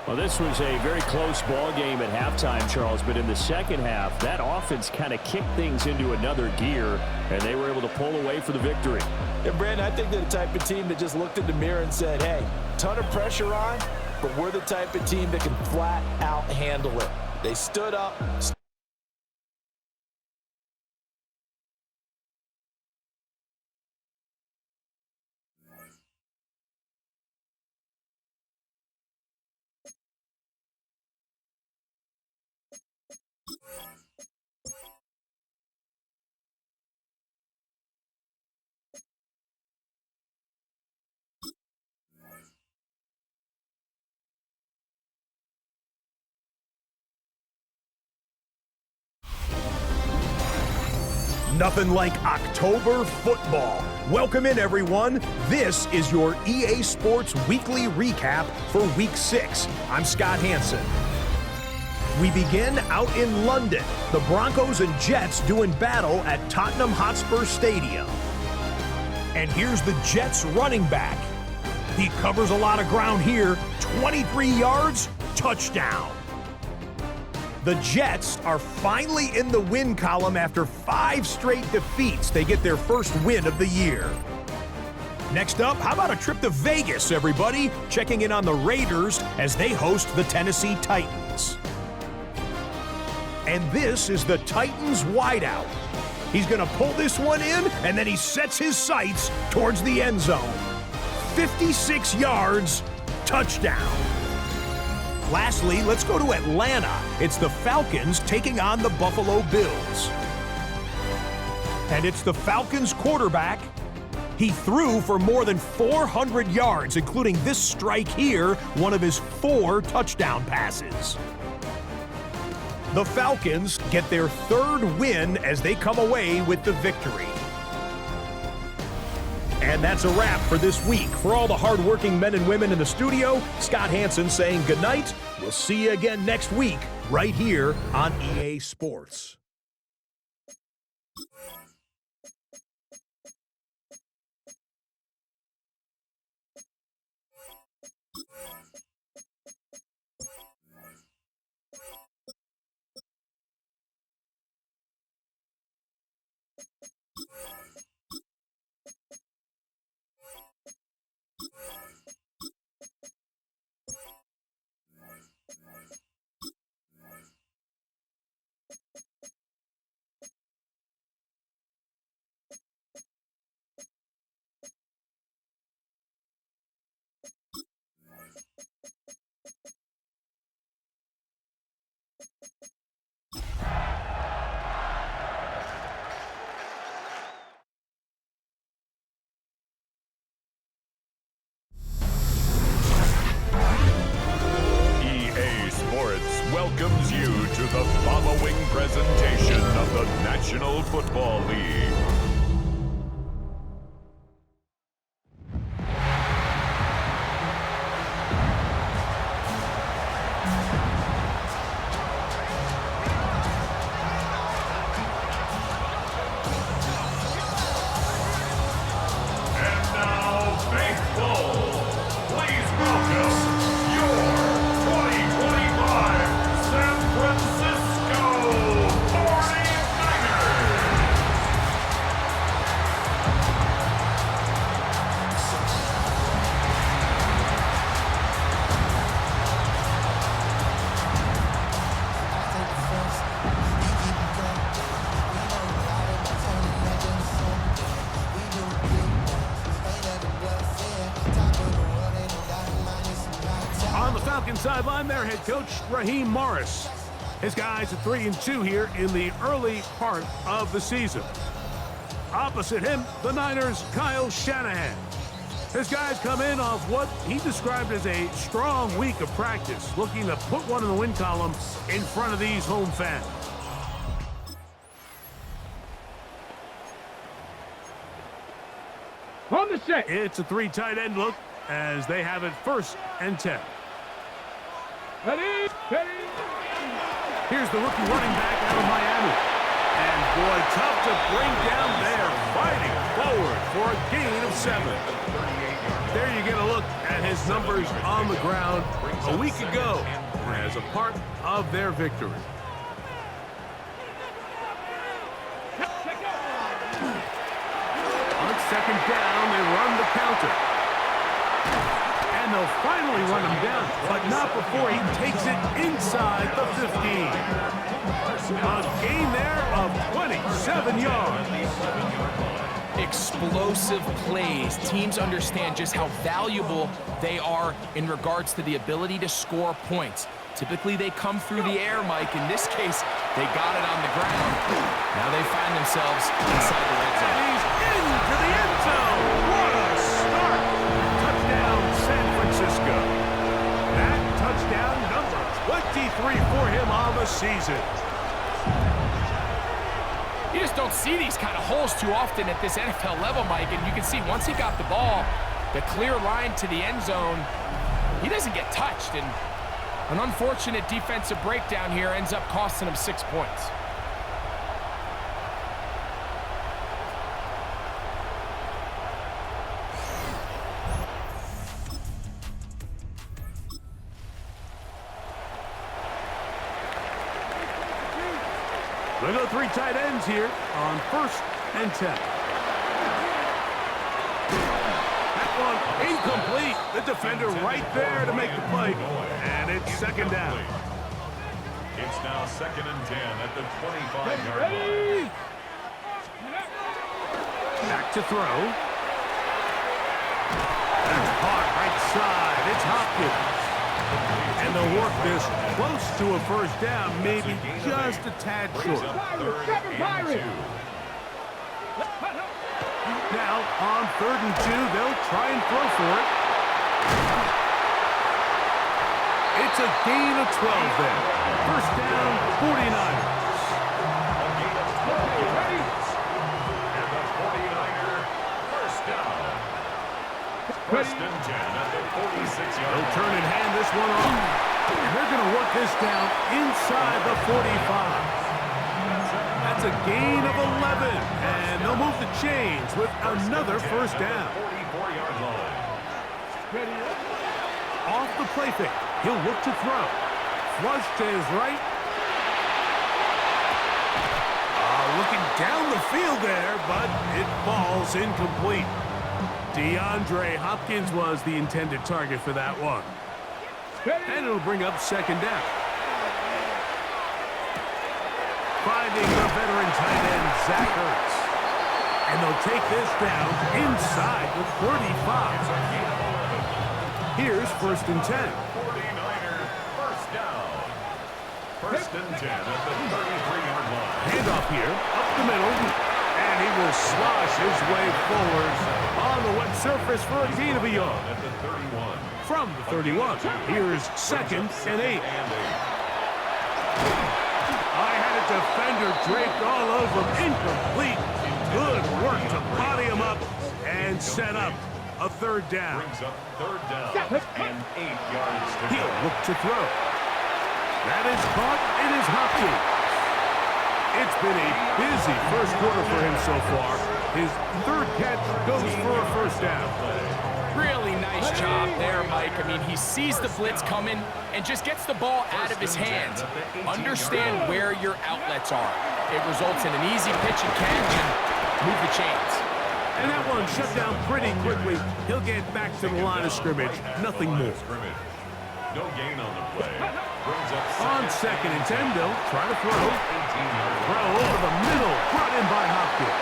Well, this was a very close ball game at halftime, Charles, but in the second half, that offense kind of kicked things into another gear, and they were able to pull away for the victory. And, Brandon, I think they're the type of team that just looked in the mirror and said, hey, ton of pressure on, but we're the type of team that can flat out handle it. They stood up. Nothing like October football. Welcome in, everyone. This is your EA Sports Weekly Recap for Week 6. I'm Scott Hanson. We begin out in London. The Broncos and Jets doing battle at Tottenham Hotspur Stadium. And here's the Jets running back. He covers a lot of ground here. 23 yards, touchdown. The Jets are finally in the win column after 5 straight defeats. They get their first win of the year. Next up, how about a trip to Vegas, everybody? Checking in on the Raiders as they host the Tennessee Titans. And this is the Titans wideout. He's going to pull this one in, and then he sets his sights towards the end zone. 56 yards, touchdown. Lastly, let's go to Atlanta. It's the Falcons taking on the Buffalo Bills. And it's the Falcons quarterback. He threw for more than 400 yards, including this strike here, one of his 4 touchdown passes. The Falcons get their 3rd win as they come away with the victory. And that's a wrap for this week. For all the hardworking men and women in the studio, Scott Hanson saying goodnight. We'll see you again next week right here on EA Sports. EA Sports welcomes you to the following presentation of the National Football League. Sideline, their head coach, Raheem Morris. His guys are 3-2 here in the early part of the season. Opposite him, the Niners' Kyle Shanahan. His guys come in off what he described as a strong week of practice, looking to put one in the win column in front of these home fans. On the set. It's a 3 tight end look as they have it 1st and 10. Ready, ready. Here's the rookie running back out of Miami. And boy, tough to bring down there, fighting forward for a gain of 7. There you get a look at his numbers on the ground a week ago as a part of their victory. On 2nd down, they run the counter. And they'll finally run him down, but not before he takes it inside the 15. A gain there of 27 yards. Explosive plays. Teams understand just how valuable they are in regards to the ability to score points. Typically, they come through the air, Mike. In this case, they got it on the ground. Now they find themselves inside the red zone. And he's into the end zone. What a start. Touchdown, San Francisco. That touchdown number 23 for him on the season. You just don't see these kind of holes too often at this NFL level, Mike. And you can see once he got the ball, the clear line to the end zone, he doesn't get touched. And an unfortunate defensive breakdown here ends up costing him 6 points. They go 3 tight ends here on 1st and 10. That one incomplete. The defender right there to make the play. And it's 2nd down. It's now 2nd and 10 at the 25-yard line. Back to throw. That's hard right side. It's Hopkins. And they'll work this close to a 1st down, maybe just a tad short. Now, on 3rd and 2, they'll try and throw for it. It's a gain of 12 there. 1st down, 49ers. And the 49er, 1st down. 1st and 10 at the 46-yard line. They'll turn and hand this one off. And they're going to work this down inside the 45. That's a gain of 11. And they'll move the chains with another 1st down. 44-yard line. Off the play fake. He'll look to throw. Flush to his right. Looking down the field there, but it falls incomplete. DeAndre Hopkins was the intended target for that one. And it'll bring up 2nd down. Finding the veteran tight end, Zach Ertz. And they'll take this down inside the 35. Here's 1st and 10. 49er, 1st down. First and 10 at the 33-yard line. Handoff here, up the middle, and he will slosh his way forward on the wet surface for a gain of a yard. At the 31. From the 31, here's second and 8. I had a defender draped all over him, incomplete. Good work to body him up and set up a third down. Brings up third down and 8 yards to He'll go. look to throw. That is caught. It is Hopkins. It's been a busy first quarter for him so far. His third catch goes for a first down. Really nice job there, Mike. I mean, he sees the blitz coming and just gets the ball out of his hands. Understand where your outlets are. It results in an easy pitch and catch and move the chains. And that one shut down pretty quickly. He'll get back to the line of scrimmage. Nothing more. No gain on the play. Brings up On second and 10, they'll try to throw. Throw over the middle, brought in by Hopkins.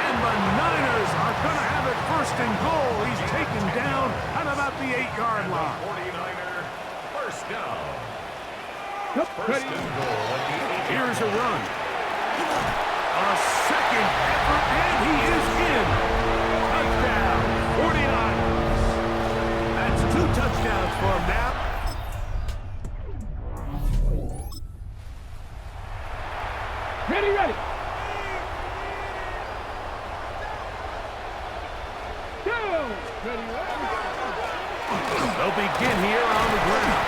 And the Niners are going to have it first and goal. He's taken down at about the 8-yard line. 49er, first down. First and goal at the 8. Here's a run. A second effort, and he is in. Touchdown, 49ers. That's 2 touchdowns for him now. Ready, ready. Go. Ready, ready. They'll begin here on the ground.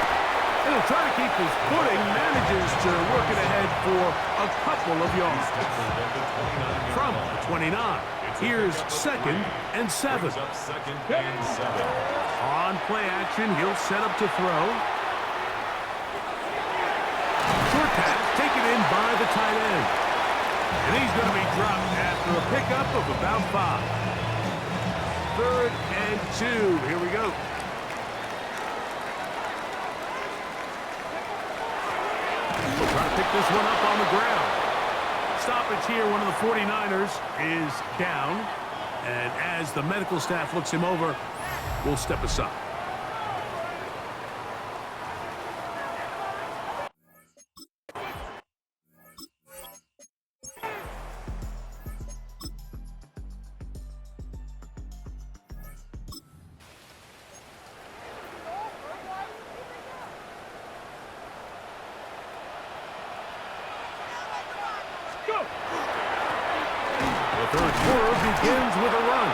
He'll try to keep his footing, manages to work it ahead for a couple of yards. From the 29, here's second and 7. Brings up second and 7. On play action, he'll set up to throw. Short pass taken in by the tight end. And he's going to be dropped after a pickup of about 5. Third and 2. Here we go. We'll try to pick this one up on the ground. Stoppage here, one of the 49ers is down. And as the medical staff looks him over, we'll step aside. The third quarter begins with a run.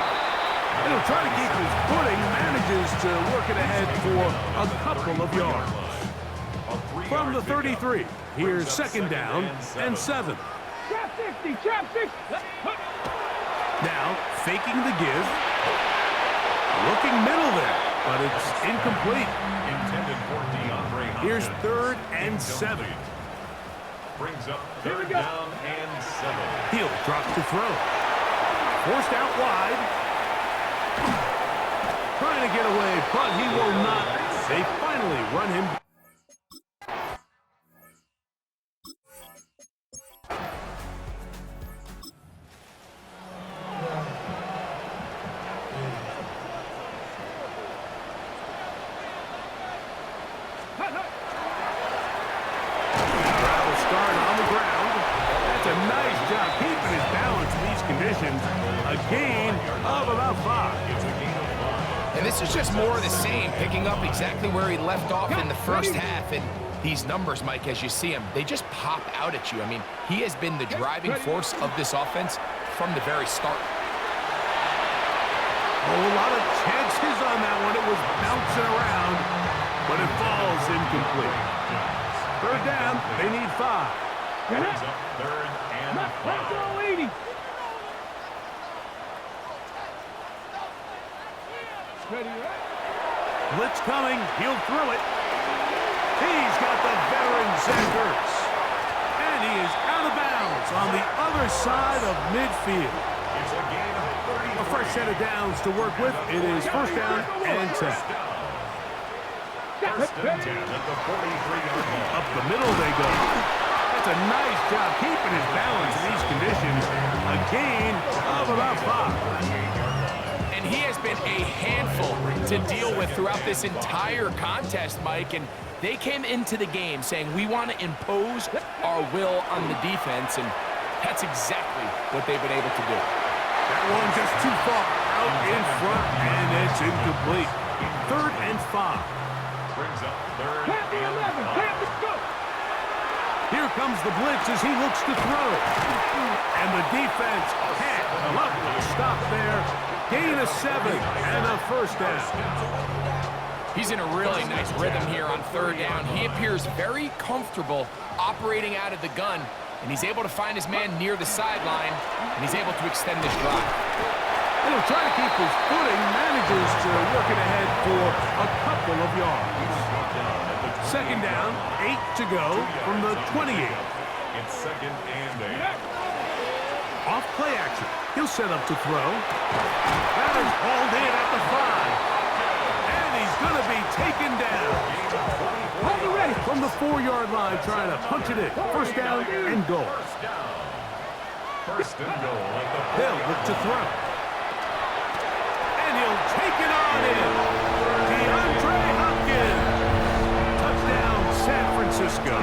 And he'll try to keep his footing, manages to work it ahead for a couple of yards. From the 33, here's second down and 7. Trap 60, trap 60. Now, faking the give. Looking middle there, but it's incomplete. Intended for DeAndre Hopkins. Here's third and 7. Brings up third down and 7. He'll drop to throw. Forced out wide. Trying to get away, but he will not. They finally run him. Travel start on the ground. That's a nice job keeping his balance in these conditions. A gain of about 5. And this is just more of the same, picking up exactly where he left off in the first half. And these numbers, Mike, as you see him, they just pop out at you. I mean, he has been the driving force of this offense from the very start. Oh, a lot of chances on that one. It was bouncing around, but it falls incomplete. Third down, they need 5. Brings up third and 5. 80. Ready, ready. Blitz coming, he'll throw it. He's got the veteran Zachers. And he is out of bounds on the other side of midfield. It's a gain of 33. A fresh set of downs to work with. It is first down and 10. First and 10 at the 43-yard line. Up the middle they go. That's a nice job keeping his balance in these conditions. A gain of about 5. And And he has been a handful to deal with throughout this entire contest, Mike. And they came into the game saying, we want to impose our will on the defense, and that's exactly what they've been able to do. That one just too far out in front, and it's incomplete. 3rd and 5. Brings up 3rd Happy and 11. 5. Happy go. Here comes the blitz as he looks to throw. And the defense can't luckily stop there. Gain of 7 and a first down. He's in a really nice rhythm here on 3rd down. He appears very comfortable operating out of the gun, and he's able to find his man near the sideline, and he's able to extend this drive. And he'll try to keep his footing, manages to work it ahead for a couple of yards. 2nd down, 8 to go from the 28. It's 2nd and 8. Off play action. He'll set up to throw. That is hauled in at the 5. And he's going to be taken down. Hold it ready. From the 4-yard line, trying to punch it in. 1st down and goal. First and goal at the They'll look to throw. And he'll take it on in. DeAndre Hopkins. Touchdown, San Francisco.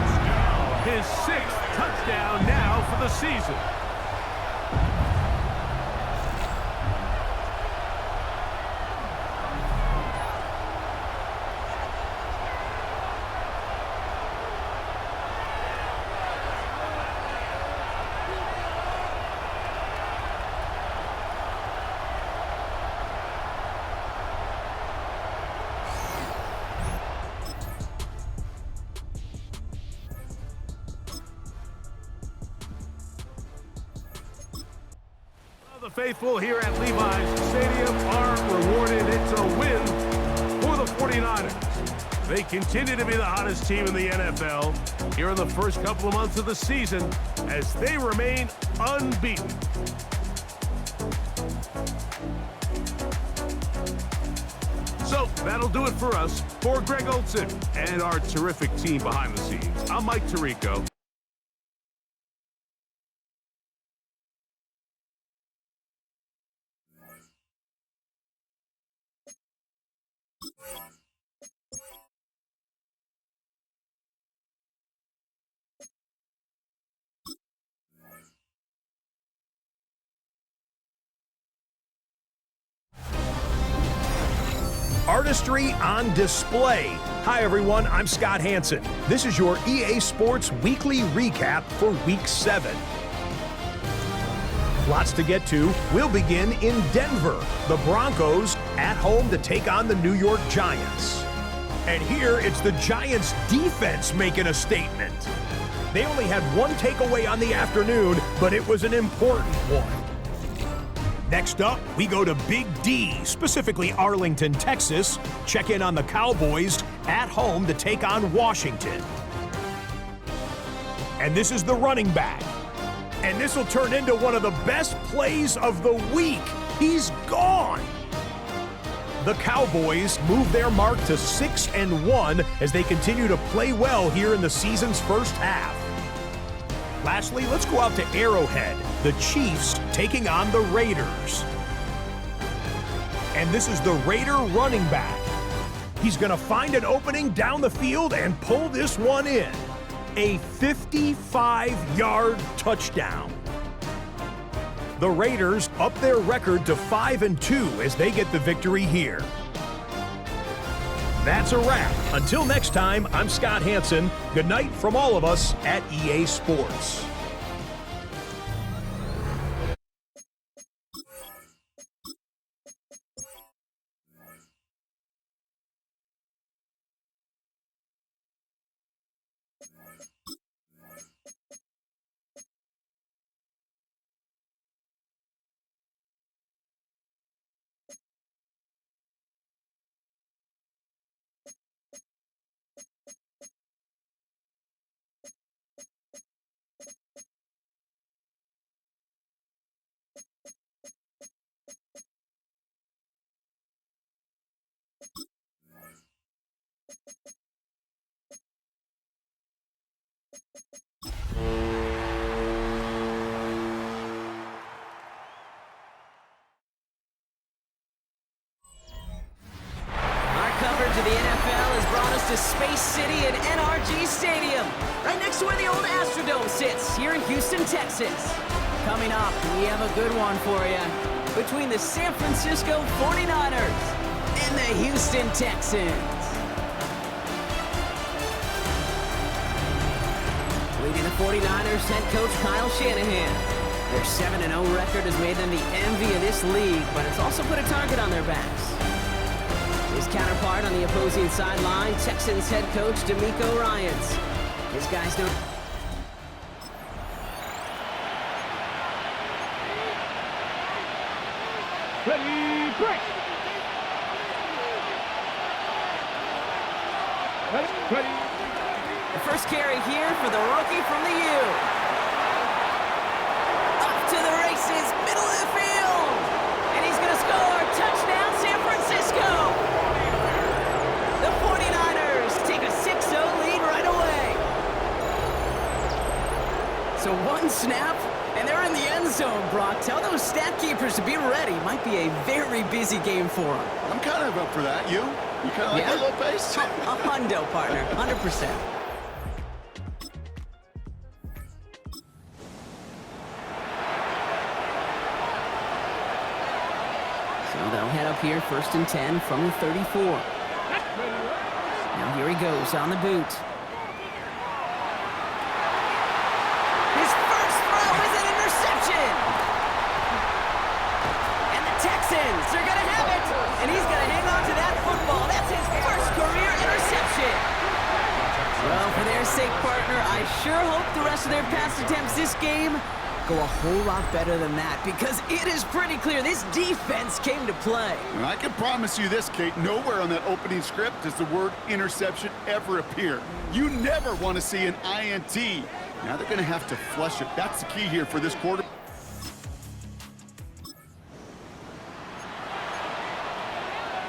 His 6th touchdown now for the season. The faithful here at Levi's Stadium are rewarded. It's a win for the 49ers. They continue to be the hottest team in the NFL here in the first couple of months of the season as they remain unbeaten. So that'll do it for us. For Greg Olson and our terrific team behind the scenes, I'm Mike Tirico. Artistry on display. Hi everyone, I'm Scott Hanson. This is your EA Sports Weekly Recap for Week 7. Lots to get to. We'll begin in Denver. The Broncos at home to take on the New York Giants. And here it's the Giants defense making a statement. They only had one takeaway on the afternoon, but it was an important one. Next up, we go to Big D, specifically Arlington, Texas. Check in on the Cowboys at home to take on Washington. And this is the running back. And this will turn into one of the best plays of the week. He's gone. The Cowboys move their mark to 6-1 as they continue to play well here in the season's first half. Lastly, let's go out to Arrowhead. The Chiefs taking on the Raiders. And this is the Raider running back. He's going to find an opening down the field and pull this one in. A 55-yard touchdown. The Raiders up their record to 5-2 as they get the victory here. That's a wrap. Until next time, I'm Scott Hanson. Good night from all of us at EA Sports. to Space City at NRG Stadium, right next to where the old Astrodome sits here in Houston, Texas. Coming up, we have a good one for you between the San Francisco 49ers and the Houston Texans. Leading the 49ers, head coach Kyle Shanahan. Their 7-0 record has made them the envy of this league, but it's also put a target on their backs. His counterpart on the opposing sideline, Texans head coach DeMeco Ryans. His guys don't... Ready, break! Ready. The first carry here for the rookie from the U. Up to the races, middle of the field. And he's going to score. Touchdown, San Francisco. The 49ers take a 6-0 lead right away. So one snap, and they're in the end zone, Brock. Tell those stat keepers to be ready. Might be a very busy game for them. I'm kind of up for that. You kind of like that little pace? A hundo, partner, 100%. So they'll head up here, 1st and 10 from the 34. Now here he goes on the boot. His first throw is an interception. And the Texans are going to have it. And he's going to hang on to that football. That's his first career interception. Well, for their sake, partner, I sure hope the rest of their pass attempts this game go a whole lot better than that, because it is pretty clear this defense came to play. And I can promise you this, Kate, nowhere on that opening script does the word interception ever appear. You never want to see an INT. Now they're going to have to flush it. That's the key here for this quarter.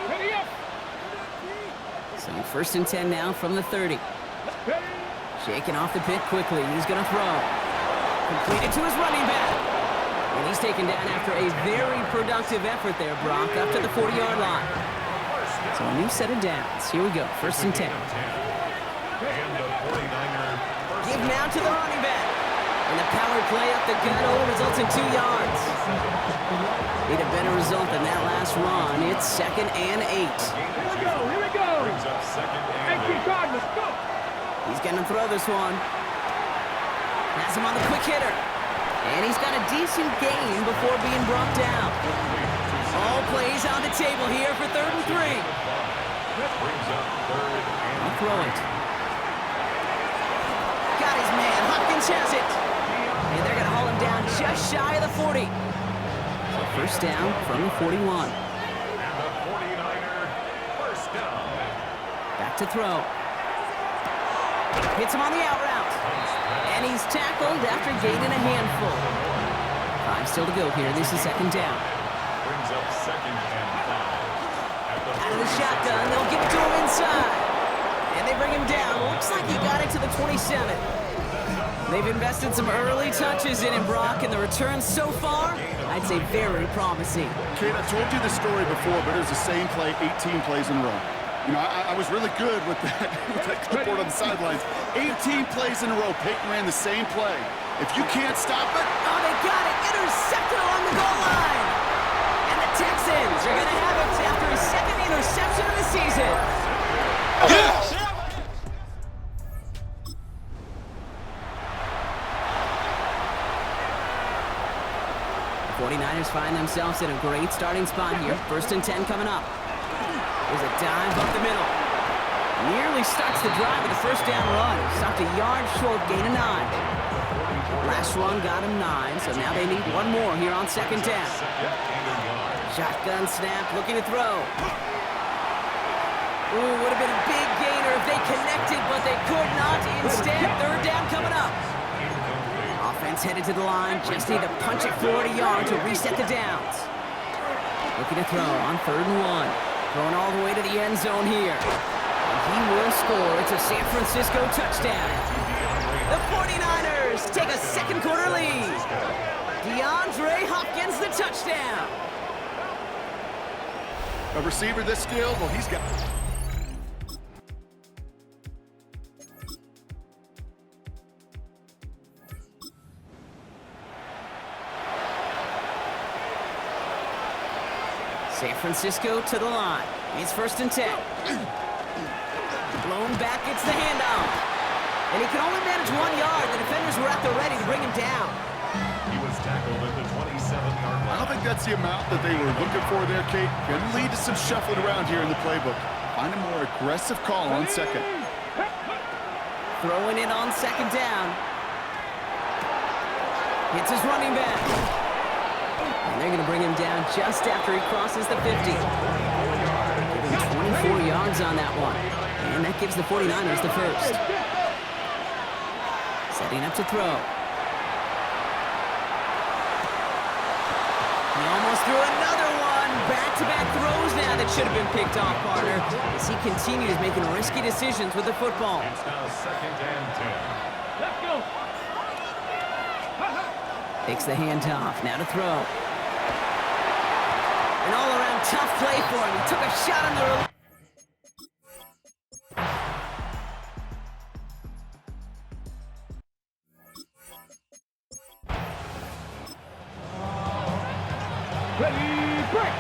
Ready up! So 1st and 10 now from the 30. Shaking off the pit quickly. He's going to throw. Completed to his running back. And he's taken down after a very productive effort there, Brock, up to the 40-yard line. So a new set of downs. Here we go, 1st and 10. Give now to the running back. And the power play up the gut only results in 2 yards. Need a better result than that last run. It's 2nd and 8. Here we go! Empty Cardinals, go! He's going to throw this one. Has him on the quick hitter. And he's got a decent gain before being brought down. All plays on the table here for 3rd and 3. I'll throw it. Got his man. Hopkins has it. And they're going to haul him down just shy of the 40. So 1st down from the 41. And the 49er first down. Back to throw. Hits him on the out route. And he's tackled after gaining a handful. 5 still to go here. This is 2nd down. Brings up 2nd and 5. Out of the shotgun, they'll give it to him inside. And they bring him down. Looks like he got it to the 27. They've invested some early touches in him, Brock, and the returns so far, I'd say very promising. Kate, I told you this story before, but it was the same play 18 plays in a row. You know, I was really good with that clipboard on the sidelines. 18 plays in a row, Peyton ran the same play. If you can't stop it... Oh, they got it! Intercepted along the goal line! And the Texans are going to have it after his 2nd interception of the season. Yes! The 49ers find themselves in a great starting spot here. 1st and 10 coming up. There's a dive up the middle. Nearly starts the drive with a 1st down run. Stopped a yard short, gain of 9. Last run got him 9, so now they need one more here on 2nd down. Shotgun snap, looking to throw. Ooh, would have been a big gainer if they connected, but they could not. Instead, 3rd down coming up. Offense headed to the line, just need to punch it 40 yards to reset the downs. Looking to throw on 3rd and 1. Going all the way to the end zone here. And he will score. It's a San Francisco touchdown. The 49ers take a 2nd quarter lead. DeAndre Hopkins, the touchdown. A receiver this skilled, well, he's got... San Francisco to the line. It's 1st and 10. Blown back, it's the handoff. And he can only manage 1 yard. The defenders were at the ready to bring him down. He was tackled at the 27-yard line. I don't think that's the amount that they were looking for there, Kate. Going to lead to some shuffling around here in the playbook. Find a more aggressive call on second. Throwing it on 2nd down. It's his running back. And they're going to bring him down just after he crosses the 50. Giving 24 yards on that one. And that gives the 49ers the first. Setting up to throw. He almost threw another one. Back-to-back throws now that should have been picked off, partner, as he continues making risky decisions with the football. It's now 2nd and 10. Let's go. Takes the handoff, now to throw. An all-around tough play for him. He took a shot on the release. Ready, break.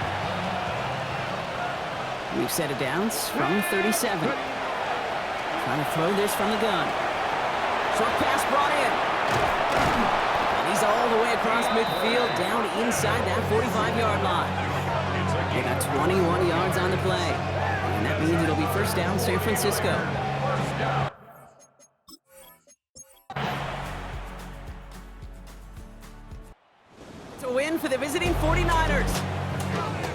We've set it down from 37. Trying to throw this from the gun. Short pass brought in. And he's all the way across midfield, down inside that 45-yard line. They got 21 yards on the play. And that means it'll be 1st down, San Francisco. It's a win for the visiting 49ers.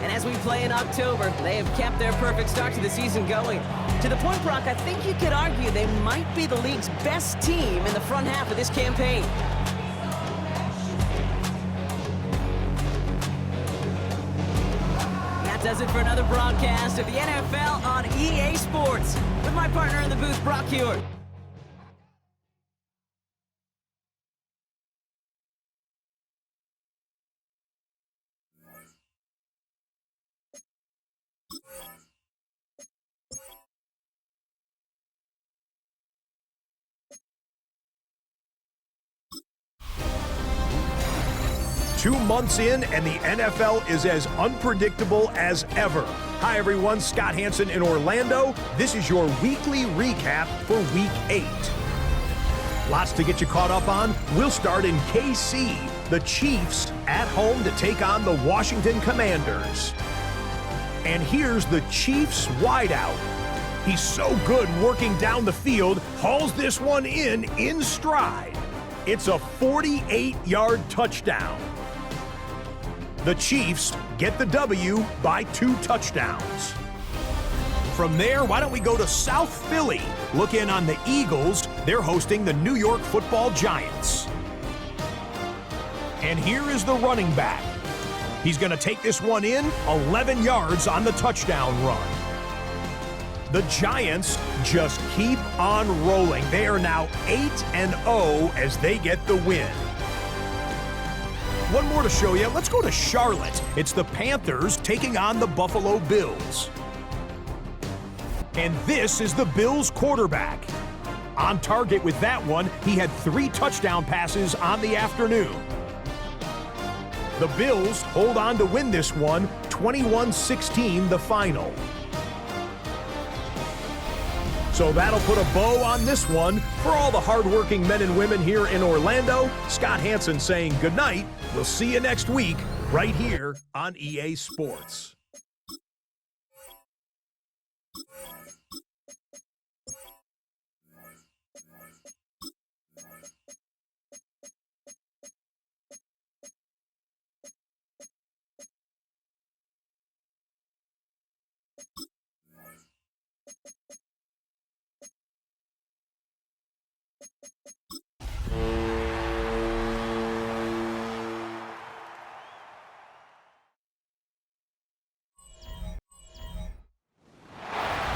And as we play in October, they have kept their perfect start to the season going. To the point, Brock, I think you could argue they might be the league's best team in the front half of this campaign. That does it for another broadcast of the NFL on EA Sports. With my partner in the booth, Brock Hewitt. Two months in, and the NFL is as unpredictable as ever. Hi, everyone. Scott Hanson in Orlando. This is your weekly recap for Week 8. Lots to get you caught up on. We'll start in KC. The Chiefs at home to take on the Washington Commanders. And here's the Chiefs wideout. He's so good working down the field, hauls this one in stride. It's a 48-yard touchdown. The Chiefs get the W by 2 touchdowns. From there, why don't we go to South Philly? Look in on the Eagles. They're hosting the New York Football Giants. And here is the running back. He's going to take this one in, 11 yards on the touchdown run. The Giants just keep on rolling. They are now 8-0 as they get the win. One more to show you. Let's go to Charlotte. It's the Panthers taking on the Buffalo Bills. And this is the Bills quarterback. On target with that one, he had 3 touchdown passes on the afternoon. The Bills hold on to win this one, 21-16 the final. So that'll put a bow on this one. For all the hardworking men and women here in Orlando, Scott Hanson saying goodnight. We'll see you next week right here on EA Sports.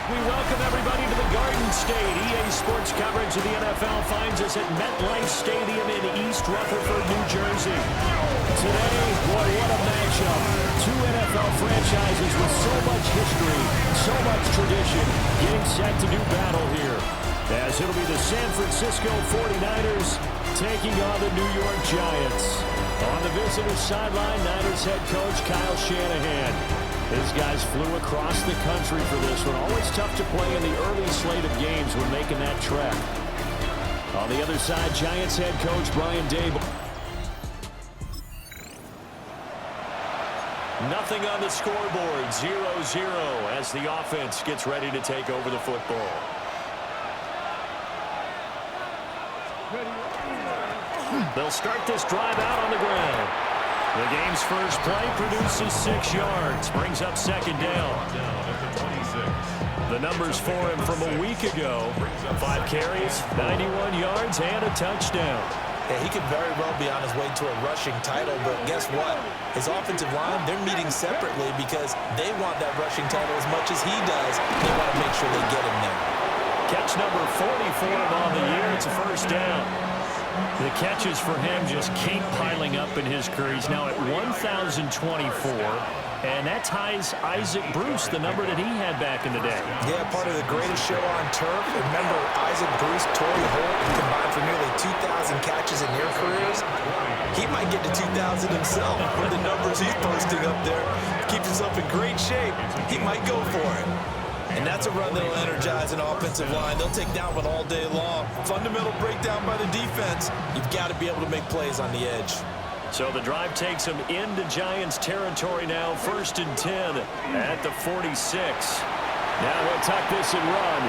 We welcome everybody to the Garden State. EA Sports coverage of the NFL finds us at MetLife Stadium in East Rutherford, New Jersey. Today, boy, what a matchup. 2 NFL franchises with so much history, so much tradition, getting set to do battle here. As it'll be the San Francisco 49ers taking on the New York Giants. On the visitor's sideline, Niners head coach Kyle Shanahan. His guys flew across the country for this one. Always tough to play in the early slate of games when making that trek. On the other side, Giants head coach Brian Daboll. Nothing on the scoreboard, 0-0 as the offense gets ready to take over the football. They'll start this drive out on the ground. The game's first play produces 6 yards, brings up second down. The numbers for him from a week ago, 5 carries, 91 yards, and a touchdown. Yeah, he could very well be on his way to a rushing title, but guess what? His offensive line, they're meeting separately because they want that rushing title as much as he does. They want to make sure they get him there. Catch number 40 for him on the year. It's a first down. The catches for him just keep piling up in his career. He's now at 1,024. And that ties Isaac Bruce, the number that he had back in the day. Yeah, part of the greatest show on turf. Remember, Isaac Bruce, Torrey Holt combined for nearly 2,000 catches in their careers. He might get to 2,000 himself with the numbers he's posting up there. Keeps himself in great shape. He might go for it. And that's a run that'll energize an offensive line. They'll take down one all day long. Fundamental breakdown by the defense. You've got to be able to make plays on the edge. So the drive takes them into Giants territory now. 1st and 10 at the 46. Now they'll tuck this and run.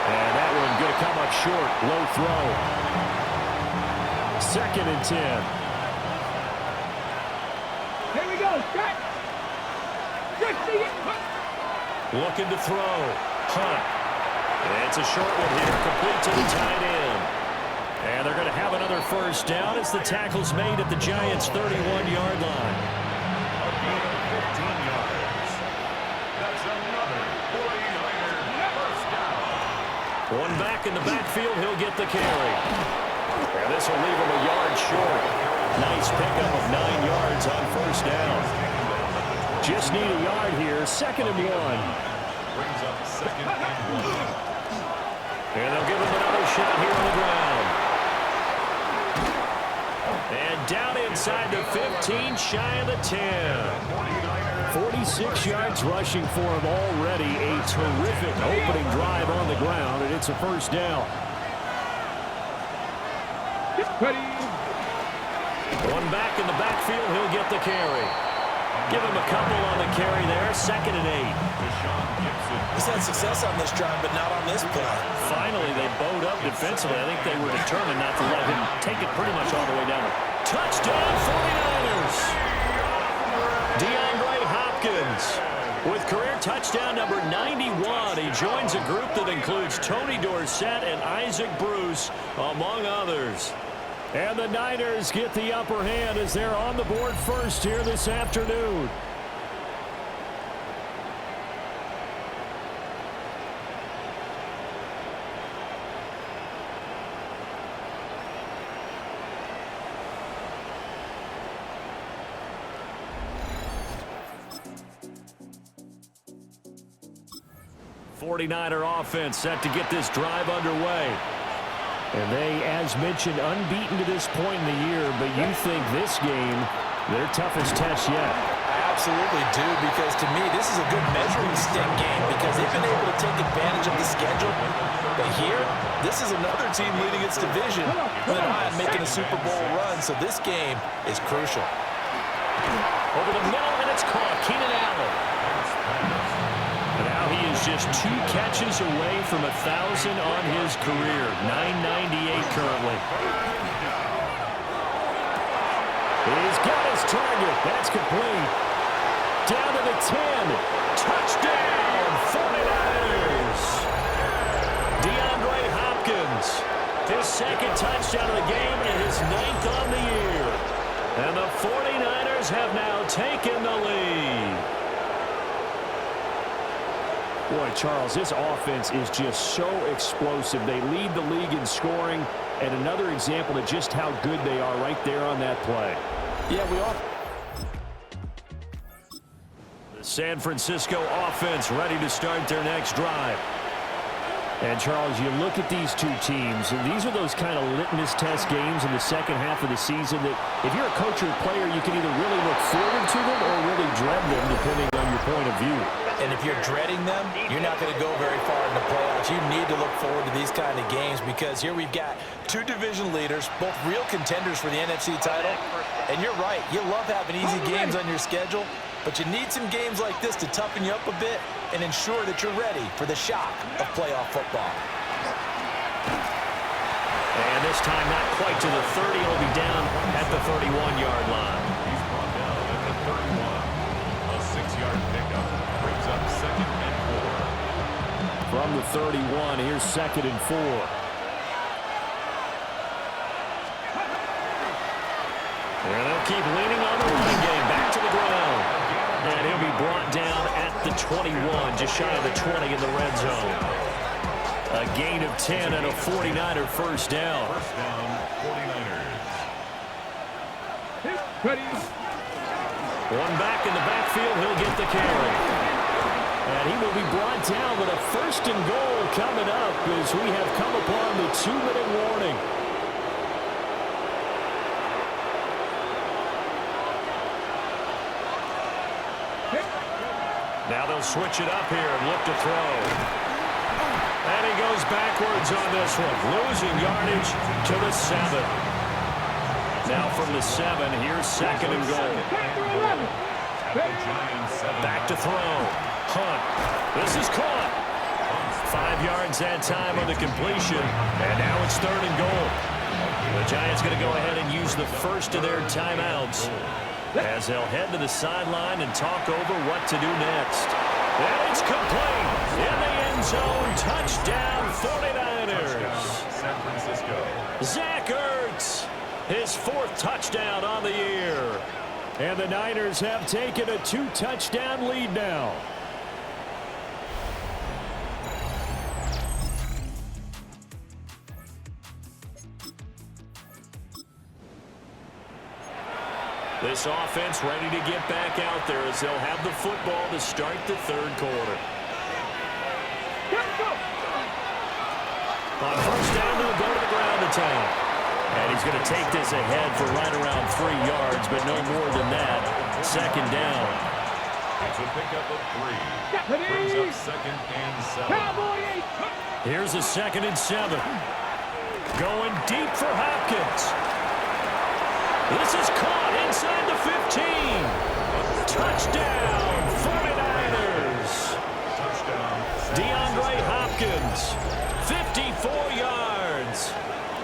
And that one going to come up short. Low throw. 2nd and 10. Here we go. Strike. Looking to throw. Hunt. And it's a short one here. Complete to the tight end. And they're going to have another first down as the tackle's made at the Giants' 31-yard line. 15 yards. That's another 49er first down. One back in the backfield, he'll get the carry. And this will leave him a yard short. Nice pickup of 9 yards on first down. Just need a yard here, 2nd and 1. Brings up 2nd and 1. And they'll give him another shot here on the ground. And down inside the 15, shy of the 10. 46 yards rushing for him already. A terrific opening drive on the ground, and it's a first down. One back in the backfield, he'll get the carry. Give him a couple on the carry there, 2nd and 8. He's had success on this drive, but not on this play. Finally, they bowed up defensively. I think they were determined not to let him take it pretty much all the way down. Touchdown, 49ers! DeAndre Hopkins with career touchdown number 91. He joins a group that includes Tony Dorsett and Isaac Bruce, among others. And the Niners get the upper hand as they're on the board first here this afternoon. '49er offense set to get this drive underway. And they, as mentioned, unbeaten to this point in the year, but you think this game, their toughest test yet. I absolutely do, because to me, this is a good measuring stick game because they've been able to take advantage of the schedule. But here, this is another team leading its division with an eye on making a Super Bowl run, so this game is crucial. Over the middle, and it's caught. Keenan Allen. Now he is just 2 catches away from 1,000 on his career. 998 currently. He's got his target. That's complete. Down to the 10. Touchdown, 49ers. DeAndre Hopkins. His 2nd touchdown of the game and his 9th on the year. And the 49ers have now taken the lead. Boy, Charles, this offense is just so explosive. They lead the league in scoring, and another example of just how good they are right there on that play. Yeah, we are. The San Francisco offense ready to start their next drive. And, Charles, you look at these two teams, and these are those kind of litmus test games in the second half of the season that if you're a coach or a player, you can either really look forward to them or really dread them, depending on your point of view. And if you're dreading them, you're not going to go very far in the playoffs. You need to look forward to these kind of games because here we've got two division leaders, both real contenders for the NFC title. And you're right, you love having easy games on your schedule, but you need some games like this to toughen you up a bit and ensure that you're ready for the shock of playoff football. And this time not quite to the 30. He'll be down at the 31-yard line. He's brought down at the 31. A 6-yard pickup brings up 2nd and 4. From the 31, here's 2nd and 4. And they'll keep leaning on the running game. Back to the ground. And he'll be brought down at the 21, just shy of the 20 in the red zone. A gain of 10 and a 49er first down. First down, 49ers. One back in the backfield, he'll get the carry. And he will be brought down with a 1st and goal coming up as we have come upon the 2-minute warning. Now they'll switch it up here and look to throw. And he goes backwards on this one, losing yardage to the 7. Now from the 7, here's 2nd and goal. Back to throw. Hunt. This is caught. 5 yards that time on the completion. And now it's 3rd and goal. The Giants going to go ahead and use the first of their timeouts as they'll head to the sideline and talk over what to do next. And it's complete. In the end zone, touchdown 49ers. San Francisco. Zach Ertz, his 4th touchdown on the year. And the Niners have taken a 2-touchdown lead now. This offense ready to get back out there as they'll have the football to start the 3rd quarter. On first down, they'll go to the ground attack. And he's going to take this ahead for right around 3 yards, but no more than that. 2nd down. It's a pickup of 3. Brings up 2nd and 7. Here's a 2nd and 7. Going deep for Hopkins. This is caught inside the 15. Touchdown, 49ers. Touchdown. DeAndre Hopkins, 54 yards.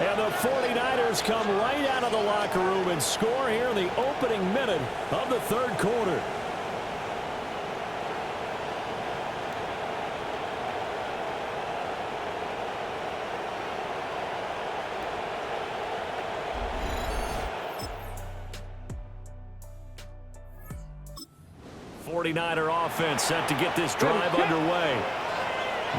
And the 49ers come right out of the locker room and score here in the opening minute of the 3rd quarter. '49er offense set to get this drive underway.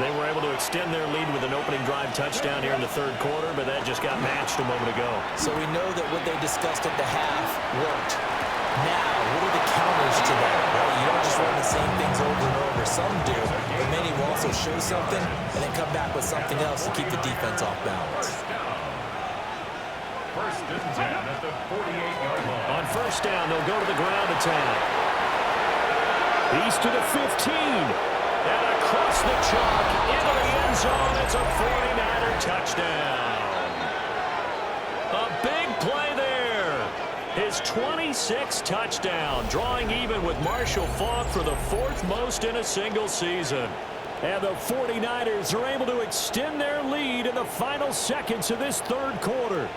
They were able to extend their lead with an opening drive touchdown here in the 3rd quarter, but that just got matched a moment ago. So we know that what they discussed at the half worked. Now, what are the counters to that? Well, you don't just run the same things over and over. Some do, but many will also show something and then come back with something else to keep the defense off balance. First and 10 at the 48-yard line. On first down, they'll go to the ground attack. He's to the 15. And across the chalk into the end zone. It's a 49er touchdown. A big play there. His 26th touchdown, drawing even with Marshall Faulk for the 4th most in a single season. And the 49ers are able to extend their lead in the final seconds of this 3rd quarter.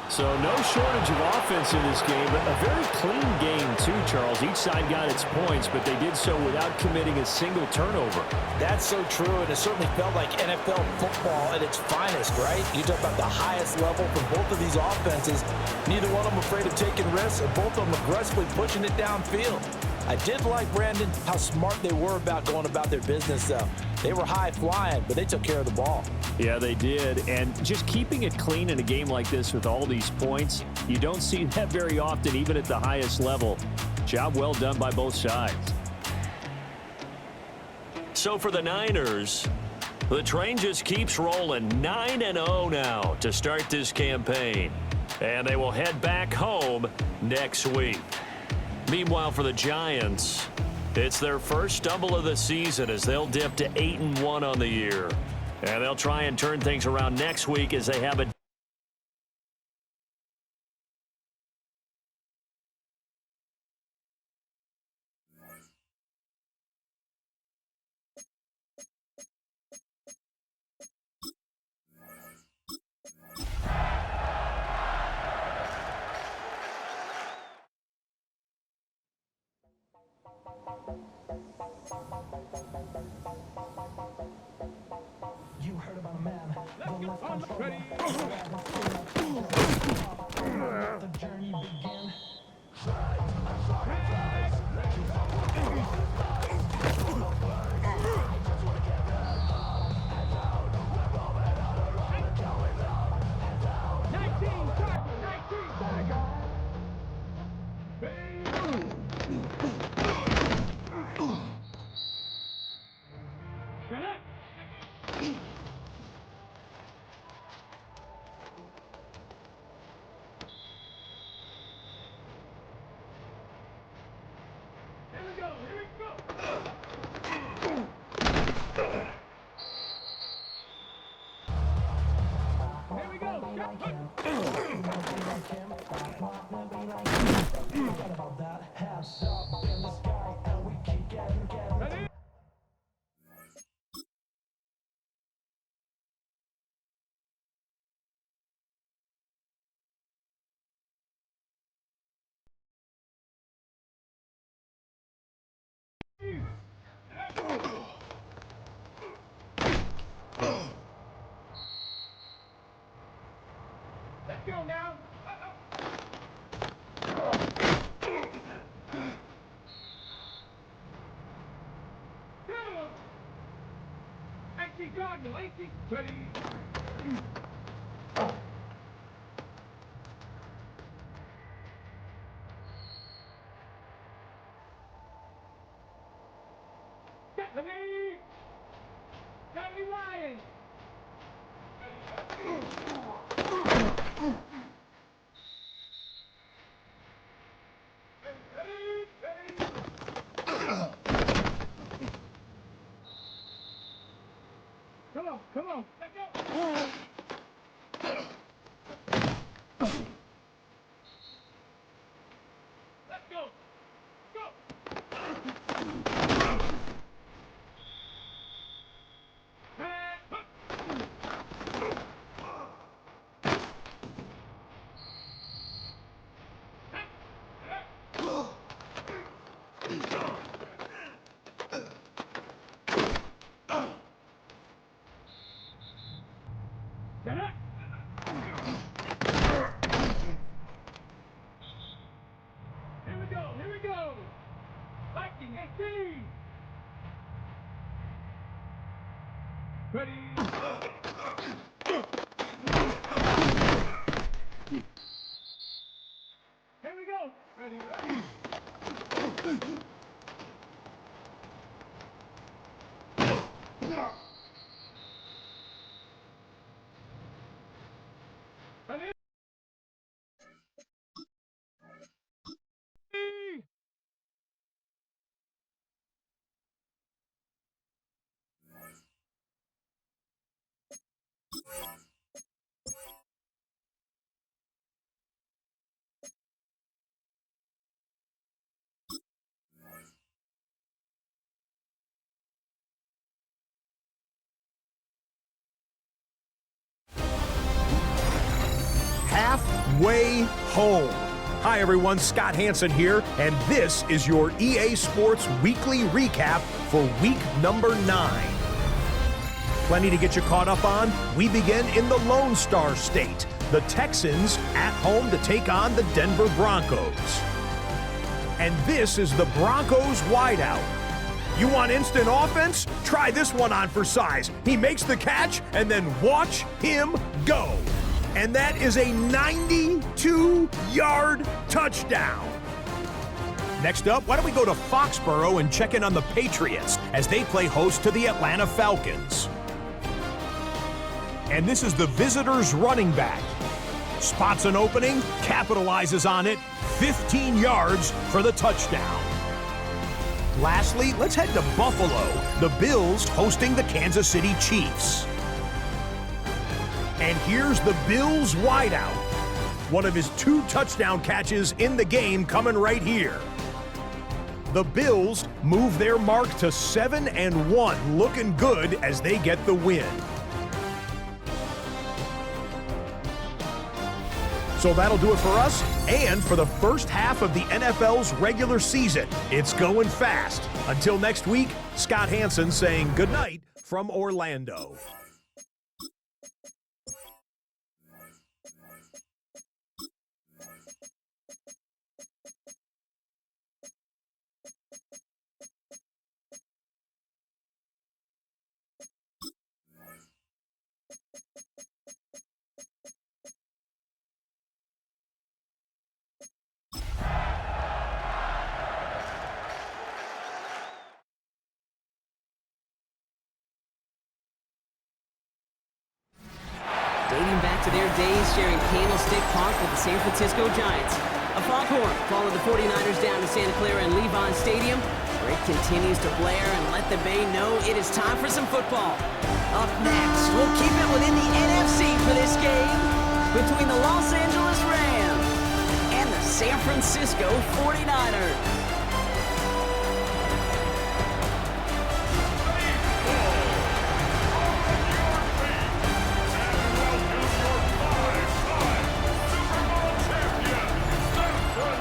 So no shortage of offense in this game, but a very clean game too, Charles. Each side got its points, but they did so without committing a single turnover. That's so true, and it certainly felt like NFL football at its finest, right? You talk about the highest level for both of these offenses. Neither one of them afraid of taking risks, and both of them aggressively pushing it downfield. I did like, Brandon, how smart they were about going about their business, though. They were high flying, but they took care of the ball. Yeah, they did. And just keeping it clean in a game like this with all these points, you don't see that very often, even at the highest level. Job well done by both sides. So for the Niners, the train just keeps rolling. 9-0 now to start this campaign. And they will head back home next week. Meanwhile, for the Giants, it's their first stumble of the season as they'll dip to 8-1 on the year. And they'll try and turn things around next week as they have a You heard about a man. Don't let control. Ready. Let the journey begin. Let's go now. Ready. Lions. Come on, let's go. Let's go. Go. Here we go. Viking 18. Ready. Here we go. Ready. Halfway home. Hi everyone, Scott Hansen here, and this is your EA Sports Weekly Recap for week number 9. Plenty to get you caught up on. We begin in the Lone Star State. The Texans at home to take on the Denver Broncos. And this is the Broncos wideout. You want instant offense? Try this one on for size. He makes the catch, and then watch him go. And that is a 92-yard touchdown. Next up, why don't we go to Foxborough and check in on the Patriots? as they play host to the Atlanta Falcons. And this is the visitors' running back. Spots an opening, capitalizes on it, 15 yards for the touchdown. Lastly, let's head to Buffalo. The Bills hosting the Kansas City Chiefs. And here's the Bills wideout. One of his 2 touchdown catches in the game coming right here. The Bills move their mark to 7-1, looking good as they get the win. So that'll do it for us and for the first half of the NFL's regular season. It's going fast. Until next week, Scott Hanson saying goodnight from Orlando. Dating back to their days sharing Candlestick Park with the San Francisco Giants. A foghorn followed the 49ers down to Santa Clara and Levon Stadium, where it continues to blare and let the Bay know it is time for some football. Up next, we'll keep it within the NFC for this game between the Los Angeles Rams and the San Francisco 49ers.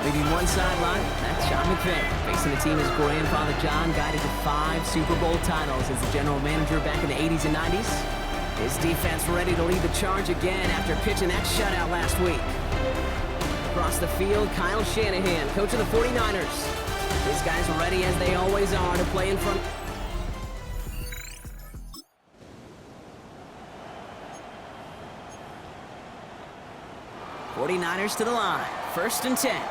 Leading one sideline, that's Sean McVay. Facing the team, his grandfather John guided to 5 Super Bowl titles as the general manager back in the 80s and 90s. His defense ready to lead the charge again after pitching that shutout last week. Across the field, Kyle Shanahan, coach of the 49ers. His guys are ready as they always are to play in front. '49ers to the line, 1st and 10.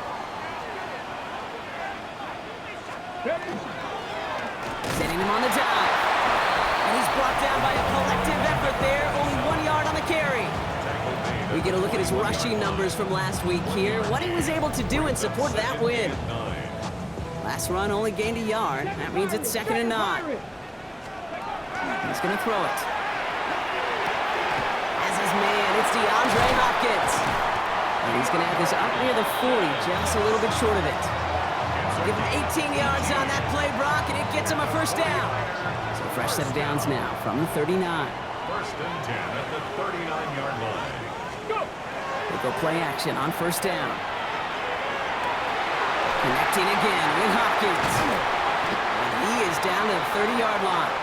Setting him on the dive. And he's brought down by a collective effort there. Only 1 yard on the carry. We get a look at his rushing numbers from last week here. What he was able to do in support of that win. Last run only gained a yard. That means it's 2nd and 9. He's going to throw it. As his man, it's DeAndre Hopkins. And he's going to have this up near the 40, just a little bit short of it. Give him 18 yards on that play, Brock, and it gets him a 1st down. So fresh set of downs now from the 39. 1st and 10 at the 39-yard line. They go play action on 1st down. Connecting again with Hopkins. And he is down to the 30-yard line.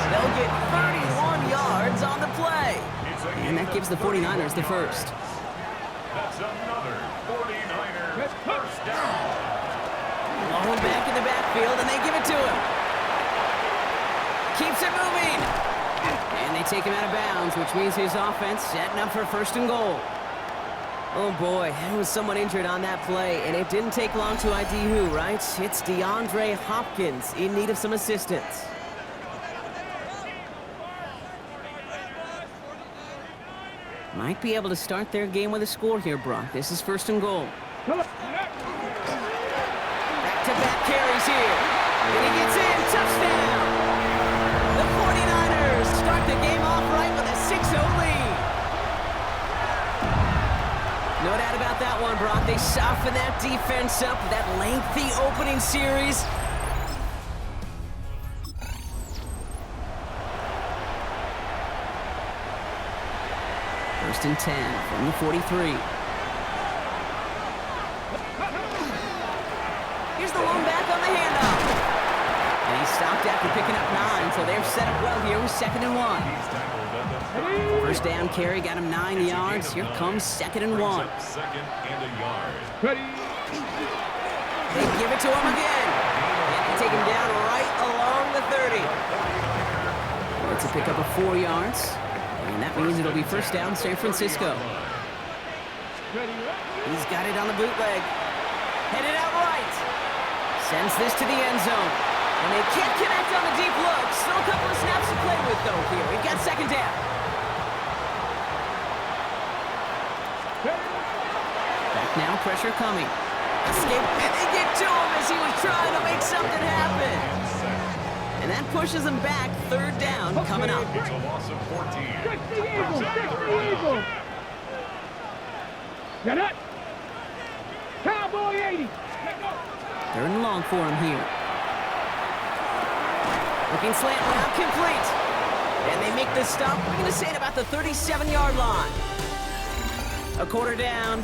They'll get 31 yards on the play. And that gives the 49ers the 1st. That's another 49er 1st down. Long back in the backfield, and they give it to him. Keeps it moving. And they take him out of bounds, which means his offense setting up for 1st and goal. Oh boy, there was someone injured on that play, and it didn't take long to ID who, right? It's DeAndre Hopkins in need of some assistance. Might be able to start their game with a score here, Brock. This is 1st and goal. Back-to-back carries here. And he gets in. Touchdown! The 49ers start the game off right with a 6-0 lead. No doubt about that one, Brock. They soften that defense up, that lengthy opening series. First and 10 from the 43. Here's the lone back on the handoff. And he stopped after picking up 9, so they're set up well here with 2nd and 1. First down carry got him 9 yards. Here comes 2nd and 1. 2nd and a yard. They give it to him again. And they take him down right along the 30. It's a pickup of 4 yards. And that means it'll be 1st down San Francisco. He's got it on the bootleg. Headed out right. Sends this to the end zone. And they can't connect on the deep look. Still a couple of snaps to play with, though, here. We've got second down. Back now, pressure coming. Escape, and they get to him as he was trying to make something happen. And that pushes him back. Third down coming up. It's a loss of 14. Fix the Eagle! Fix the Eagle! Get it! Cowboy 80! Third and long for him here. Looking slant route complete. And they make this stop. We're going to say at about the 37-yard line. A quarter down.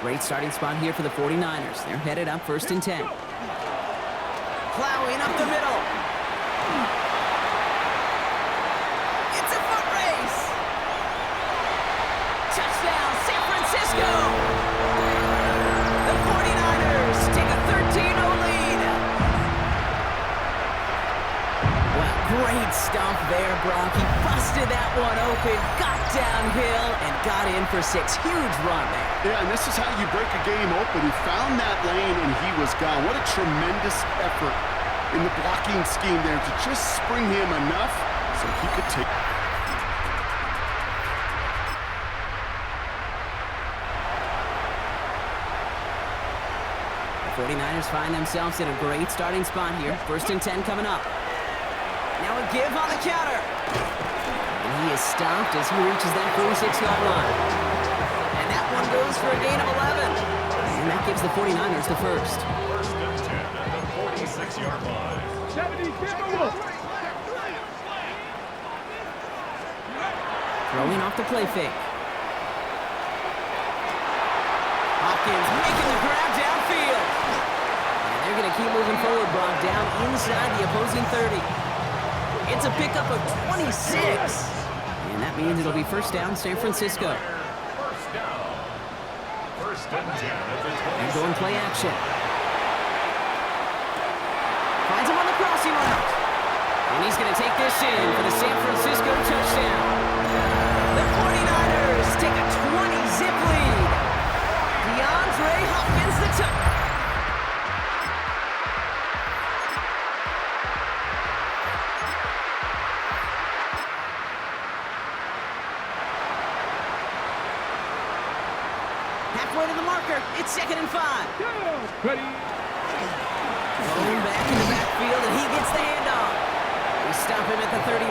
Great starting spot here for the 49ers. They're headed up first and 10. Plowing up the middle. It's a foot race. Touchdown, San Francisco. The 49ers take a 13-0 lead. Well, great stomp there, Brock. He busted that one open, got downhill, and got in for 6. Huge run there. Yeah, and this is how you break a game open. He found that lane, and he was gone. What a tremendous effort in the blocking scheme there to just spring him enough so he could take... The 49ers find themselves in a great starting spot here. First and 10 coming up. Now a give on the counter. And he is stopped as he reaches that 46-yard line. And that one goes for a gain of 11. And that gives the 49ers the first. First and 10 at the 46-yard line. 70 Throwing off the play fake. Hopkins making the grab downfield. And they're going to keep moving forward, Brock, down inside the opposing 30. It's a pickup of 26. And that means it'll be first down, San Francisco. First down. First and 10 at the 20. And going play action. Finds him on the crossing route. And he's going to take this in for the San Francisco touchdown. The 49ers take a 20-zip lead. DeAndre Hopkins the touchdown. Halfway to the marker. It's 2nd and 5. Ready? Going back in the backfield, and he gets the handoff. They stop him at the 39.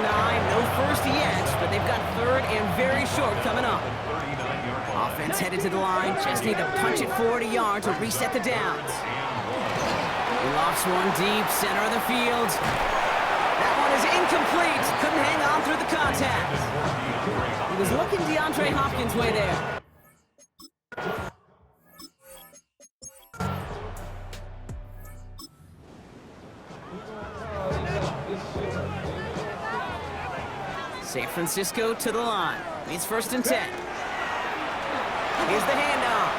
No first yet, but they've got third and very short coming up. Offense headed to the line. Just need to punch it 40 yards to reset the downs. He lofts one deep, center of the field. That one is incomplete. Couldn't hang on through the contact. He was looking DeAndre Hopkins' way there. San Francisco to the line. It's first and 10. Here's the handoff.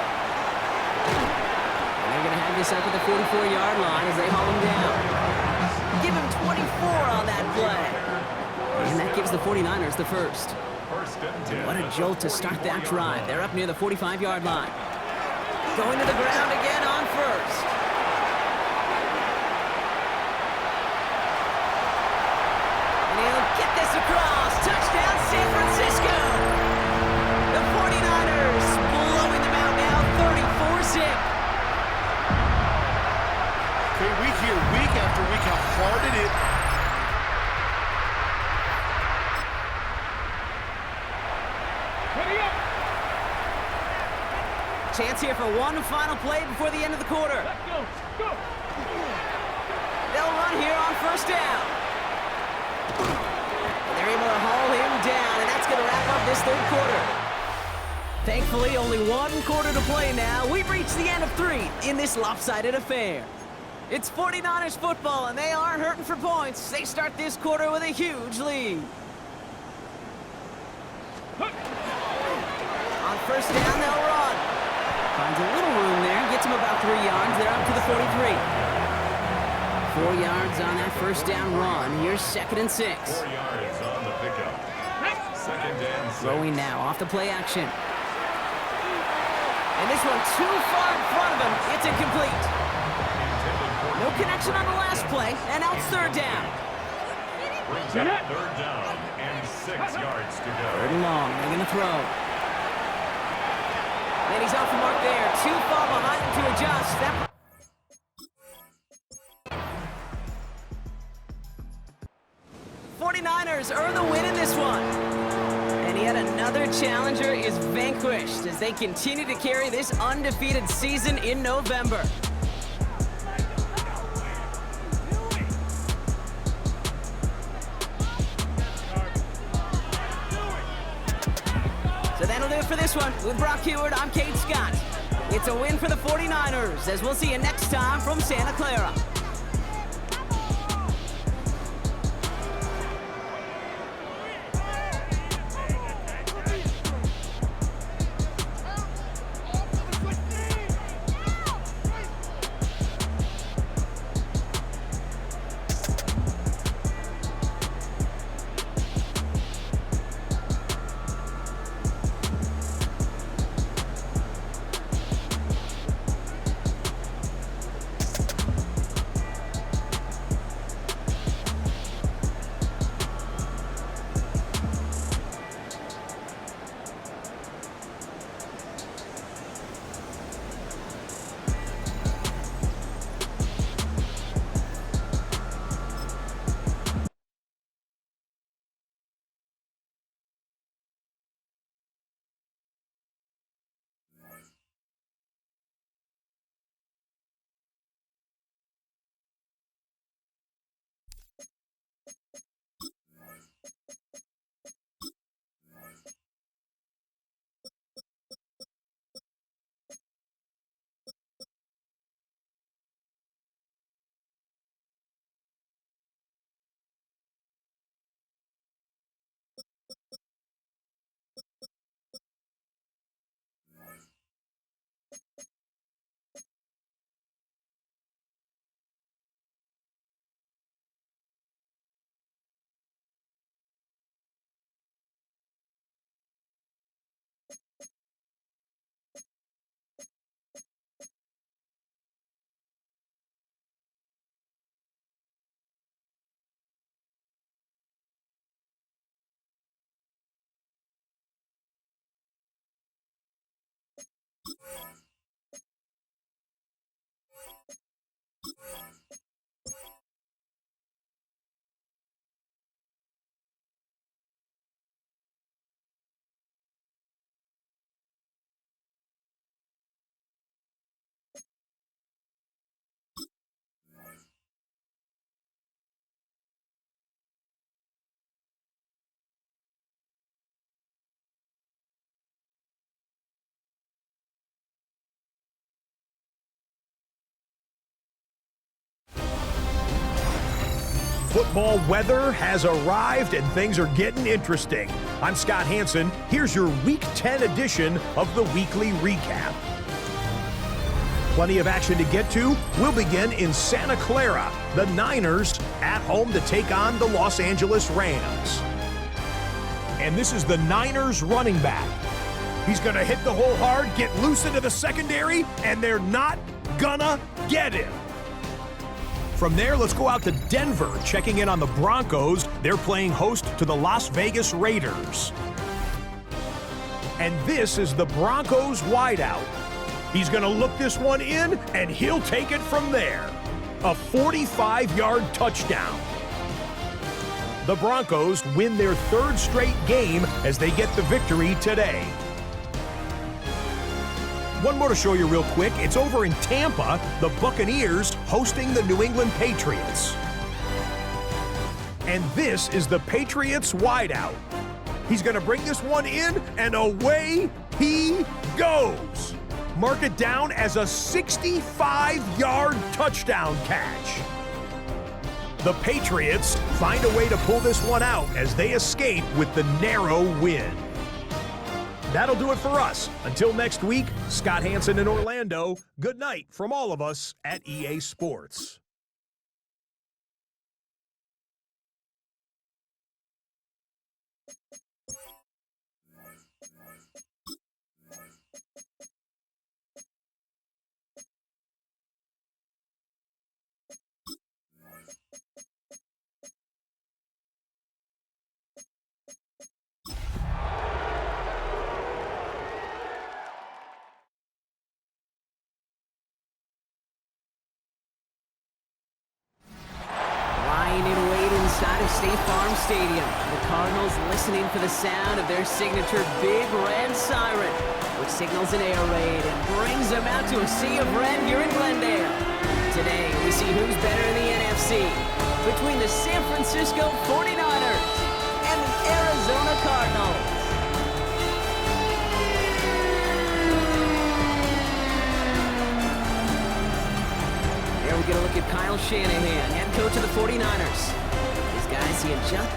And they're going to have this up at the 44-yard line as they haul him down. Give him 24 on that play. And that gives the 49ers the first. What a jolt to start that drive. They're up near the 45-yard line. Going to the ground again on first. And he'll get this across. Touchdown, San Francisco. The 49ers blowing them out now, 34-zip. Okay, we hear week after week how hard it is. Ready up! Chance here for one final play before the end of the quarter. Let's go! Go! They'll run here on first down. And they're able to haul him down, and that's going to wrap up this third quarter. Thankfully, only one quarter to play now. We've reached the end of 3 in this lopsided affair. It's 49ers football, and they aren't hurting for points. They start this quarter with a huge lead. On first down, they'll run. Finds a little room there, gets him about 3 yards. They're up to the 43. 4 yards on that first down run. Here's 2nd and 6. 4 yards on the pickup. Second and 6. Throwing now off the play action. And this one too far in front of him. It's incomplete. No connection on the last play, and now it's third down. Brings up third down and 6 yards to go. Third and long. They're going to throw. And he's off the mark there. Too far behind him to adjust. That 49ers earn the win in this one. And yet another challenger is vanquished as they continue to carry this undefeated season in November. So that'll do it for this one. With Brock Heward, I'm Kate Scott. It's a win for the 49ers, as we'll see you next time from Santa Clara. Football weather has arrived and things are getting interesting. I'm Scott Hanson. Here's your Week 10 edition of the Weekly Recap. Plenty of action to get to. We'll begin in Santa Clara. The Niners at home to take on the Los Angeles Rams. And this is the Niners running back. He's going to hit the hole hard, get loose into the secondary, and they're not gonna get him. From there, let's go out to Denver, checking in on the Broncos. They're playing host to the Las Vegas Raiders. And this is the Broncos wideout. He's going to look this one in, and he'll take it from there. A 45-yard touchdown. The Broncos win their third straight game as they get the victory today. One more to show you real quick. It's over in Tampa, the Buccaneers hosting the New England Patriots. And this is the Patriots wideout. He's going to bring this one in, and away he goes. Mark it down as a 65-yard touchdown catch. The Patriots find a way to pull this one out as they escape with the narrow win. That'll do it for us. Until next week, Scott Hanson in Orlando. Good night from all of us at EA Sports. Stadium. The Cardinals listening for the sound of their signature Big Red Siren, which signals an air raid and brings them out to a sea of red here in Glendale. Today, we see who's better in the NFC between the San Francisco 49ers and the Arizona Cardinals. Here we get a look at Kyle Shanahan, head coach of the 49ers. These guys see a jump.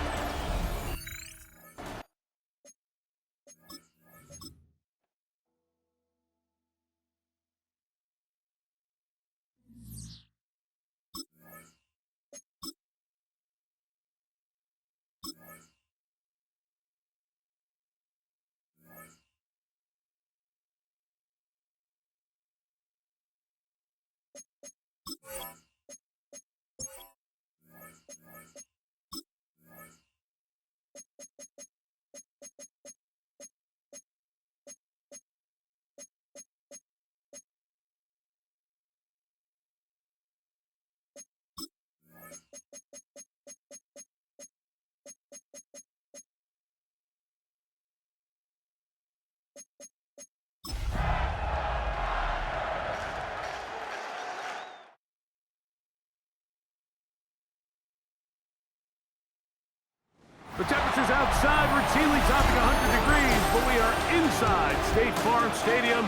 The temperatures outside routinely topping 100 degrees, but we are inside State Farm Stadium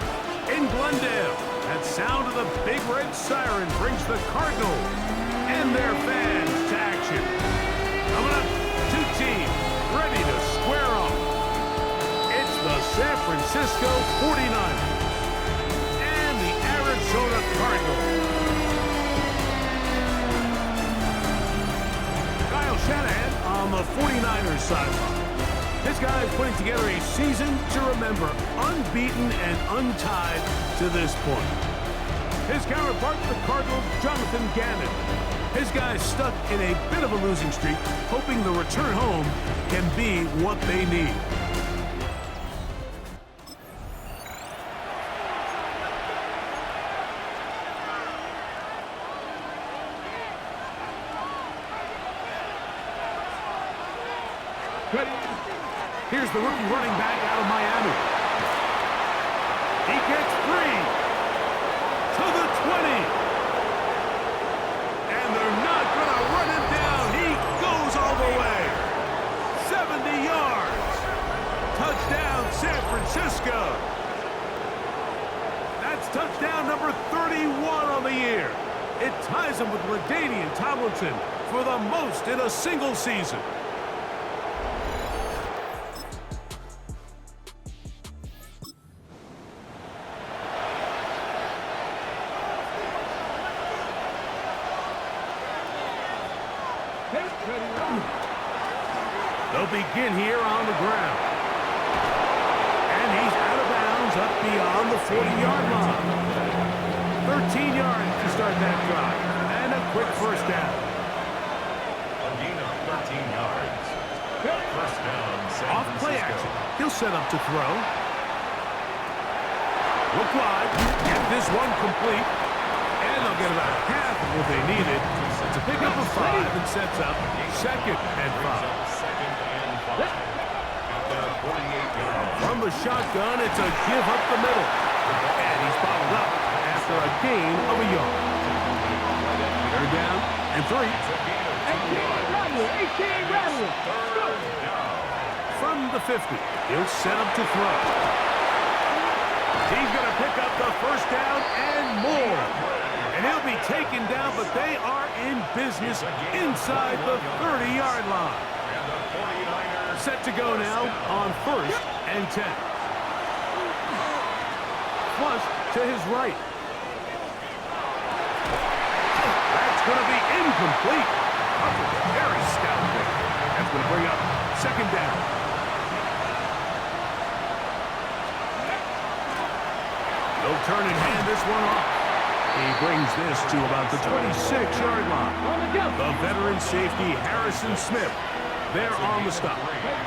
in Glendale. That sound of the Big Red Siren brings the Cardinals and their fans to action. Coming up, two teams ready to square off. It's the San Francisco 49ers and the Arizona Cardinals. Kyle Shanahan on the 49ers sideline. This guy is putting together a season to remember, unbeaten and untied to this point. His counterpart, the Cardinals, Jonathan Gannon. His guys stuck in a bit of a losing streak, hoping the return home can be what they need. Here's the rookie running back out of Miami. He gets free to the 20. And they're not going to run him down. He goes all the way. 70 yards. Touchdown, San Francisco. That's touchdown number 31 on the year. It ties him with LaDainian Tomlinson for the most in a single season. They'll begin here on the ground. And he's out of bounds up beyond the 40-yard line. 13 yards to start that drive. And a quick first down. A gain of 13 yards. First down, San Off play Francisco. action. He'll set up to throw. Look wide. Get this one complete. And they'll get about half of what they needed to pick up a 5 and sets up second and 5. From the shotgun, it's a give up the middle. And he's bottled up after a gain of a yard. Third down and 3. From the 50, he'll set up to throw. He's going to pick up the first down and more. And he'll be taken down, but they are in business inside the 30-yard line. Set to go now on 1st and 10. Flush to his right. That's going to be incomplete. Very stout pick. That's going to bring up second down. They'll turn and hand this one off. He brings this to about the 26-yard line. The veteran safety, Harrison Smith, there on the stop.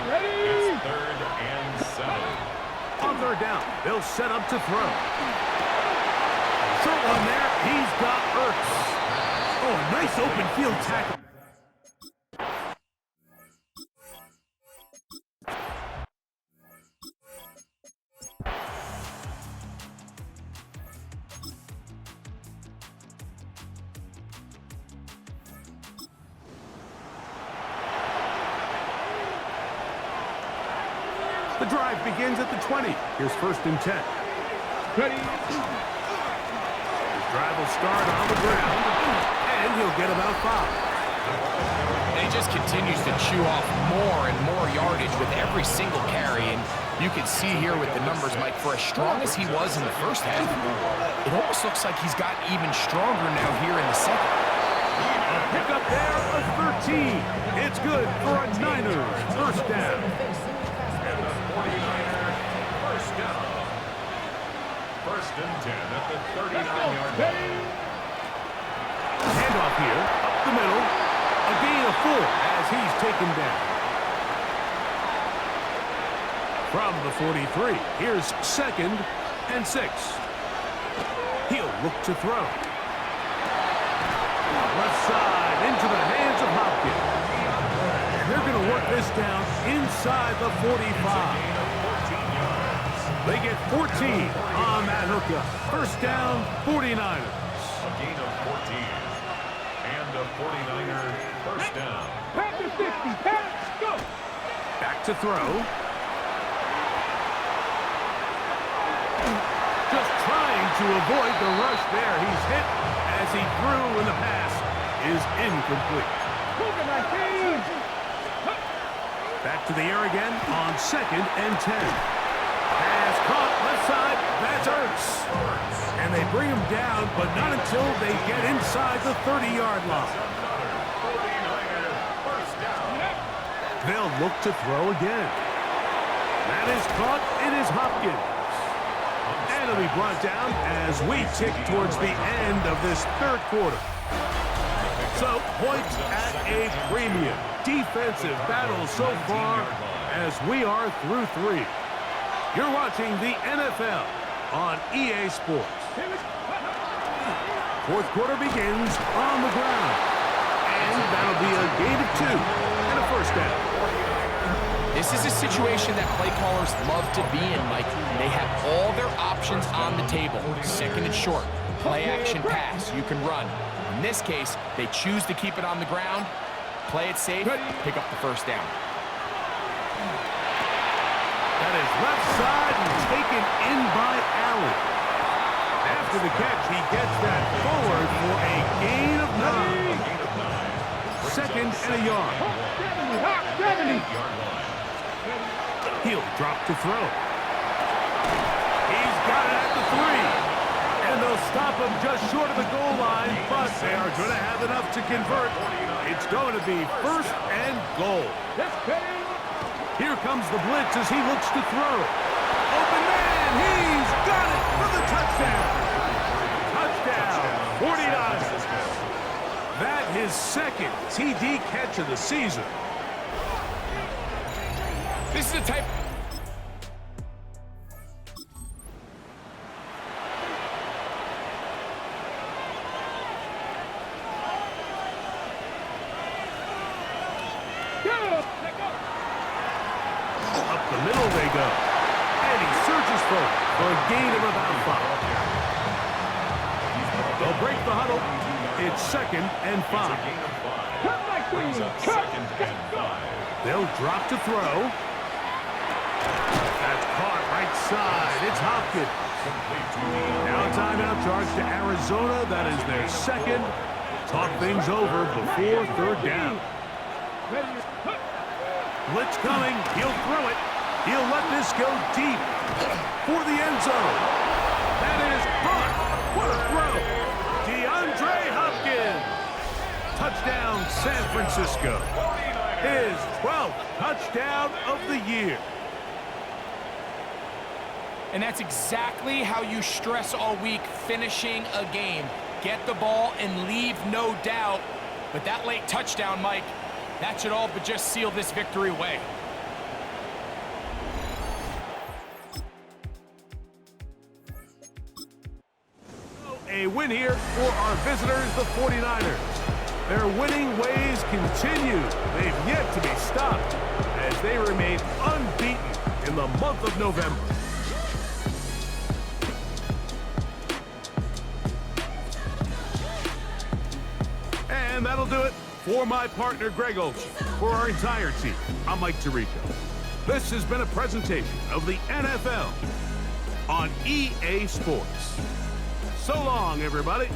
It's 3rd and 7. On third down, they'll set up to throw. Short one there, he's got Ertz. Oh, nice open field tackle. The drive begins at the 20. Here's 1st and 10. Ready. His drive will start on the ground, and he'll get about 5. And he just continues to chew off more and more yardage with every single carry. And you can see here with the numbers, Mike, for as strong as he was in the first half, it almost looks like he's got even stronger now here in the second. A pickup there of 13. It's good for a Niners 1st down. And the 49er first down. 1st and 10 at the 39-yard line. Handoff here, up the middle. A gain of 4 as he's taken down. From the 43, here's 2nd and 6. He'll look to throw. Left side into the hands of Hopkins. And they're going to work this down inside the 45. They get 14 on that hookup. 1st down, 49ers. A gain of 14. And a 49er first down. Pass to 60. Pass. Go. Back to throw. Just trying to avoid the rush there. He's hit as he threw, and the pass is incomplete. Back to the air again on 2nd and 10. Pass caught left side. That's Ertz. And they bring him down, but not until they get inside the 30-yard line. They'll look to throw again. That is caught. It is Hopkins. And it'll be brought down as we tick towards the end of this 3rd quarter. So, points at a premium. Defensive battle so far as we are through 3. You're watching the NFL on EA Sports. 4th quarter begins on the ground. And that'll be a gain of 2 and a 1st down. This is a situation that play callers love to be in, Mike. They have all their options on the table. 2nd and short, play action pass, you can run. In this case, they choose to keep it on the ground, play it safe, pick up the 1st down. That is left side and taken in by Allen. After the catch, he gets that forward for a gain of 9. 2nd and a yard. 70. He'll drop to throw. He's got it at the 3. And they'll stop him just short of the goal line, but they are going to have enough to convert. It's going to be 1st and goal. Here comes the blitz as he looks to throw. Open man, he's got it for the touchdown. Touchdown, 49ers. That his 2nd TD catch of the season. This is a type... Up the middle they go. And he surges forward for a gain of about 5. They'll break the huddle. It's 2nd and 5. They'll drop to throw. That's caught right side. It's Hopkins. Now a timeout charge to Arizona. That is their 2nd. Talk things over before 3rd down. Blitz coming. He'll throw it. He'll let this go deep for the end zone. That is caught. What a throw. DeAndre Hopkins. Touchdown, San Francisco. His 12th touchdown of the year. And that's exactly how you stress all week, finishing a game. Get the ball and leave no doubt. But that late touchdown, Mike, that should all but just seal this victory away. A win here for our visitors, the 49ers. Their winning ways continue. They've yet to be stopped as they remain unbeaten in the month of November. And that'll do it for my partner, Greg Olson. For our entire team, I'm Mike Tirico. This has been a presentation of the NFL on EA Sports. So long, everybody.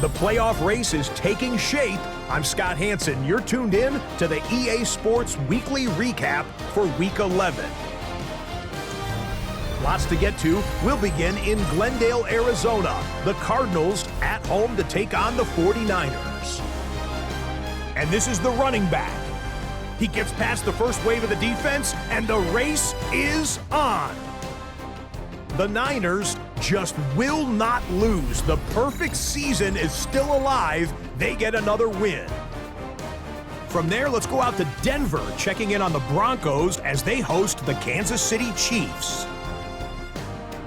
The playoff race is taking shape. I'm Scott Hanson. You're tuned in to the EA Sports Weekly Recap for Week 11. Lots to get to. We'll begin in Glendale, Arizona. The Cardinals at home to take on the 49ers. And this is the running back. He gets past the first wave of the defense, and the race is on. The Niners just will not lose. The perfect season is still alive. They get another win. From there, let's go out to Denver, checking in on the Broncos as they host the Kansas City Chiefs.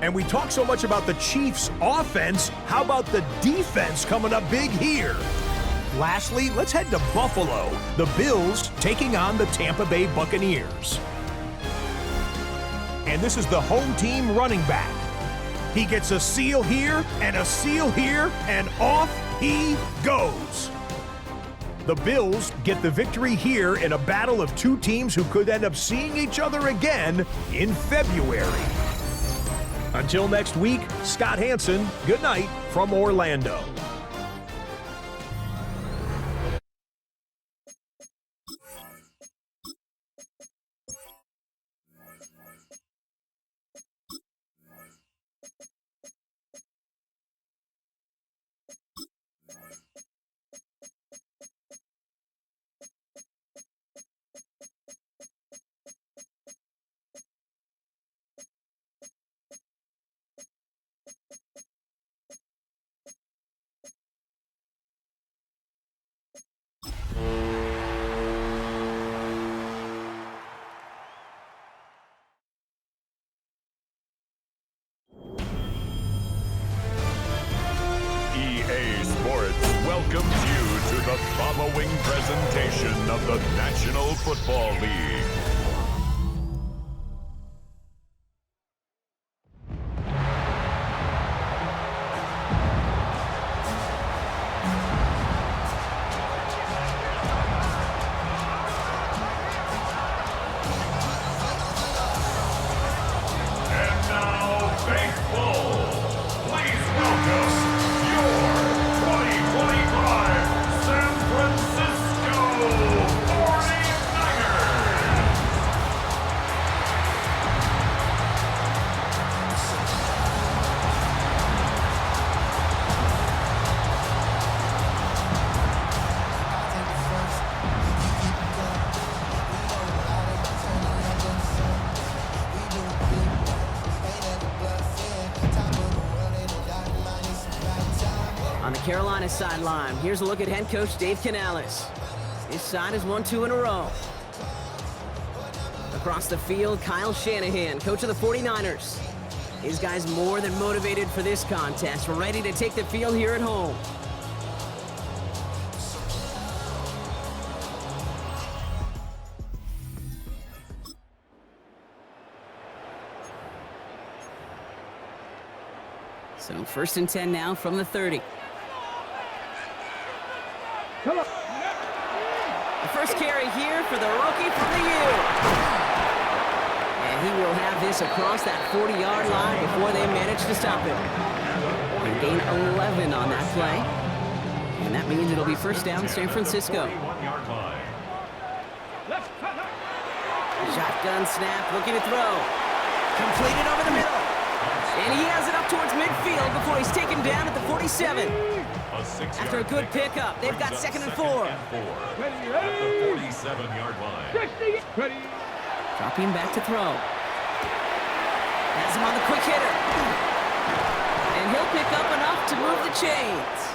And we talk so much about the Chiefs' offense. How about the defense coming up big here? Lastly, let's head to Buffalo. The Bills taking on the Tampa Bay Buccaneers. And this is the home team running back. He gets a seal here, and off he goes. The Bills get the victory here in a battle of two teams who could end up seeing each other again in February. Until next week, Scott Hanson, good night from Orlando. EA Sports welcomes you to the following presentation of the National Football League. Carolina sideline. Here's a look at head coach Dave Canales. His side has won 2 in a row. Across the field, Kyle Shanahan, coach of the 49ers. His guys more than motivated for this contest. We're ready to take the field here at home. So 1st and 10 now from the 30. Come on. The first carry here for the rookie from the U. And he will have this across that 40-yard line before they manage to stop him. They gain 11 on that play. And that means it'll be 1st down San Francisco. Shotgun snap, looking to throw. Completed over the middle. And he has it up towards midfield before he's taken down at the 47. After a good pickup, they've got 2nd and 4. At the 47-yard line. Dropping back to throw. Has him on the quick hitter. And he'll pick up enough to move the chains.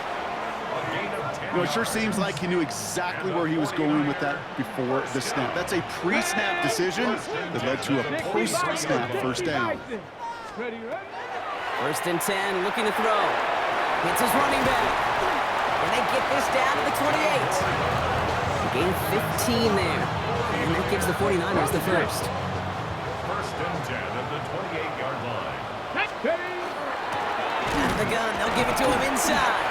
You know, it sure seems like he knew exactly where he was going with that before the snap. That's a pre-snap decision that led to a post-snap 1st down. 1st and 10, looking to throw. Hits his running back. And they get this down to the 28. Gain 15 there. And that gives the 49ers the 1st. 1st and 10 at the 28-yard line. Out of the gun, they'll give it to him inside.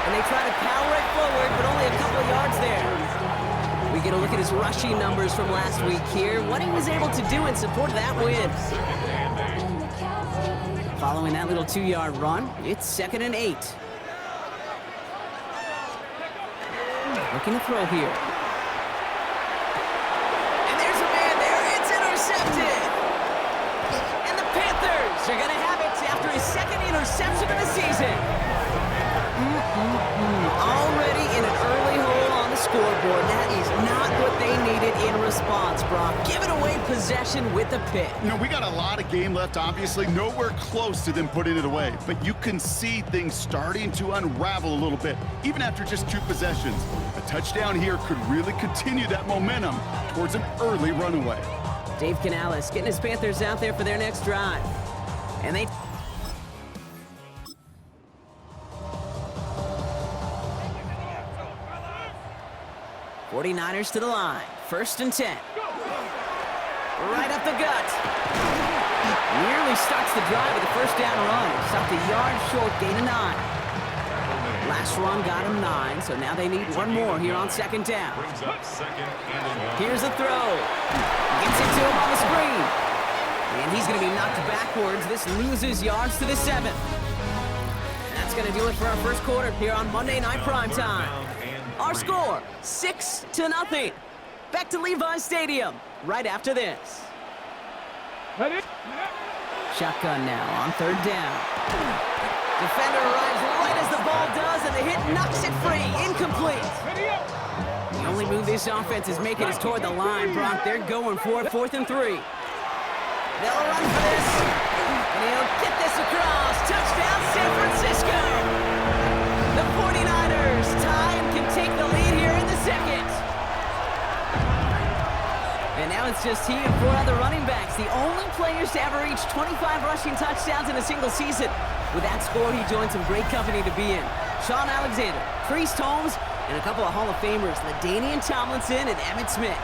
And they try to power it forward, but only a couple of yards there. We get a look at his rushing numbers from last week here. What he was able to do in support of that win. Following that little 2-yard run, it's 2nd and 8. Looking to throw here. And there's a man there. It's intercepted. And the Panthers are going to have it after his 2nd interception of the season. Already in an early hole on the scoreboard. That is not what they needed in response, Brock. Giving away possession with the pick. You know, we got a lot of game left, obviously. Nowhere close to them putting it away. But you can see things starting to unravel a little bit, even after just 2 possessions. A touchdown here could really continue that momentum towards an early runaway. Dave Canales getting his Panthers out there for their next drive. And they... '49ers to the line. 1st and 10. Right up the gut. Nearly starts the drive with a 1st down run. Stopped a yard short, gain of 9. Last run got him 9, so now they need 1 more here on 2nd down. Here's a throw. Gets it to him on the screen. And he's going to be knocked backwards. This loses yards to the 7th. That's going to do it for our 1st quarter here on Monday Night Primetime. Our score, 6-0. Back to Levi's Stadium right after this. Shotgun now on 3rd down. Defender arrives right as the ball does, and the hit knocks it free. Incomplete. The only move this offense is making is toward the line, Brock. They're going for it, 4th and 3. They'll run for this, and he'll get this across. Touchdown, San Francisco. The 49ers tie and can take the lead here in the 2nd. And now it's just he and 4 other running backs, the only players to ever reach 25 rushing touchdowns in a single season. With that score, he joined some great company to be in. Sean Alexander, Priest Holmes, and a couple of Hall of Famers, LaDainian Tomlinson and Emmitt Smith.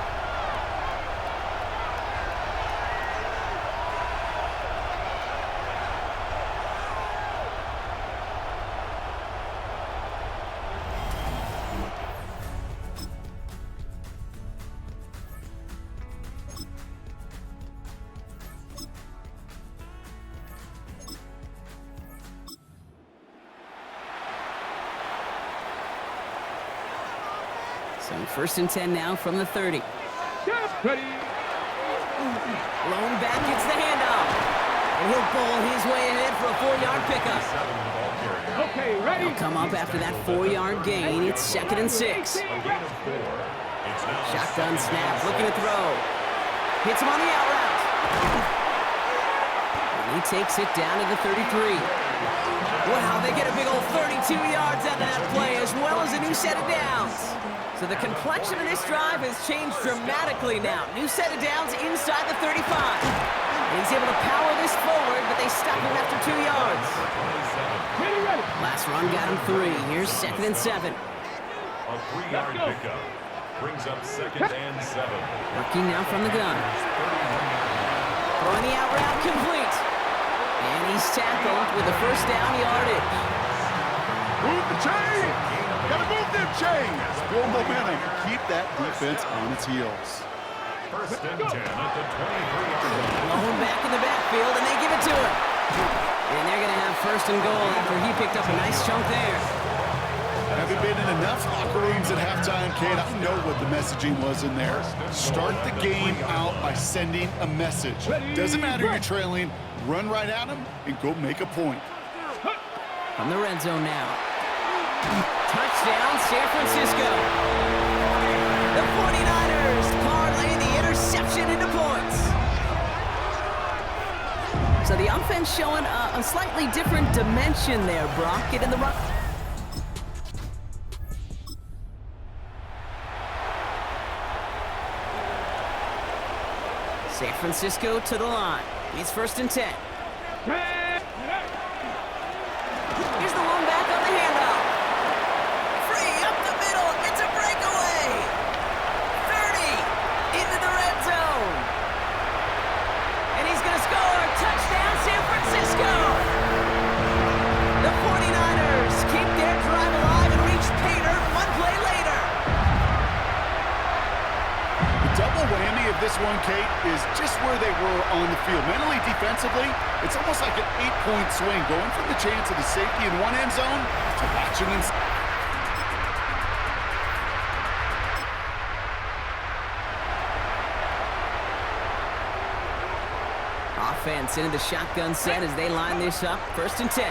So 1st and 10 now from the 30. Lone back gets the handoff. And he'll bowl his way ahead for a 4-yard pickup. Okay, ready? He'll come up after that 4-yard gain. It's 2nd and 6. Shotgun snap, looking to throw. Hits him on the out route. And he takes it down to the 33. Wow, they get a big old 32 yards out of that play, as well as a new set of downs. So the complexion of this drive has changed dramatically now. New set of downs inside the 35. And he's able to power this forward, but they stop him after 2 yards. Last run got him 3. Here's 2nd and 7. A 3-yard pickup brings up 2nd and 7. Working now from the gun. Throwing the out route complete. And he's tackled with the first down yardage. Move the chain! Gotta move them chains! Build momentum. Keep that defense on its heels. 1st and 10 at the 23-yard line. Blown back in the backfield, and they give it to him. And they're going to have 1st and goal after he picked up a nice chunk there. Having been in enough locker rooms at halftime, Kate, I know what the messaging was in there. Start the game out by sending a message. Doesn't matter you're trailing, run right at them and go make a point. From the red zone now. Touchdown, San Francisco. The 49ers parlay the interception into points. So the offense showing a slightly different dimension there, Brock. Get in the run. San Francisco to the line. It's 1st and 10. Here's the one back on the handoff. Free up the middle. It's a breakaway. 30 into the red zone. And he's going to score. Touchdown, San Francisco. The 49ers keep their drive alive and reach pay dirt 1 play later. The double whammy of this one, Kate, is just where they were on the field. Mentally, defensively, it's almost like an 8-point swing, going from the chance of the safety in one end zone to watching him. Offense into the shotgun set as they line this up. 1st and 10.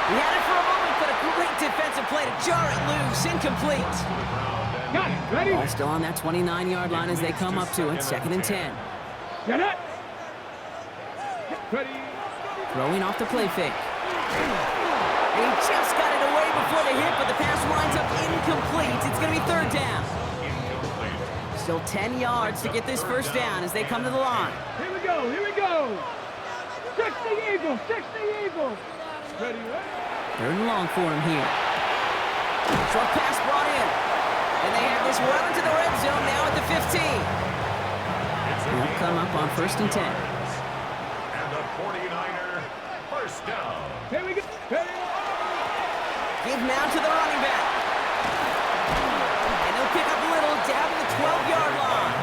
He had it for a moment, but a great defensive play to jar it loose. Incomplete. Got it. Ready? Ball still on that 29-yard line as they come up to it. 2nd and 10. Get it. Ready. Throwing off the play fake. And he just got it away before the hit, but the pass winds up incomplete. It's going to be 3rd down. Still 10 yards to get this 1st down as they come to the line. Here we go. Here we go. 6 the Eagles. 6 the Eagles. Ready, ready. 3rd and long for him here. Short pass brought in. And they have this well into the red zone now at the 15. They'll come up on 1st and 10. And the 49er 1st down. Here we go. Ready. Give now to the running back. And he'll pick up a little down to the 12-yard line.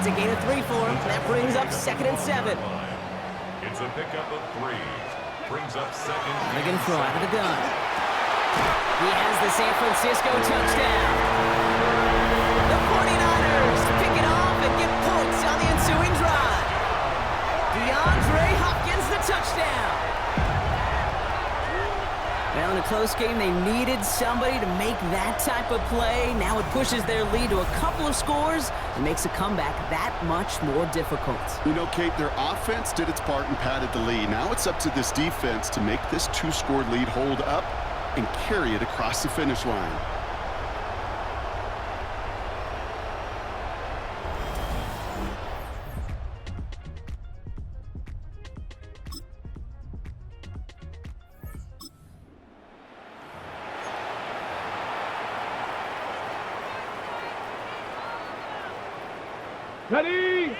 It's a gain of 3 for him. That brings up 2nd and 7. It's a pickup of 3. Brings up 2nd. They're going to throw out of the gun. He has the San Francisco touchdown. The 49ers pick it off and get points on the ensuing drive. DeAndre Hopkins the touchdown. Well, in a close game, they needed somebody to make that type of play. Now it pushes their lead to a couple of scores and makes a comeback that much more difficult. You know, Kate, their offense did its part and padded the lead. Now it's up to this defense to make this 2-score lead hold up and carry it across the finish line. Ready.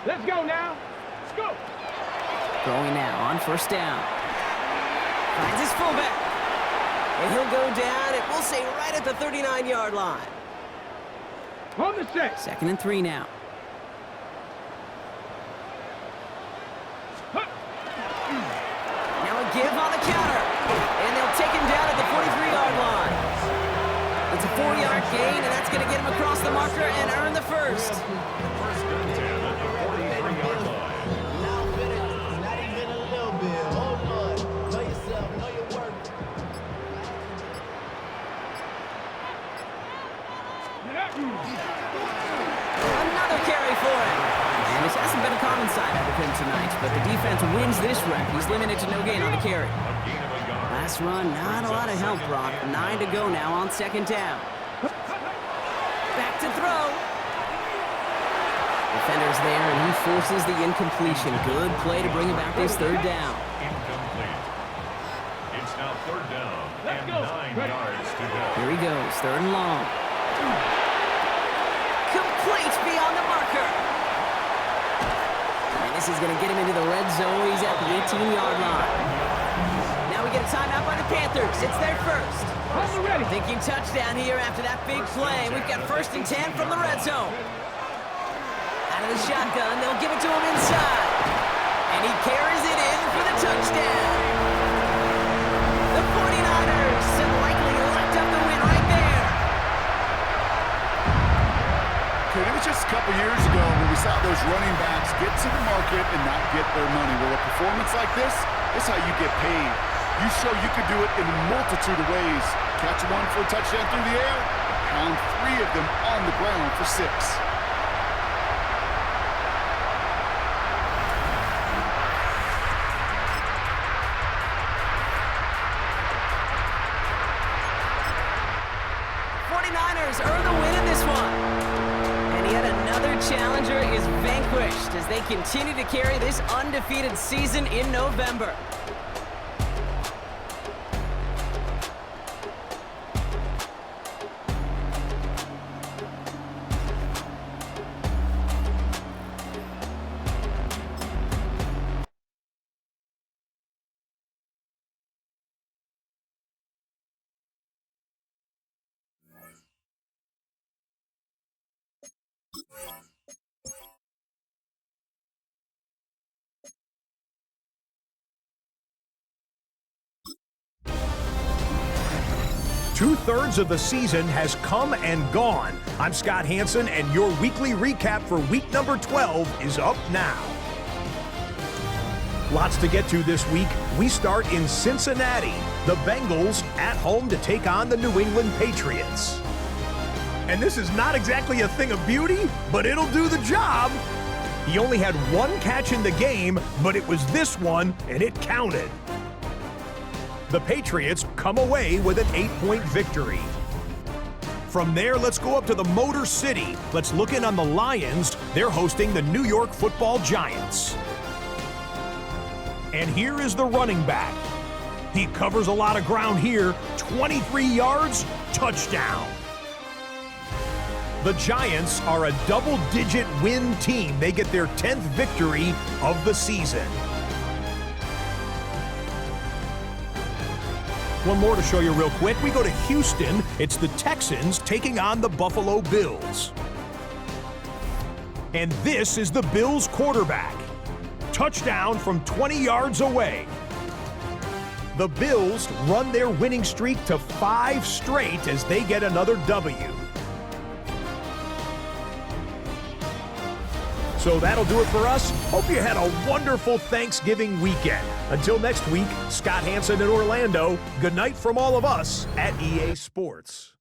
Let's go now. Let's go. Throwing now on 1st down. Finds his fullback. And he'll go down, and we'll say right at the 39-yard line. On the 6. 2nd and 3 now. Now a give on the counter. And they'll take him down at the 43-yard line. It's a 4-yard gain, and that's going to get him across the marker and earn the 1st. 1st and 10 at the 43-yard line. Another carry for him. brings this rep. He's limited to no gain on the carry. Last run, not a lot of help, Brock. 9 to go now on second down. Back to throw. Defender's there, and he forces the incompletion. Good play to bring him back this third down. Incomplete. It's now third down and 9 yards to go. Here he goes, third and long. Complete beyond the marker. And this is going to get him into the red zone. He's at the 18-yard line. Now we get a timeout by the Panthers. It's their first. Thinking touchdown here after that big play. We've got 1st and 10 from the red zone. Out of the shotgun, they'll give it to him inside. And he carries it in for the touchdown. The 49ers have likely locked up the win right there. It was just a couple years ago when we saw those running backs get to the market and not get their money. Well, a performance like this is how you get paid. You show you can do it in a multitude of ways. Catch one for a touchdown through the air, pound 3 of them on the ground for 6. Earn the win in this one. And yet another challenger is vanquished as they continue to carry this undefeated season in November. Two-thirds of the season has come and gone. I'm Scott Hanson, and your weekly recap for week number 12 is up now. Lots to get to this week. We start in Cincinnati. The Bengals at home to take on the New England Patriots. And this is not exactly a thing of beauty, but it'll do the job. He only had 1 catch in the game, but it was this one, and it counted. The Patriots come away with an 8-point victory. From there, let's go up to the Motor City. Let's look in on the Lions. They're hosting the New York Football Giants. And here is the running back. He covers a lot of ground here. 23 yards, touchdown. The Giants are a double-digit win team. They get their 10th victory of the season. One more to show you real quick. We go to Houston. It's the Texans taking on the Buffalo Bills. And this is the Bills quarterback. Touchdown from 20 yards away. The Bills run their winning streak to 5 straight as they get another W. So that'll do it for us. Hope you had a wonderful Thanksgiving weekend. Until next week, Scott Hanson in Orlando. Good night from all of us at EA Sports.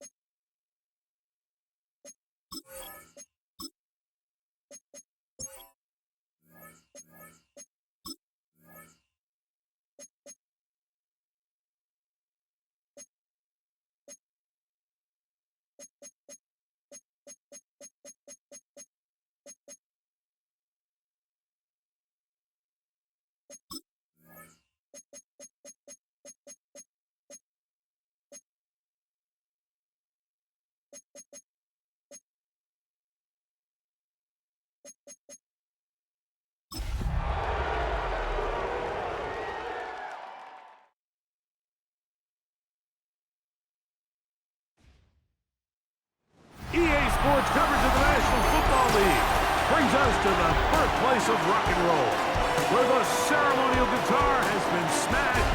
EA Sports coverage of the National Football League brings us to the birthplace of rock and roll, where the ceremonial guitar has been smashed.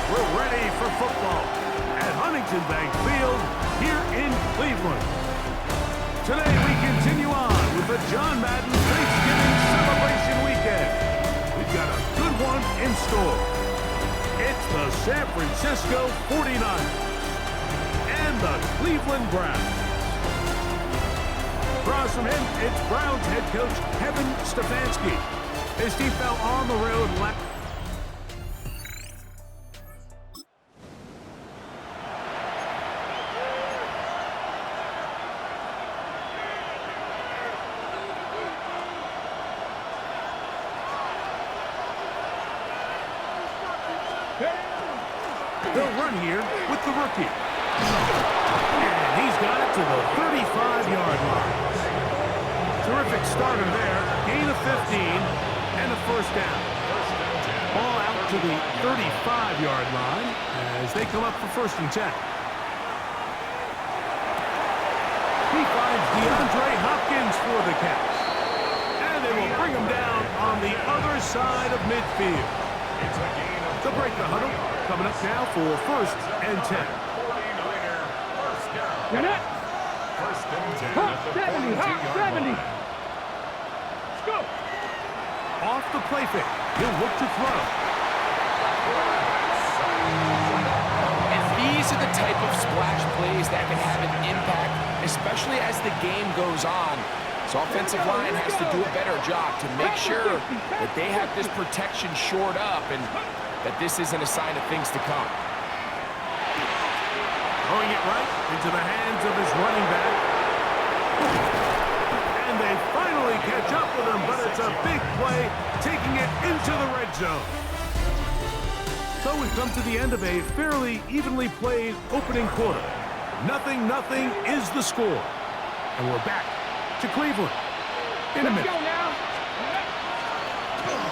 We're ready for football at Huntington Bank Field here in Cleveland. Today we continue on with the John Madden Thanksgiving celebration weekend. We've got a good one in store. It's the San Francisco 49ers and the Cleveland Browns. Across from him, it's Browns head coach Kevin Stefanski. His team fell on the road last They'll run here with the rookie. And he's got it to the 35-yard line. Terrific starter there. Gain of 15 and a first down. Ball out to the 35-yard line as they come up for 1st and 10. He finds DeAndre Hopkins for the catch. And they will bring him down on the other side of midfield. The break the huddle coming up now for 1st and 10. Get it. Hop 70, hop 70. Let's go. Off the play fake. He'll look to throw. And these are the type of splash plays that can have an impact, especially as the game goes on. So offensive line has to do a better job to make sure that they have this protection shored up and that this isn't a sign of things to come. Throwing it right into the hands of his running back. And they finally catch up with him, but it's a big play, taking it into the red zone. So we've come to the end of a fairly evenly played opening quarter. 0-0 is the score. And we're back to Cleveland in a minute. Let's go now.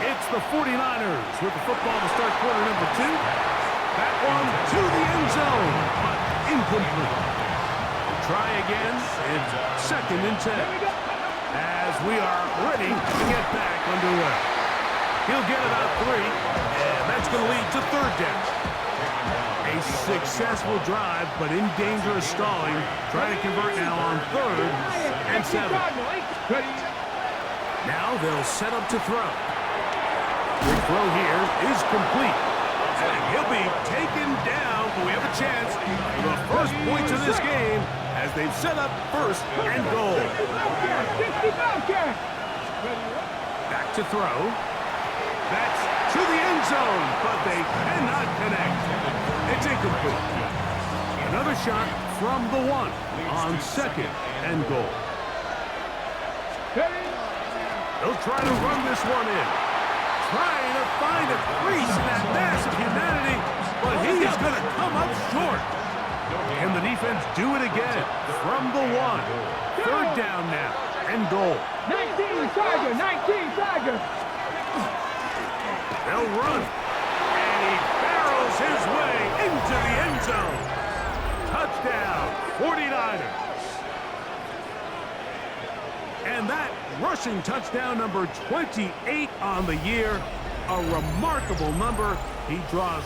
It's the 49ers with the football to start quarter number 2. That one to the end zone, but incomplete. Try again. It's 2nd and 10. As we are ready to get back underway. He'll get about 3, and that's going to lead to 3rd down. A successful drive, but in danger of stalling. Trying to convert now on 3rd and 7. Now they'll set up to throw. The throw here is complete. And he'll be taken down, but we have a chance for the first points of this game as they've set up 1st and goal. Back to throw. That's to the end zone, but they cannot connect. It's incomplete. Another shot from the 1 on 2nd and goal. They'll try to run this one in. Trying to find a crease in that mass of humanity, but he is going to come up short. Can the defense do it again from the 1? 3rd down now and goal. 19 Tiger, 19 Tiger. They'll run, and he barrels his way into the end zone. Touchdown, 49ers. And that rushing touchdown number 28 on the year, a remarkable number. He draws.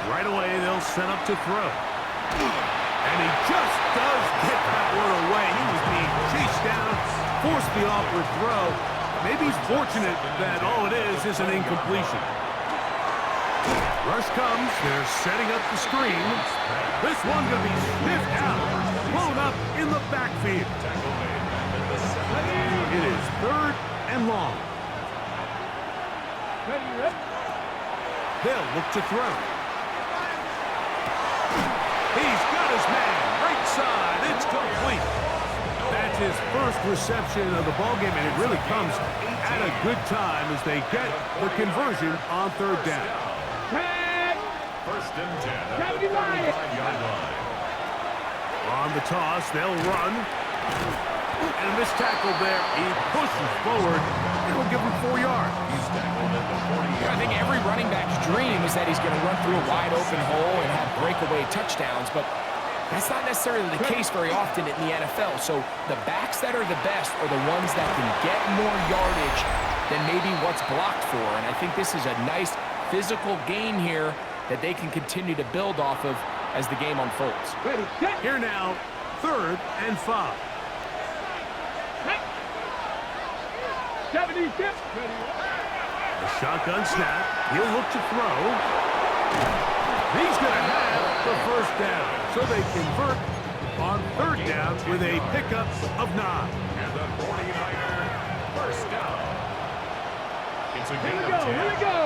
Right away, they'll set up to throw. And he just does get that one away. He was being chased down, forced the awkward throw. Maybe he's fortunate that all it is an incompletion. Rush comes. They're setting up the screen. This one going to be sniffed out, blown up in the backfield. It is 3rd and long. They'll look to throw. He's got his man, right side, it's complete. That's his first reception of the ballgame, and it really comes at a good time as they get the conversion on 3rd down. 1st and 10 at the 35-yard line. On the toss, they'll run. And a missed tackle there. He pushes forward. It'll give him 4 yards. He's tackled at the 40-yard line. I think every running back's dream is that he's going to run through a wide open hole and have breakaway touchdowns, but that's not necessarily the case very often in the NFL. So the backs that are the best are the ones that can get more yardage than maybe what's blocked for. And I think this is a nice physical gain here that they can continue to build off of as the game unfolds. Here now, 3rd and 5. 70 tip. The shotgun snap. He'll look to throw. He's going to have the 1st down. So they convert on 3rd down with a pickup of 9. And the 49er 1st down. It's a Here gain we of go, 10. here we go.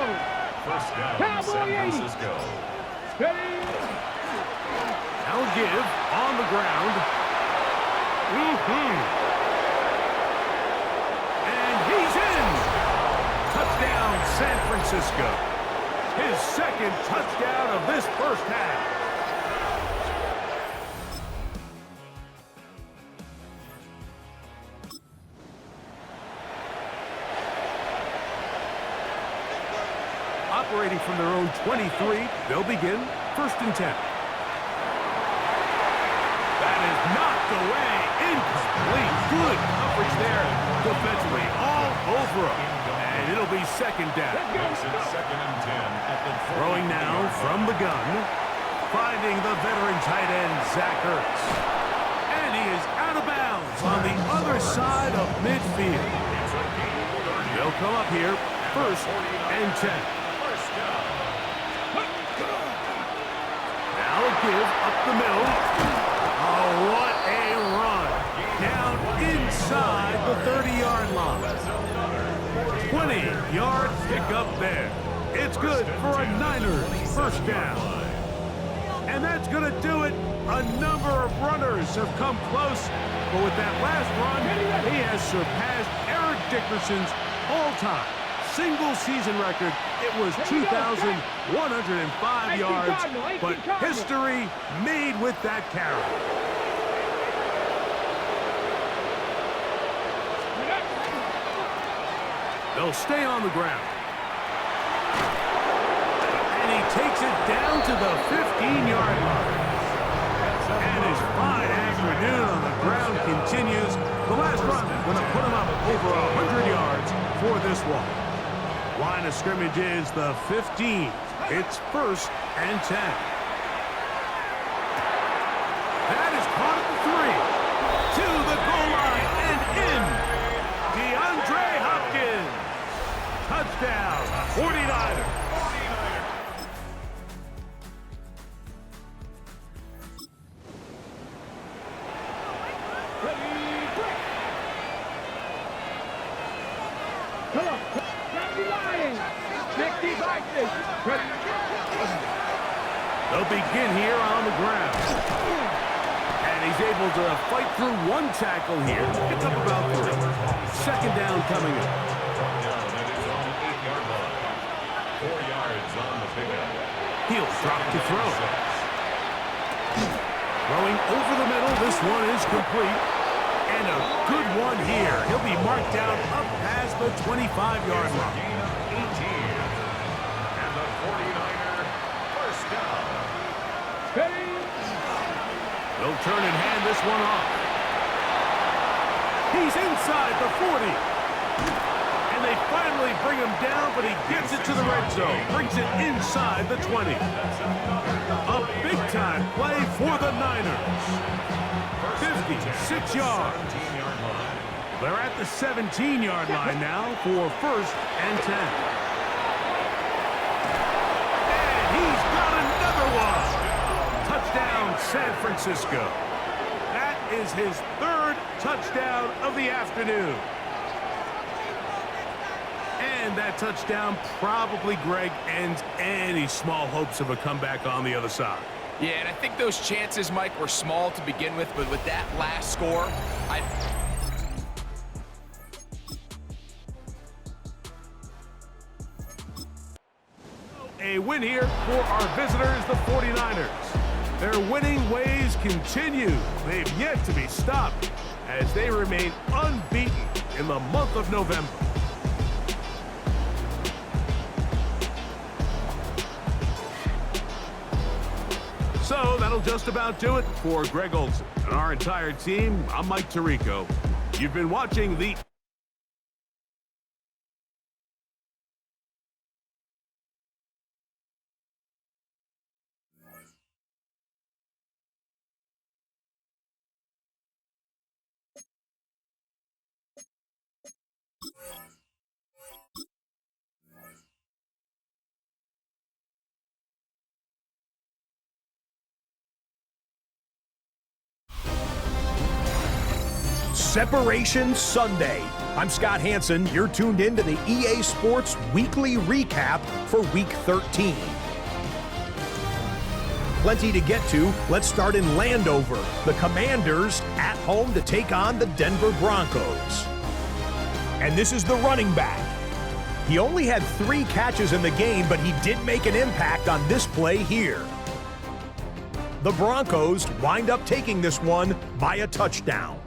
First down, Cowboy San 80. Francisco. Ready? Now give on the ground. And he's in. Touchdown, San Francisco. His second touchdown of this first half. Operating from their own 23, they'll begin 1st and 10. That is knocked away. Incomplete. Good coverage there defensively. All over him. And it'll be 2nd down. Makes it 2nd and 10 at the 40. Throwing now from the gun. Finding the veteran tight end, Zach Ertz. And he is out of bounds on the other side of midfield. They'll come up here 1st and 10. Now a give up the middle. Oh, what a run. Down inside the 30-yard line. 20-yard pickup there. It's good for a Niners 1st down. And that's going to do it. A number of runners have come close. But with that last run, he has surpassed Eric Dickerson's all-time single-season record. It was 2,105 yards, but history made with that carry. They'll stay on the ground. And he takes it down to the 15-yard line. And his fine afternoon on the ground continues. The last run going to put him up over 100 yards for this one. Line of scrimmage is the 15. It's 1st and 10. That is caught at the 3. To the goal line and in. DeAndre Hopkins. Touchdown, 49ers. Come on. Happy Lions. 65 Ready? They'll begin here on the ground. And he's able to fight through one tackle here. It's up about 3. 2nd down coming up. He'll drop to throw. Throwing over the middle. This one is complete. And a good one here. He'll be marked down up past the 25-yard line. And the 49er 1st down. Ready? They'll turn and hand this one off. He's inside the 40. And they finally bring him down, but he gets it to the red zone. Brings it inside the 20. A big-time play for the Niners. 56 yards. They're at the 17-yard line now for 1st and 10. And he's got another one. Touchdown, San Francisco. That is his 3rd touchdown of the afternoon. And that touchdown probably, Greg, ends any small hopes of a comeback on the other side. Yeah, and I think those chances, Mike, were small to begin with, but with that last score, A win here for our visitors, the 49ers. Their winning ways continue. They've yet to be stopped as they remain unbeaten in the month of November. So that'll just about do it for Greg Olson and our entire team. I'm Mike Tirico. You've been watching the Separation Sunday. I'm Scott Hanson. You're tuned in to the EA Sports Weekly Recap for Week 13. Plenty to get to. Let's start in Landover. The Commanders at home to take on the Denver Broncos. And this is the running back. He only had 3 catches in the game, but he did make an impact on this play here. The Broncos wind up taking this one by a touchdown.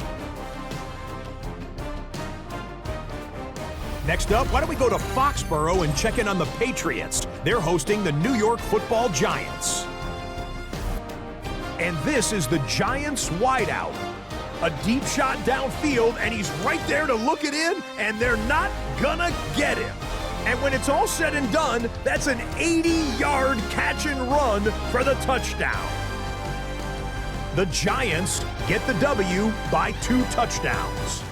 Next up, why don't we go to Foxborough and check in on the Patriots? They're hosting the New York Football Giants. And this is the Giants wideout. A deep shot downfield, and he's right there to look it in, and they're not gonna get him. And when it's all said and done, that's an 80-yard catch and run for the touchdown. The Giants get the W by 2 touchdowns.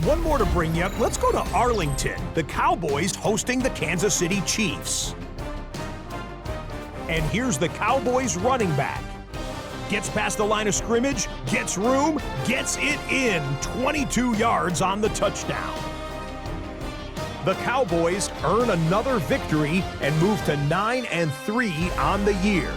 One more to bring you up. Let's go to Arlington. The Cowboys hosting the Kansas City Chiefs. And here's the Cowboys running back. Gets past the line of scrimmage, gets room, gets it in. 22 yards on the touchdown. The Cowboys earn another victory and move to 9-3 on the year.